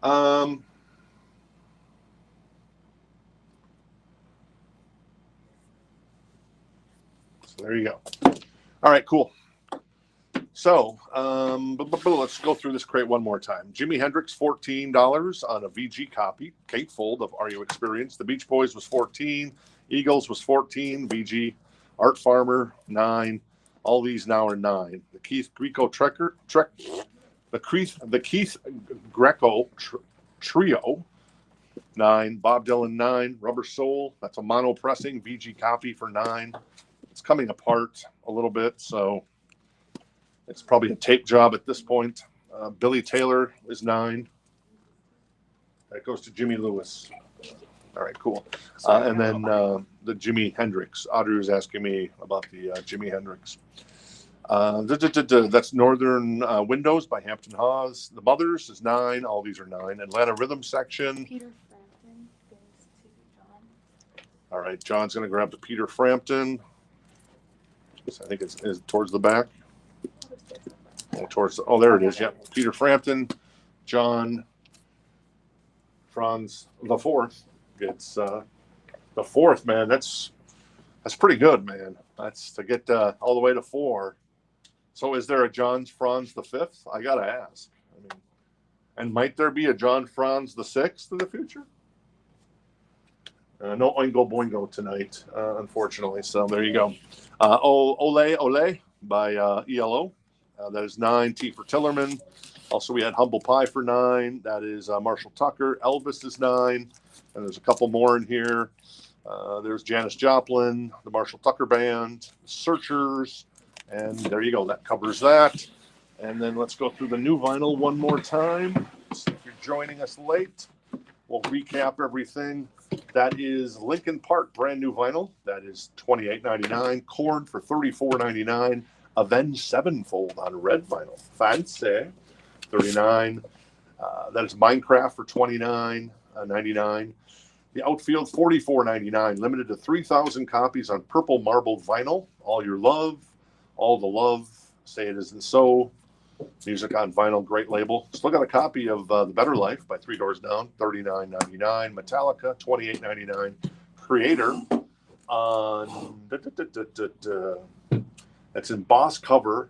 So there you go. All right, cool. So let's go through this crate one more time. Jimi Hendrix, $14 on a VG copy, gatefold of Are You Experienced? The Beach Boys was 14, Eagles was 14, VG, Art Farmer, 9. All these now are 9. The Keith Greco Greco Trio, 9. Bob Dylan, 9. Rubber Soul, that's a mono pressing VG copy for 9. It's coming apart a little bit, so it's probably a tape job at this point. Billy Taylor is 9. That goes to Jimmy Lewis. All right, cool. And then the Jimi Hendrix. Audrey was asking me about the Jimi Hendrix. That's Northern Windows by Hampton Hawes. The Mothers is 9. All these are 9. Atlanta Rhythm Section. Peter Frampton goes to John. All right, John's going to grab the Peter Frampton. So I think it's towards the back. There it is. Yeah, Peter Frampton, John, Franz the Fourth. It's the fourth, man. That's pretty good, man. That's to get all the way to 4. So is there a John Franz the Fifth? I gotta ask. I mean, and might there be a John Franz the Sixth in the future? No Oingo Boingo tonight, unfortunately. So there you go. Ole Ole by ELO. That is 9. T for Tillerman. Also, we had Humble Pie for 9. That is Marshall Tucker. Elvis is 9. And there's a couple more in here. There's Janis Joplin, the Marshall Tucker Band, Searchers. And there you go. That covers that. And then let's go through the new vinyl one more time. So if you're joining us late, we'll recap everything. That is Linkin Park brand new vinyl. That is $28.99. Korn for $34.99. Avenged Sevenfold on red vinyl. Fancy. $39. That is Minecraft for $29.99. The Outfield $44.99. Limited to 3,000 copies on purple marbled vinyl. All Your Love. All the Love. Say It Isn't So. Music on vinyl. Great label. Still got a copy of The Better Life by Three Doors Down. $39.99. Metallica $28.99. Creator on it's embossed cover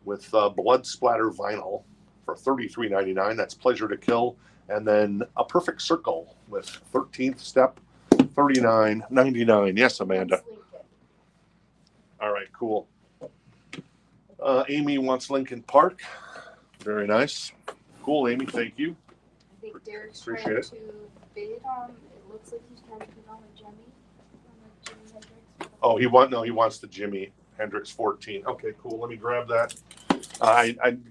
with blood splatter vinyl for $33.99. That's Pleasure to Kill. And then A Perfect Circle with 13th Step, $39.99. Yes, Amanda. All right, cool. Amy wants Linkin Park. Very nice. Cool, Amy. Thank you. I think Derek's Appreciate trying it. to bid on. It looks like he's trying to bid on a Jimmy Hendrix. Oh, he wants the Jimi Hendrix 14. Okay, cool. Let me grab that.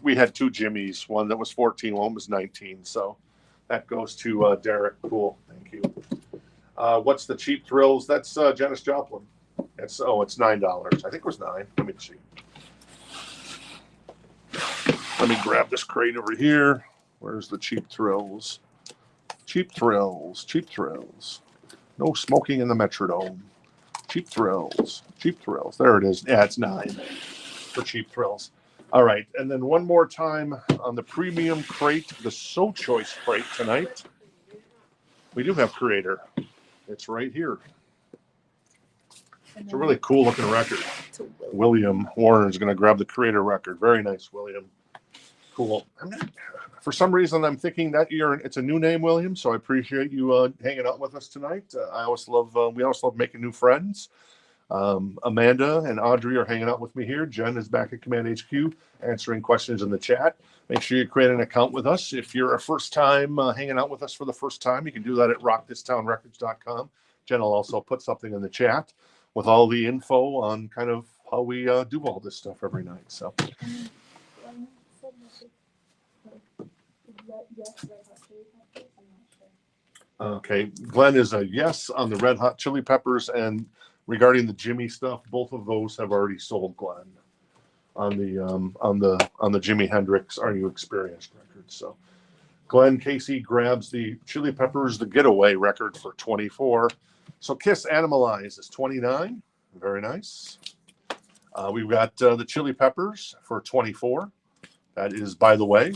We had 2 Jimmys. One that was 14, one was 19. So that goes to Derek. Cool. Thank you. What's the Cheap Thrills? That's Janis Joplin. It's $9. I think it was 9. Let me see. Let me grab this crate over here. Where's the Cheap Thrills? Cheap Thrills. Cheap Thrills. No smoking in the Metrodome. Cheap Thrills. Cheap Thrills. There it is. Yeah, it's 9 for Cheap Thrills. All right. And then one more time on the premium crate, the So Choice crate tonight. We do have Creator. It's right here. It's a really cool looking record. William Warner is going to grab the Creator record. Very nice, William. Cool. For some reason, I'm thinking that it's a new name, William. So I appreciate you hanging out with us tonight. I always love. We always love making new friends. Amanda and Audrey are hanging out with me here. Jen is back at Command HQ answering questions in the chat. Make sure you create an account with us. If you're a first time hanging out with us for the first time, you can do that at rockthistownrecords.com. Jen will also put something in the chat with all the info on kind of how we do all this stuff every night. So. Okay, Glenn is a yes on the Red Hot Chili Peppers, and regarding the Jimmy stuff, both of those have already sold, Glenn, on the Jimi Hendrix Are You Experienced record. So Glenn Casey grabs the Chili Peppers The Getaway record for 24. So Kiss Animalize is 29. Very nice. We've got the Chili Peppers for 24. That is By the Way.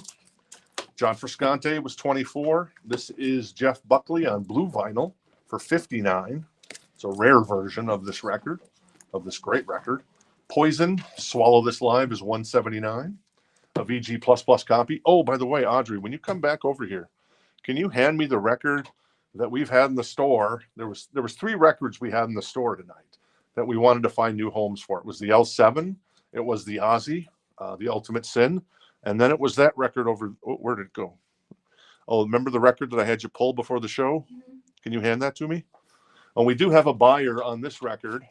John Frusciante was 24. This is Jeff Buckley on blue vinyl for 59. It's a rare version of this record, of this great record. Poison, Swallow This Live is 179. A VG++ copy. Oh, by the way, Audrey, when you come back over here, can you hand me the record that we've had in the store? There was 3 records we had in the store tonight that we wanted to find new homes for. It was the L7, it was the Ozzy, The Ultimate Sin, and then it was that record over. Where did it go? Oh, remember the record that I had you pull before the show? Can you hand that to me? And we do have a buyer on this record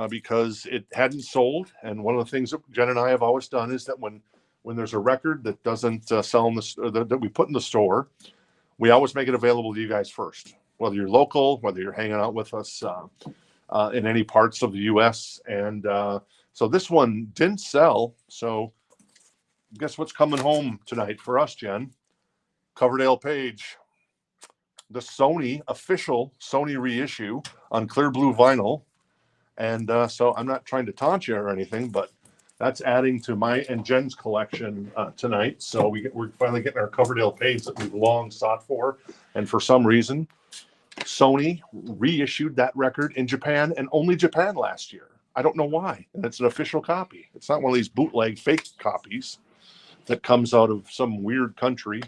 because it hadn't sold. And one of the things that Jen and I have always done is that when there's a record that doesn't sell in that we put in the store, we always make it available to you guys first, whether you're local, whether you're hanging out with us in any parts of the U.S. And so this one didn't sell. So guess what's coming home tonight for us, Jen? Coverdale Page, the official Sony reissue on clear blue vinyl. And so I'm not trying to taunt you or anything, but that's adding to my and Jen's collection tonight. So we're finally getting our Coverdale Page that we've long sought for. And for some reason, Sony reissued that record in Japan and only Japan last year. I don't know why. And it's an official copy. It's not one of these bootleg fake copies that comes out of some weird country.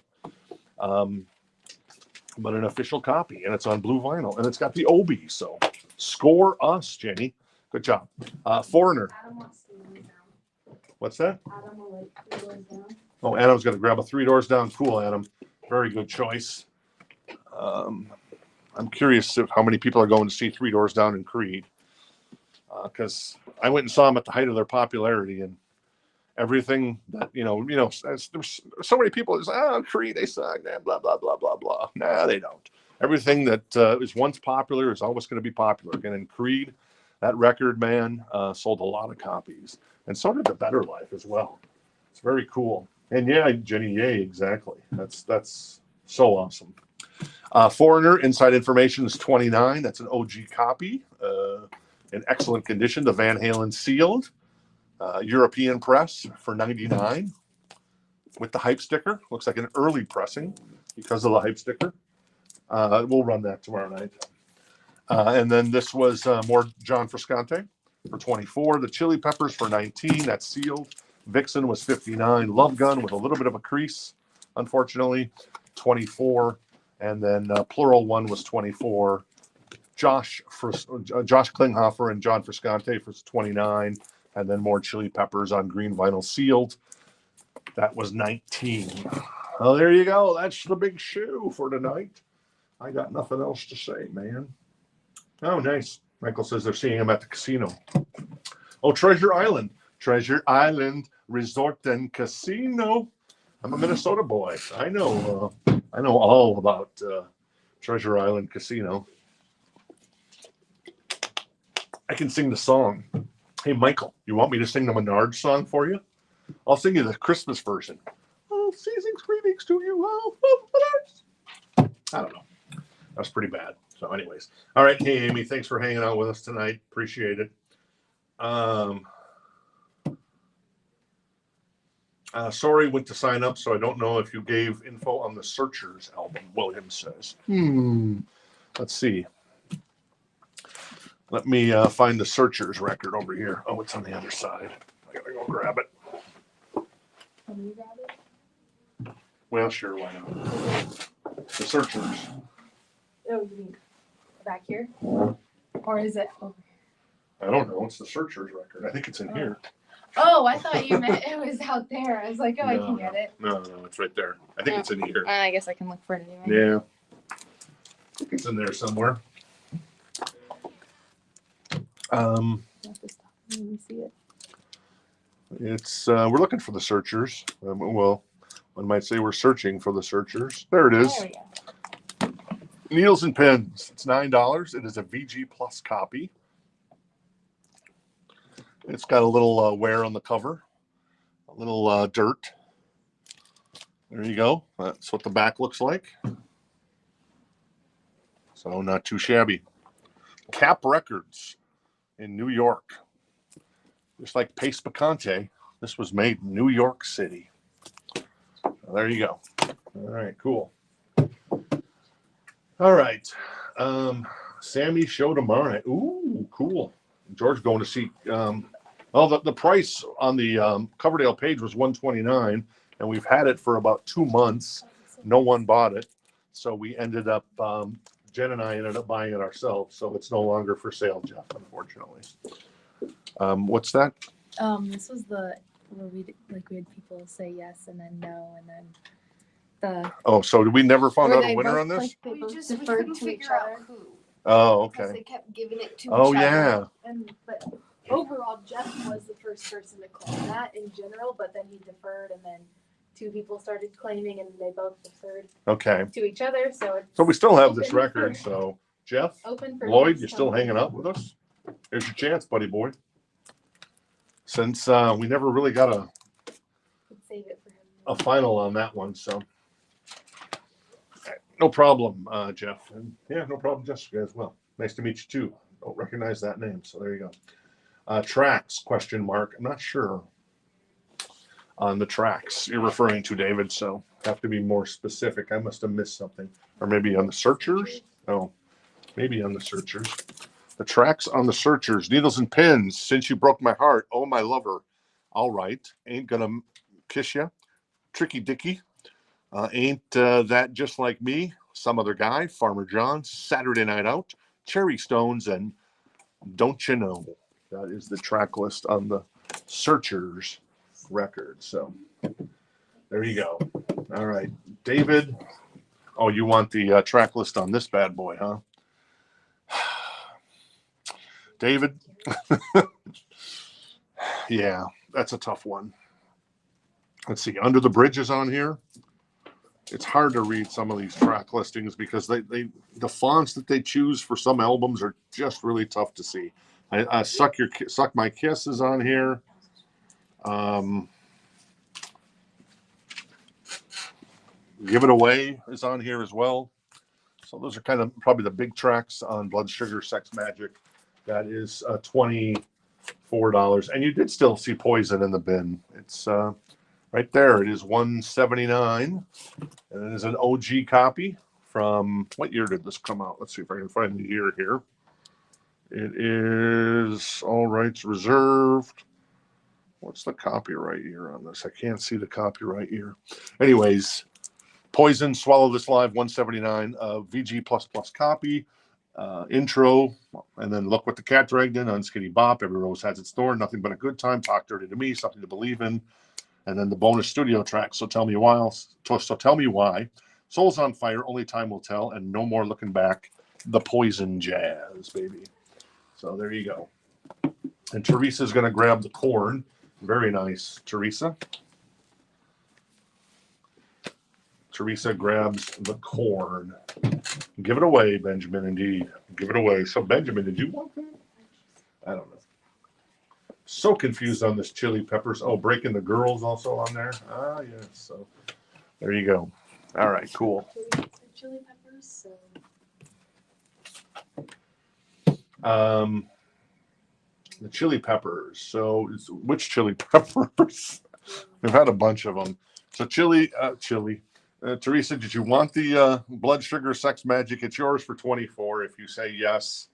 But an official copy, and it's on blue vinyl, and it's got the Obi. So score us, Jenny. Good job. Foreigner. Adam wants 3 doors down. What's that? Adam will like 3 doors down. Oh, Adam's going to grab a 3 doors down. Cool, Adam. Very good choice. I'm curious how many people are going to see 3 doors down in Creed, because I went and saw them at the height of their popularity, and everything that there's so many people that say, Creed, they suck, blah blah blah blah blah. Nah, they don't. Everything that is once popular is always going to be popular again. And Creed, that record, man, sold a lot of copies, and so did The Better Life as well. It's very cool. And yeah, Jenny, yay, exactly. That's so awesome. Foreigner, Inside Information is 29. That's an OG copy, in excellent condition. The Van Halen sealed. European press for 99 with the hype sticker. Looks like an early pressing because of the hype sticker. We'll run that tomorrow night. And then this was more John Frusciante for 24. The Chili Peppers for 19. That's sealed. Vixen was 59. Love Gun with a little bit of a crease, unfortunately, 24. And then Plural One was 24. Josh Klinghoffer and John Frusciante for 29. And then more Chili Peppers on green vinyl sealed. That was 19. Oh, there you go. That's the big shoe for tonight. I got nothing else to say, man. Oh, nice. Michael says they're seeing him at the casino. Oh, Treasure Island. Treasure Island Resort and Casino. I'm a Minnesota boy. I know all about Treasure Island Casino. I can sing the song. Hey, Michael, you want me to sing the Menard song for you? I'll sing you the Christmas version. Oh, season's greetings to you. Oh, I don't know. That's pretty bad. So anyways. All right. Hey, Amy, thanks for hanging out with us tonight. Appreciate it. Sorry, went to sign up, so I don't know if you gave info on the Searchers album, William says. Let's see. Let me find the Searchers record over here. Oh, it's on the other side. I gotta go grab it. Can you grab it? Well, sure, why not? The Searchers. Oh, you mean back here? Or is it over? I don't know. It's the Searchers record. I think it's in here. Oh, I thought you meant it was out there. I was like, oh, I can get it. No, it's right there. I think it's in here. I guess I can look for it anyway. Yeah. I think it's in there somewhere. Let me see it. It's we're looking for the Searchers. Well, one might say we're searching for the Searchers. There it is. There we go. Needles and pins. It's $9. It is a VG Plus copy. It's got a little wear on the cover, a little dirt. There you go. That's what the back looks like. So not too shabby. Cap Records in New York. Just like Pace Picante, this was made in New York City. There you go. All right, cool. All right. Sammy show tomorrow. Ooh, cool. George going to see. Well, the price on the Coverdale page was $129, and we've had it for about 2 months. No one bought it, so we ended up. Jen and I ended up buying it ourselves, so it's no longer for sale, Jeff. Unfortunately. What's that? This was the where we had people say yes and then no and then the. Oh, so did we never find where out a they winner both, on this? Like, they We both just we deferred couldn't to each figure out other. who. Oh, Because okay. they kept giving it to Oh, each other. yeah. But overall, Jeff was the first person to claim that in general, but then he deferred, and then 2 people started claiming, and they both deferred Okay. to each other. So it's So we still have this open record. for- So Jeff, open for Lloyd, next you're still time. hanging out with us? Here's your chance, buddy boy. Since we never really got Could save it for him. a final on that one, so no problem, Jeff. And yeah, no problem, Jessica, as well. Nice to meet you too. Don't recognize that name, so there you go. Tracks, question mark. I'm not sure on the tracks you're referring to, David, so have to be more specific. I must have missed something. Or maybe on the Searchers? Oh, maybe on the Searchers. The tracks on the Searchers, Needles and Pins, Since You Broke My Heart, Oh My Lover, All Right, Ain't Gonna Kiss Ya, Tricky Dicky, Ain't That Just Like Me, Some Other Guy, Farmer John, Saturday Night Out, Cherry Stones, and Don't You Know. That is the track list on the Searchers record. So there you go. All right, David. Oh, you want the track list on this bad boy, huh? David. Yeah, that's a tough one. Let's see. Under the Bridge is on here. It's hard to read some of these track listings because the fonts that they choose for some albums are just really tough to see. Suck My Kiss is on here. Give It Away is on here as well. So those are kind of probably the big tracks on Blood Sugar Sex Magic. That is $24, and you did still see Poison in the bin. It's right there. It is $179, and it is an OG copy from what year did this come out? Let's see if I can find the year here. It is all rights reserved. What's the copyright year on this? I can't see the copyright year. Anyways, Poison, Swallow This Live, $179, VG++ copy. Intro, and then Look What the Cat Dragged In, Unskinny Bop, Every Rose Has Its Thorn, Nothing But a Good Time, Talk Dirty to Me, Something to Believe In, and then the bonus studio track, So Tell Me Why, Souls on Fire, Only Time Will Tell, and No More Looking Back, the Poison Jazz, baby. So there you go. And Teresa's going to grab the corn. Very nice, Teresa. Teresa grabs the corn. Give it away, Benjamin, indeed. Give it away. So, Benjamin, did you want that? I don't know. So confused on this Chili Peppers. Oh, Breaking the Girls also on there. Ah, yes. So, there you go. All right, cool. Chili peppers. The Chili Peppers. So, which Chili Peppers? We've had a bunch of them. So, Chili. Teresa, did you want the Blood Sugar Sex Magic? It's yours for $24 if you say yes.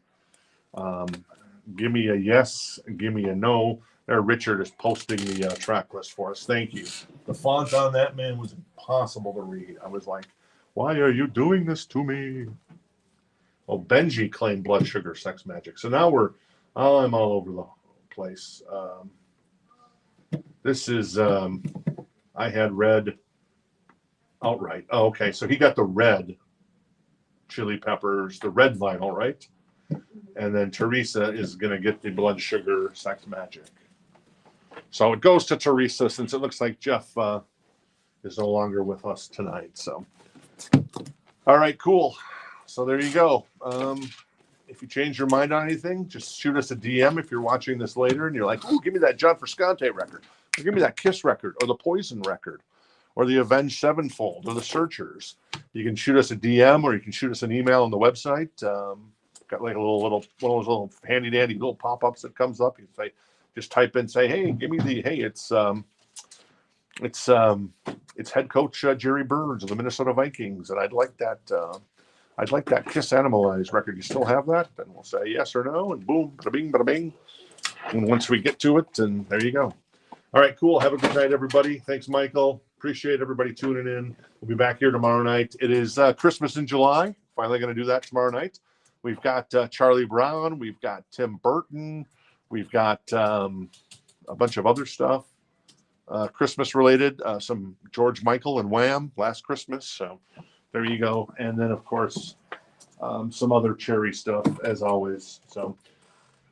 Give me a yes, give me a no. There, Richard is posting the track list for us. Thank you. The font on that, man, was impossible to read. I was like, why are you doing this to me? Well, Benji claimed Blood Sugar Sex Magic. So now I'm all over the place. This is, I had red outright. Oh, okay. So he got the red Chili Peppers, the red vinyl, right? And then Teresa is going to get the Blood Sugar Sex Magic. So it goes to Teresa since it looks like Jeff is no longer with us tonight. So, all right, cool. So there you go. If you change your mind on anything, just shoot us a DM if you're watching this later and you're like, oh, give me that John Frusciante record, or give me that Kiss record, or the Poison record, or the Avenged Sevenfold, or the Searchers. You can shoot us a DM, or you can shoot us an email on the website. Got like a little one of those little handy dandy little pop-ups that comes up. You say, just type in, say, hey, give me the, hey, it's head coach Jerry Burns of the Minnesota Vikings, and I'd like that Kiss Animalize record. You still have that? And we'll say yes or no, and boom, bada bing, bada bing. And once we get to it, and there you go. All right, cool. Have a good night, everybody. Thanks, Michael. Appreciate everybody tuning in. We'll be back here tomorrow night. It is Christmas in July. Finally going to do that tomorrow night. We've got Charlie Brown. We've got Tim Burton. We've got a bunch of other stuff. Christmas related, some George Michael and Wham! Last Christmas. So there you go. And then, of course, some other cherry stuff, as always. So,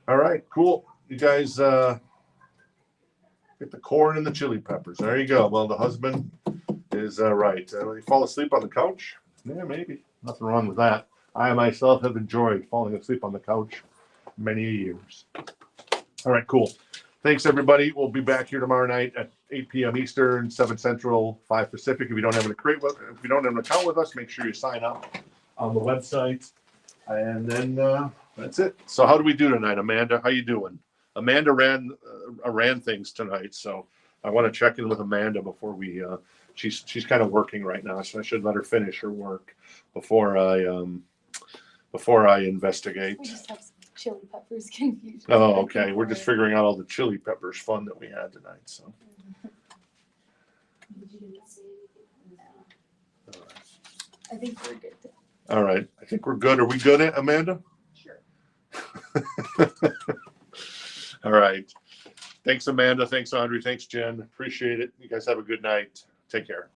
all right, cool. You guys get the corn and the chili peppers. There you go. Well, the husband is right. You fall asleep on the couch? Yeah, maybe. Nothing wrong with that. I myself have enjoyed falling asleep on the couch many years. All right, cool. Thanks, everybody. We'll be back here tomorrow night at 8 p.m. Eastern, 7 Central, 5 Pacific. If you don't have an account with us, make sure you sign up on the website. And then that's it. So how do we do tonight, Amanda? How you doing? Amanda ran things tonight, so I want to check in with Amanda before we. She's kind of working right now, so I should let her finish her work before I investigate. We just have some chili peppers confusion. Oh, okay. We're just figuring out all the chili peppers fun that we had tonight. So. I think we're good. All right. I think we're good. Are we good, Amanda? Sure. All right. Thanks, Amanda. Thanks, Andre. Thanks, Jen. Appreciate it. You guys have a good night. Take care.